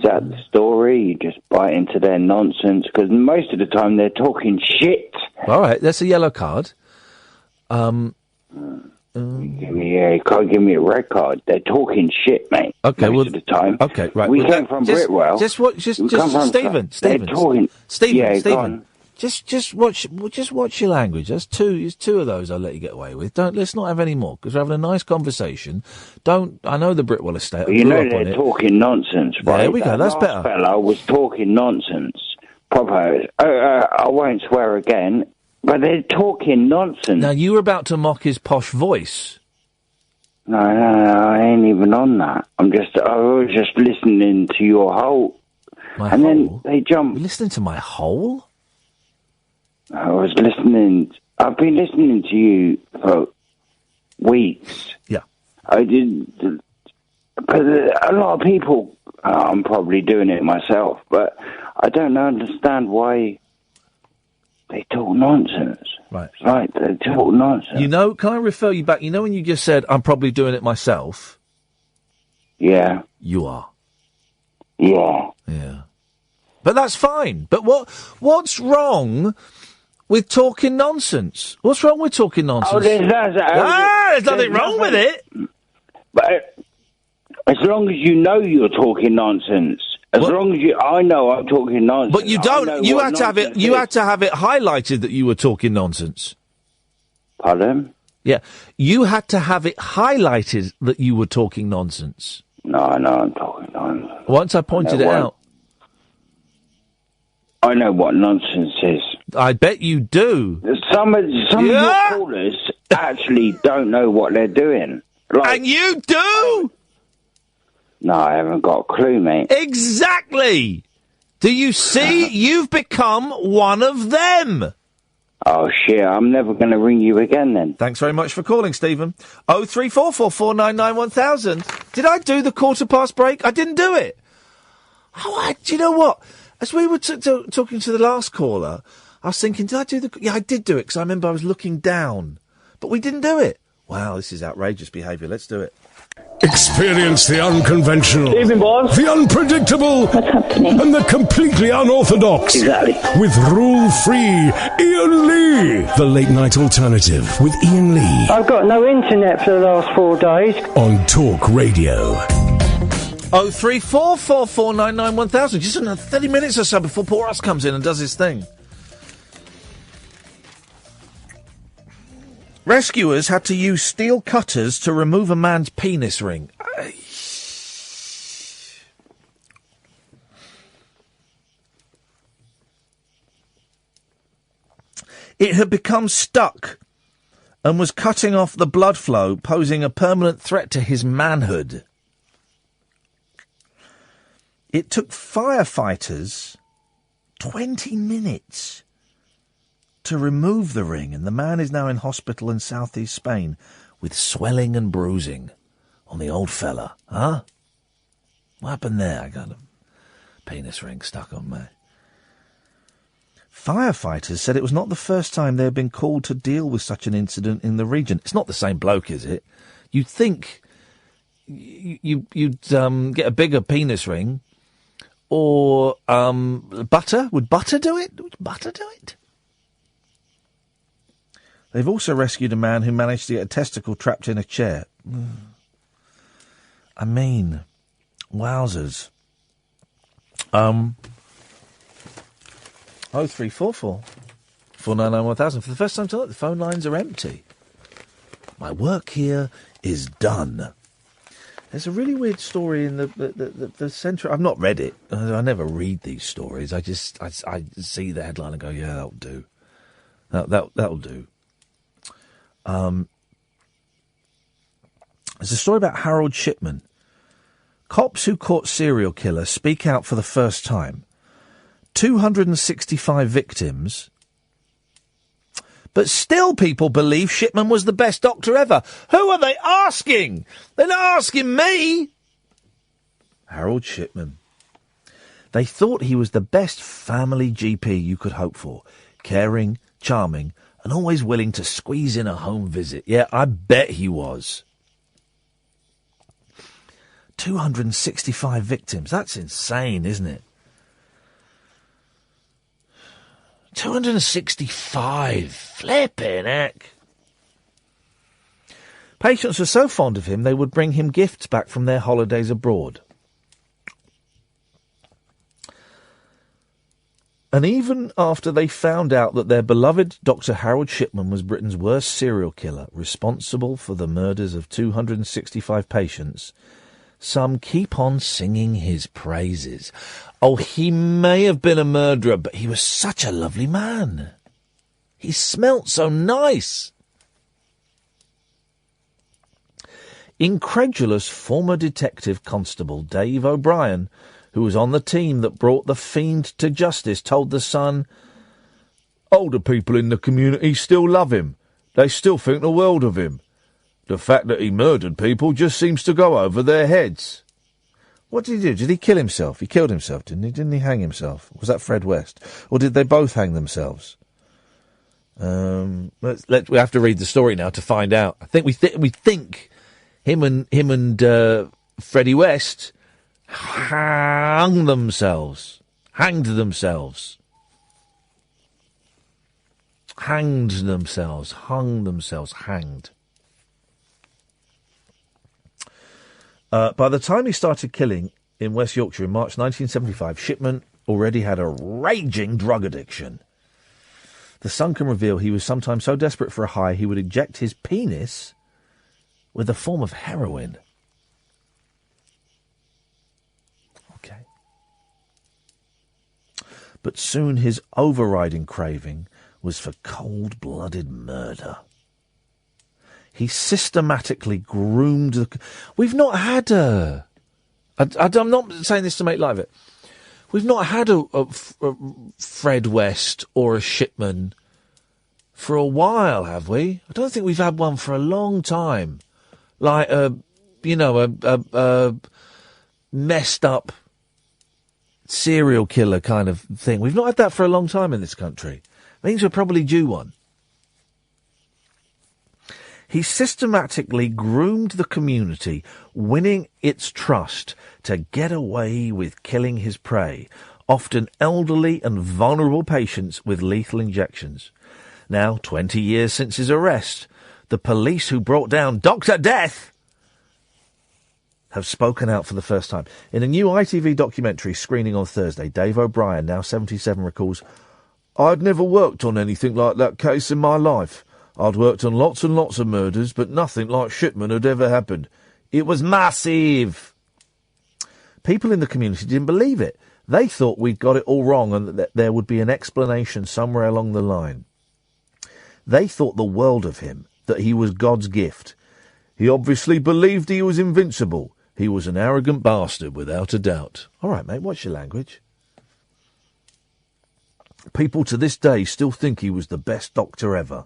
that the story? You just bite into their nonsense? Because most of the time they're talking shit. All right, that's a yellow card. You can't give me a red card. They're talking shit, mate. Okay, most of the time. Okay, right. We came from Britwell. Stephen. Just watch your language. There's two of those I'll let you get away with. Let's not have any more, because we're having a nice conversation. I know the Britwell estate. You know they're talking nonsense, right? There we go. That's better. That fella was talking nonsense. Proper. I won't swear again, but they're talking nonsense. Now you were about to mock his posh voice. No, I ain't even on that. I was just listening to your whole. Then they jump. You're listening to my whole? I was listening. I've been listening to you for weeks. Yeah. I did. But a lot of people, I'm probably doing it myself, but I don't understand why they talk nonsense. Right. Right, they talk nonsense. You know, can I refer you back? You know when you just said, I'm probably doing it myself? Yeah. You are. Yeah. Yeah. But that's fine. But what's wrong with talking nonsense? What's wrong with talking nonsense? Oh, there's nothing wrong with it. But as long as you know you're talking nonsense, as long as I know I'm talking nonsense. But you don't. You had to have it. You had to have it highlighted that you were talking nonsense. Pardon? Yeah, you had to have it highlighted that you were talking nonsense. No, I'm talking nonsense. Once I pointed it out. I know what nonsense is. I bet you do. Some of your callers actually don't know what they're doing. And you do? No, I haven't got a clue, mate. Exactly. Do you see? You've become one of them. Oh, shit, I'm never going to ring you again then. Thanks very much for calling, Stephen. 03444991000. Did I do the quarter past break? I didn't do it. Do you know what? As we were talking to the last caller, I was thinking, did I do the... Yeah, I did do it, because I remember I was looking down. But we didn't do it. Wow, this is outrageous behaviour. Let's do it. Experience the unconventional. Evening, boss. The unpredictable. What's happening? And the completely unorthodox. Exactly. With rule-free Iain Lee. The Late Night Alternative with Iain Lee. I've got no internet for the last 4 days. On Talk Radio. 03444991000. Just another 30 minutes or so before Paul Ross comes in and does his thing. Rescuers had to use steel cutters to remove a man's penis ring. It had become stuck and was cutting off the blood flow, posing a permanent threat to his manhood. It took firefighters 20 minutes to remove the ring, and the man is now in hospital in southeast Spain with swelling and bruising on the old fella. Huh? What happened there? I got a penis ring stuck on me. Firefighters said it was not the first time they had been called to deal with such an incident in the region. It's not the same bloke, is it? You'd think you'd get a bigger penis ring, or butter. Would butter do it? Would butter do it? They've also rescued a man who managed to get a testicle trapped in a chair. I mean, wowzers. 0344 499 For the first time tonight, the phone lines are empty. My work here is done. There's a really weird story in the centre. I've not read it. I never read these stories. I see the headline and go, yeah, that'll do. That'll do. There's a story about Harold Shipman. Cops who caught serial killer speak out for the first time. 265 victims. But still people believe Shipman was the best doctor ever. Who are they asking? They're not asking me. Harold Shipman. They thought he was the best family GP you could hope for. Caring, charming, and always willing to squeeze in a home visit. Yeah, I bet he was. 265 victims. That's insane, isn't it? 265. Flipping heck. Patients were so fond of him they would bring him gifts back from their holidays abroad. And even after they found out that their beloved Dr. Harold Shipman was Britain's worst serial killer, responsible for the murders of 265 patients, some keep on singing his praises. Oh, he may have been a murderer, but he was such a lovely man. He smelt so nice. Incredulous former detective constable Dave O'Brien, who was on the team that brought the fiend to justice, told The Sun, older people in the community still love him. They still think the world of him. The fact that he murdered people just seems to go over their heads. What did he do? Did he kill himself? He killed himself, didn't he? Didn't he hang himself? Was that Fred West? Or did they both hang themselves? We have to read the story now to find out. I think we think him and Freddie West hanged themselves. By the time he started killing in West Yorkshire in March 1975, Shipman already had a raging drug addiction. The Sun can reveal he was sometimes so desperate for a high he would inject his penis with a form of heroin. Okay. But soon his overriding craving was for cold-blooded murder. He systematically groomed the... We've not had a... I'm not saying this to make light of it. We've not had a Fred West or a Shipman for a while, have we? I don't think we've had one for a long time. Like, a messed up serial killer kind of thing. We've not had that for a long time in this country. Means we're probably due one. He systematically groomed the community, winning its trust to get away with killing his prey, often elderly and vulnerable patients with lethal injections. Now, 20 years since his arrest, the police who brought down Dr. Death have spoken out for the first time. In a new ITV documentary screening on Thursday, Dave O'Brien, now 77, recalls, "I'd never worked on anything like that case in my life. I'd worked on lots and lots of murders, but nothing like Shipman had ever happened. It was massive." People in the community didn't believe it. They thought we'd got it all wrong and that there would be an explanation somewhere along the line. They thought the world of him, that he was God's gift. He obviously believed he was invincible. He was an arrogant bastard, without a doubt. All right, mate, what's your language? People to this day still think he was the best doctor ever.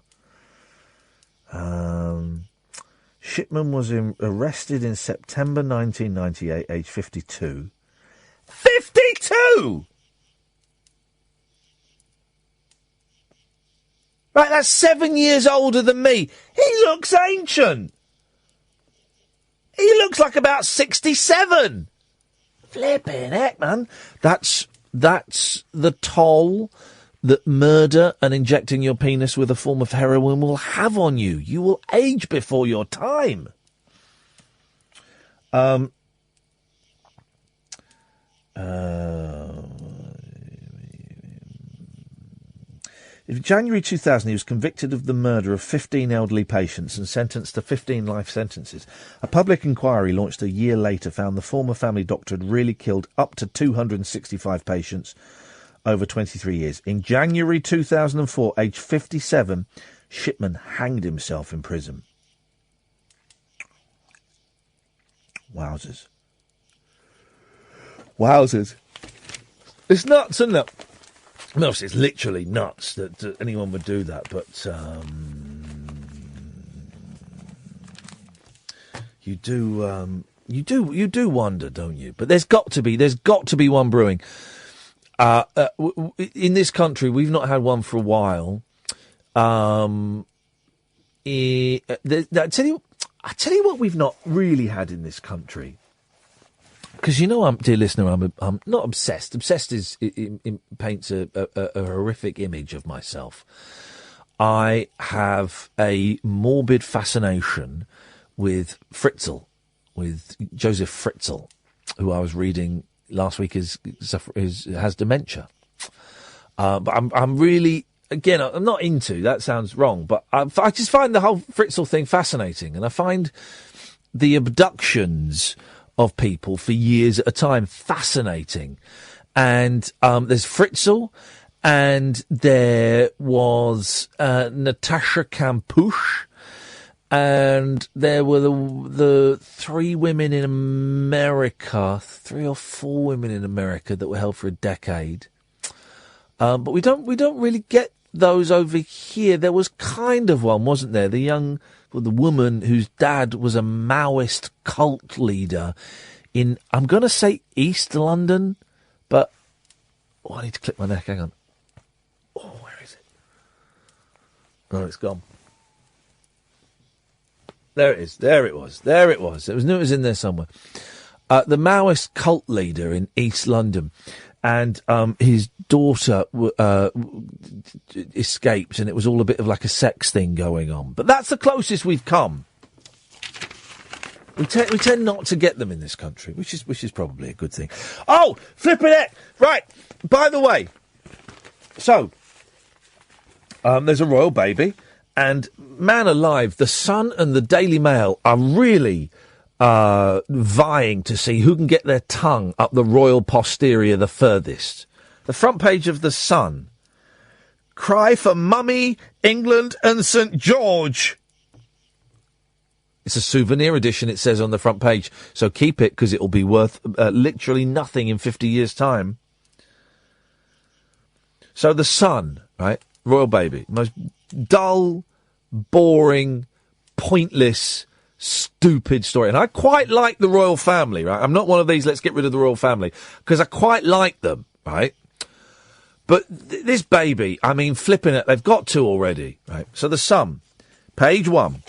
Shipman was arrested in September 1998, age 52. 52! Right, that's 7 years older than me. He looks ancient. He looks like about 67. Flipping heck, man. That's the toll that murder and injecting your penis with a form of heroin will have on you. You will age before your time. In January 2000, he was convicted of the murder of 15 elderly patients and sentenced to 15 life sentences. A public inquiry launched a year later found the former family doctor had really killed up to 265 patients over 23 years. In January 2004, aged 57, Shipman hanged himself in prison. Wowzers. Wowzers. It's nuts, isn't it? No, it's literally nuts that anyone would do that, but you do wonder, don't you? But there's got to be one brewing. In this country, we've not had one for a while. I tell you what, we've not really had in this country. Because dear listener, I'm not obsessed. Obsessed paints a horrific image of myself. I have a morbid fascination with Fritzl, with Joseph Fritzl, who I was reading last week has dementia. But I'm really, again, I'm not into, that sounds wrong, but I just find the whole Fritzl thing fascinating, and I find the abductions of people for years at a time fascinating. And there's Fritzl, and there was Natasha Kampusch, and there were the 3 women in America, 3 or 4 women in America that were held for a decade. But we don't really get those over here. There was kind of one, wasn't there? The woman whose dad was a Maoist cult leader in, I'm going to say East London, but I need to clip my neck. Hang on. Oh, where is it? Oh, it's gone. There it is. There it was. It was in there somewhere. The Maoist cult leader in East London, and his daughter escaped, and it was all a bit of like a sex thing going on. But that's the closest we've come. We tend not to get them in this country, which is probably a good thing. Oh, flipping it! Right. By the way, so there's a royal baby. And man alive, the Sun and the Daily Mail are really vying to see who can get their tongue up the royal posterior the furthest. The front page of the Sun. Cry for Mummy, England and St George. It's a souvenir edition, it says on the front page. So keep it, because it will be worth literally nothing in 50 years' time. So the Sun, right? Royal baby. Most dull, boring, pointless, stupid story. And I quite like the royal family, right? I'm not one of these, let's get rid of the royal family, because I quite like them, right? But this baby, I mean, flipping it, they've got 2 already, right? So the Sun, page 1.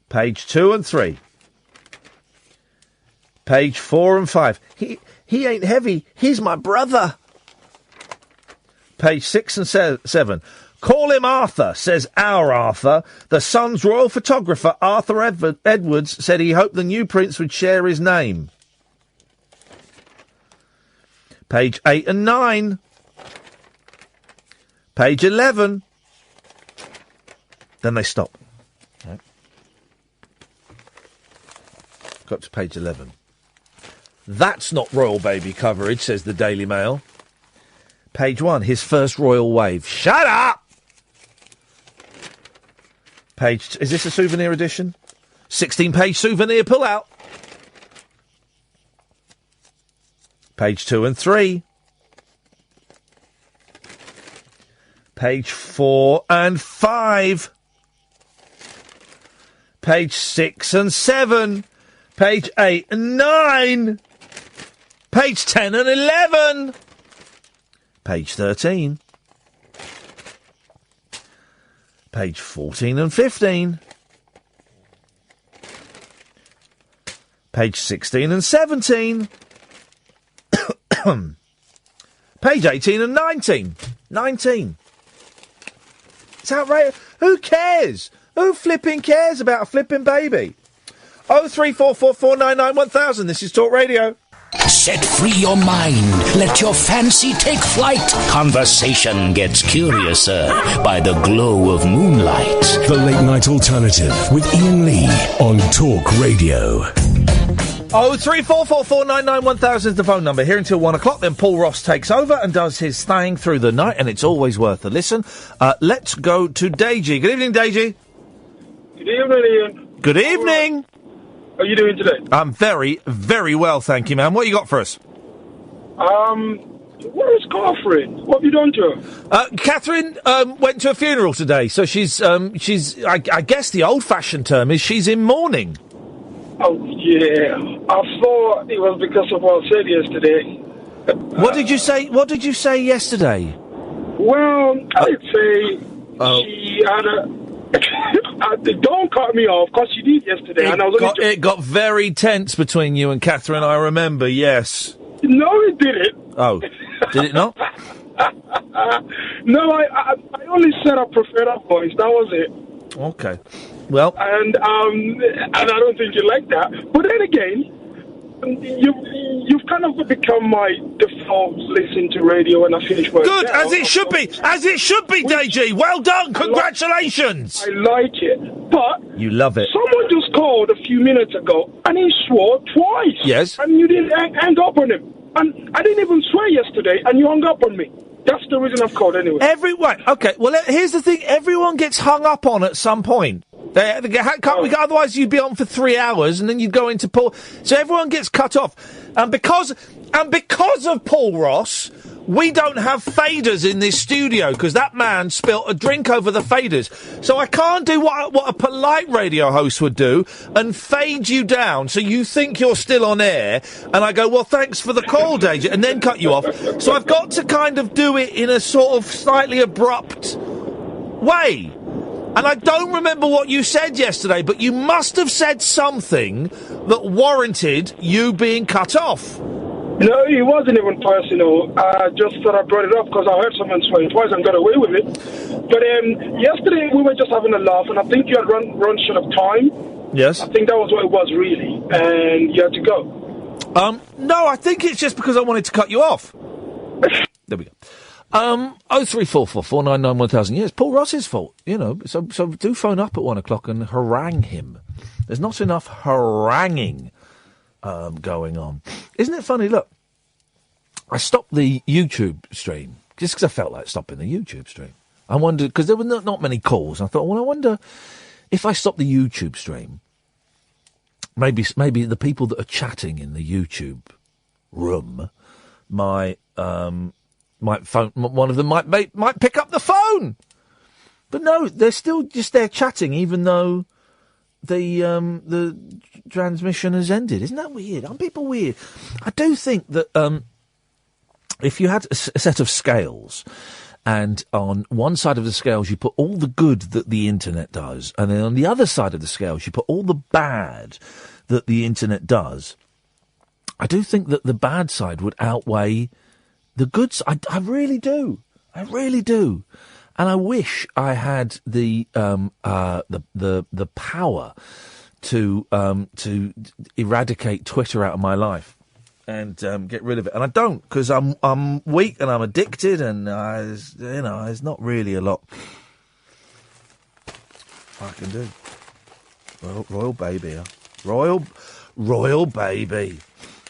Page 2 and 3. Page 4 and 5. He ain't heavy. He's my brother. Page 6 and 7. Call him Arthur, says our Arthur. The Sun's royal photographer, Arthur Edwards, said he hoped the new prince would share his name. Page 8 and 9. Page 11. Then they stop. Right. Got to page 11. That's not royal baby coverage, says the Daily Mail. Page 1, his first royal wave. Shut up! Is this a souvenir edition? 16-page souvenir pullout. Page 2 and 3. Page 4 and 5. Page 6 and 7. Page 8 and 9. Page 10 and 11. Page 13. Page 14 and 15. Page 16 and 17. Page 18 and 19. 19. It's outrageous. Who cares? Who flipping cares about a flipping baby? 03444991000. This is Talk Radio. Set free your mind. Let your fancy take flight. Conversation gets curiouser by the glow of moonlight. The Late Night Alternative with Iain Lee on Talk Radio. 03444991000 is the phone number. Here until 1 o'clock. Then Paul Ross takes over and does his thing through the night, and it's always worth a listen. Let's go to Deji. Good evening, Deji. Good evening, Ian. Good evening. How are you doing today? I'm very, very well, thank you, man. What you got for us? Where is Catherine? What have you done to her? Catherine went to a funeral today, so she's I guess the old-fashioned term is she's in mourning. Oh, yeah. I thought it was because of what I said yesterday. What did you say? What did you say yesterday? Well, I'd say she had a... Don't cut me off, because she did yesterday. It got very tense between you and Catherine, I remember, yes. No, it didn't. Oh, did it not? No, I only said I preferred her voice. That was it. Okay. Well... And I don't think you like that. But then again, you've kind of become my default listen to radio when I finish work. Good, as it should be. As it should be, DG. Well done. Congratulations. I like it. But... You love it. Someone just called a few minutes ago, and he swore twice. Yes. And you didn't hang up on him. And I didn't even swear yesterday, and you hung up on me. That's the reason I've called anyway. Okay, well, here's the thing. Everyone gets hung up on at some point. Otherwise you'd be on for 3 hours and then you'd go into Paul. So everyone gets cut off. And because of Paul Ross, we don't have faders in this studio because that man spilt a drink over the faders. So I can't do what a polite radio host would do and fade you down so you think you're still on air. And I go, well, thanks for the call, Deja, and then cut you off. So I've got to kind of do it in a sort of slightly abrupt way. And I don't remember what you said yesterday, but you must have said something that warranted you being cut off. No, it wasn't even personal. I just thought I brought it up because I heard someone swear twice and got away with it. But yesterday we were just having a laugh, and I think you had run short of time. Yes. I think that was what it was, really. And you had to go. No, I think it's just because I wanted to cut you off. There we go. 03444991000. Yeah, it's Paul Ross's fault, you know. So do phone up at 1 o'clock and harangue him. There's not enough haranguing going on. Isn't it funny? Look, I stopped the YouTube stream just because I felt like stopping the YouTube stream. I wondered, because there were not many calls. I thought, well, I wonder if I stop the YouTube stream, maybe the people that are chatting in the YouTube room might phone. One of them might pick up the phone. But no, they're still just there chatting, even though the transmission has ended. Isn't that weird? Aren't people weird? I do think that if you had a set of scales And on one side of the scales, you put all the good that the internet does. And then on the other side of the scales, you put all the bad that the internet does. I do think that the bad side would outweigh the good side. I really do. I really do. And I wish I had the power to eradicate Twitter out of my life and get rid of it. And I don't, because I'm weak and I'm addicted, and there's not really a lot I can do. Royal baby, huh? Royal baby.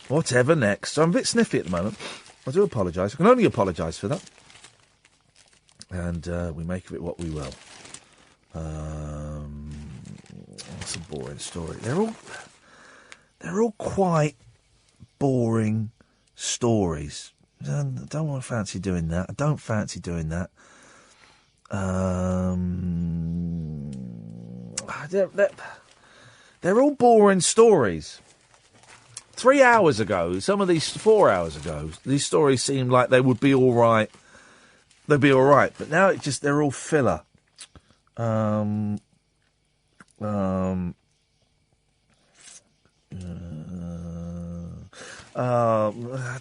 Whatever next. So I'm a bit sniffy at the moment. I do apologise. I can only apologise for that. And we make of it what we will. That's a boring story. They're all quite boring stories. I don't want to fancy doing that. I don't fancy doing that. They're all boring stories. 3 hours ago, 4 hours ago, these stories seemed like they would be all right. They'd be all right, but now they're all filler. I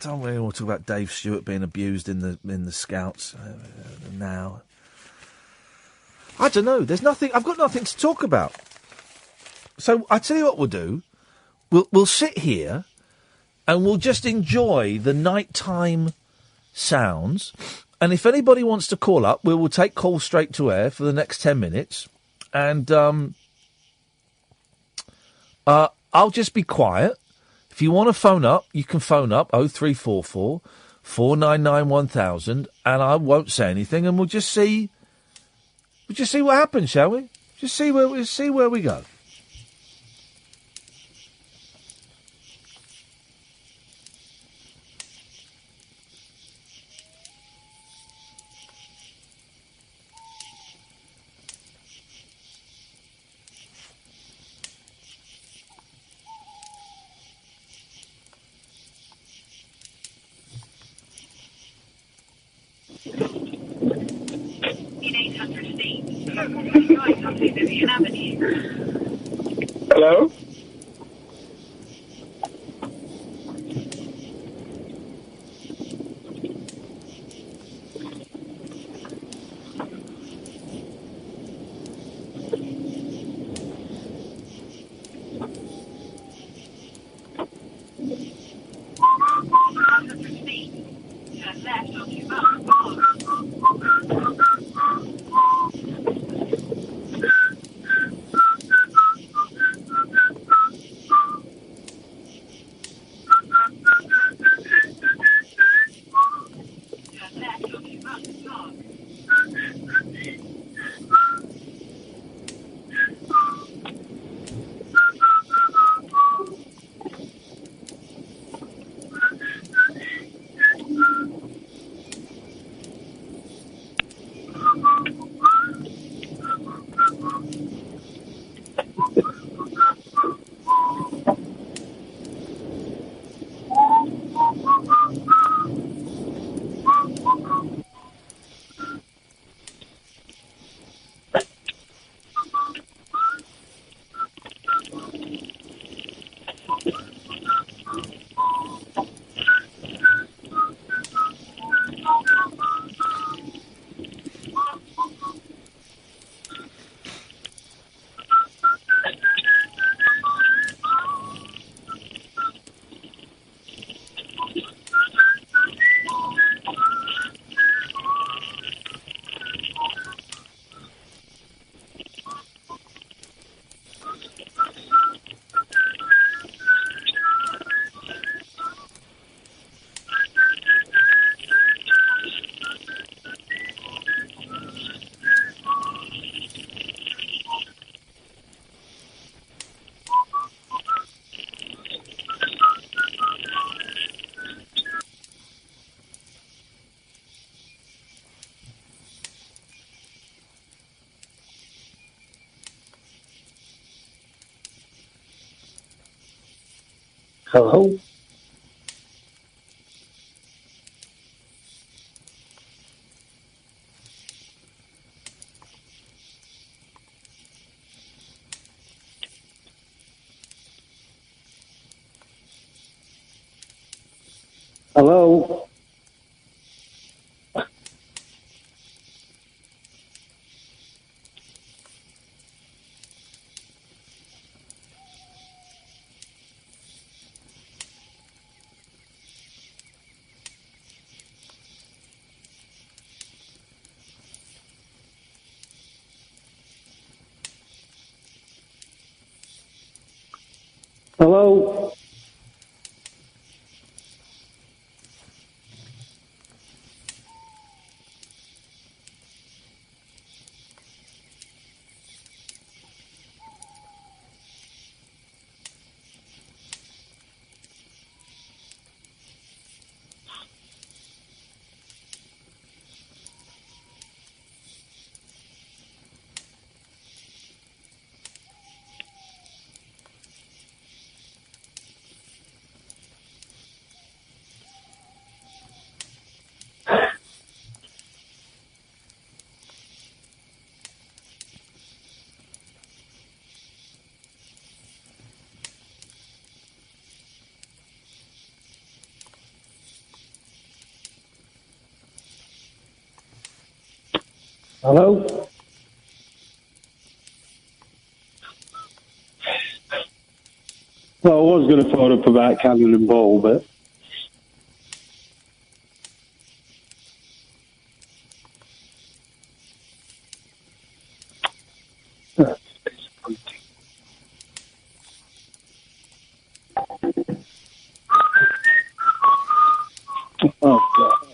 don't really want to talk about Dave Stewart being abused in the Scouts now. I don't know. There's nothing. I've got nothing to talk about. So I tell you what we'll do. We'll sit here and we'll just enjoy the nighttime sounds. And if anybody wants to call up, we will take calls straight to air for the next 10 minutes. And I'll just be quiet. If you want to phone up, you can phone up 0344 499 1000, and I won't say anything, and we'll just see what happens, shall we? Just see where we go. Hello? Hello? Hello? Hello? Hello? Well, I was going to phone up about Cannon and Ball, but... That's disappointing. Oh, God.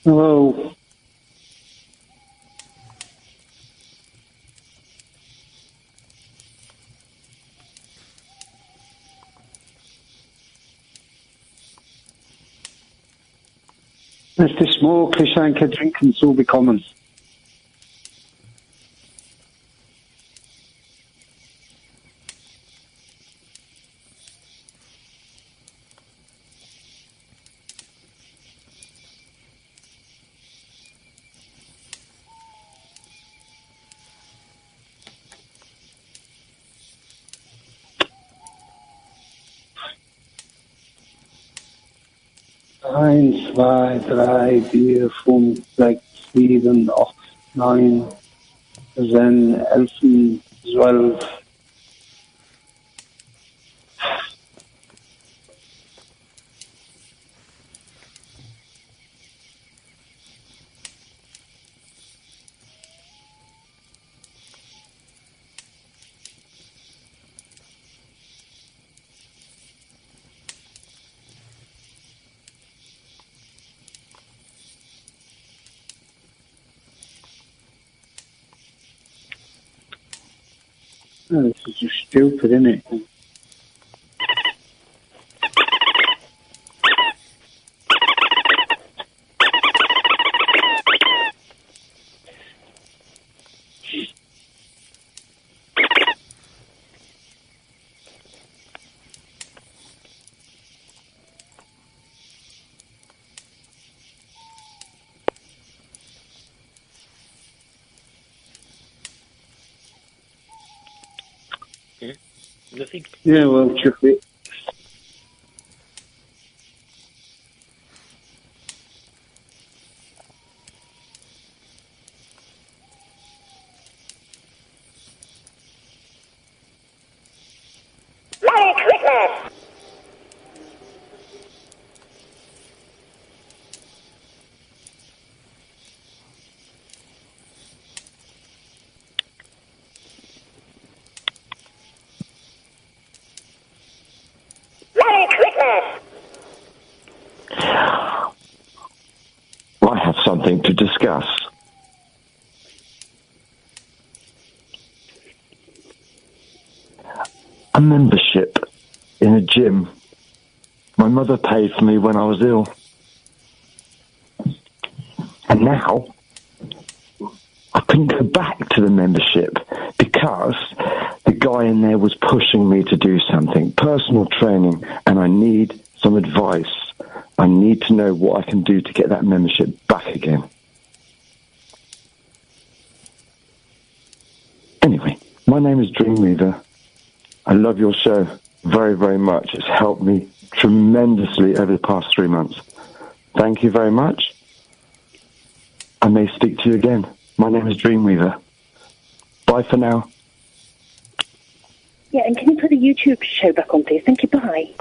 Hello? If they smoke, they shank a drink and so be common. Eins, zwei, drei, vier, fünf, sechs, sieben, acht, neun, 10, 11, 12. Oh, this is just stupid, isn't it? Nothing. Yeah, well, chuck it. Merry Christmas! something to discuss. A membership in a gym. My mother paid for me when I was ill. And now, I couldn't go back to the membership because the guy in there was pushing me to do something, personal training, and I need some advice. I need to know what I can do to get that membership back again. Anyway, my name is Dreamweaver. I love your show very, very much. It's helped me tremendously over the past 3 months. Thank you very much. I may speak to you again. My name is Dreamweaver. Bye for now. Yeah, and can you put the YouTube show back on, please? Thank you, bye.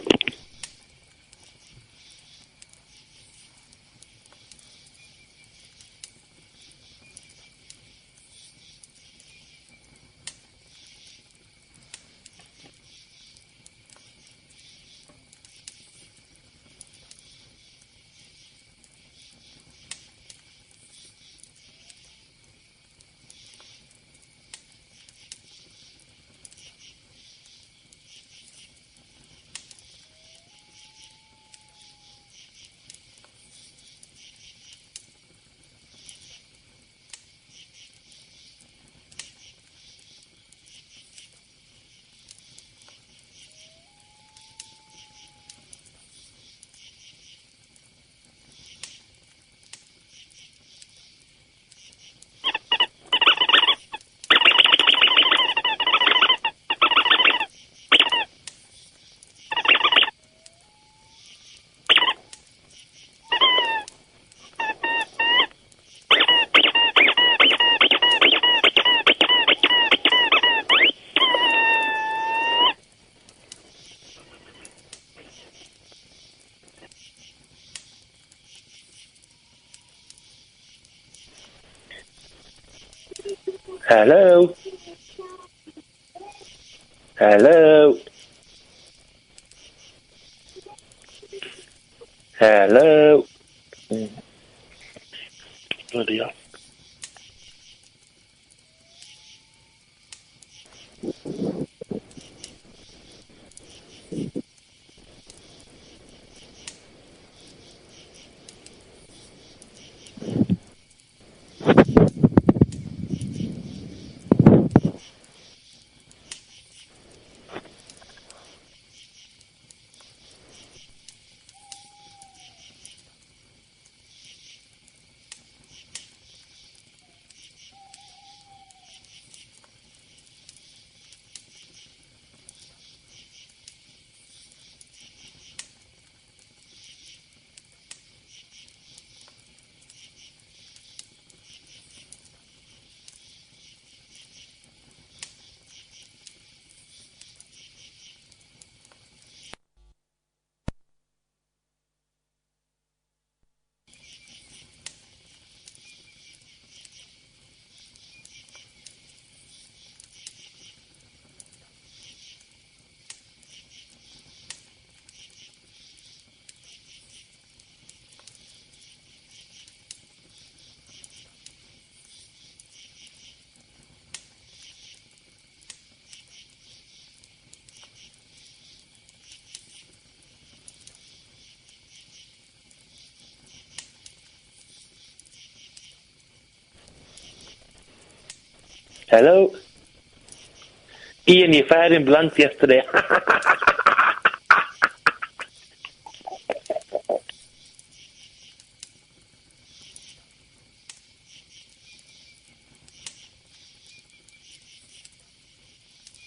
Hello? Hello? Hello? Bloody hell. Hello? Ian, you fired him blunt yesterday.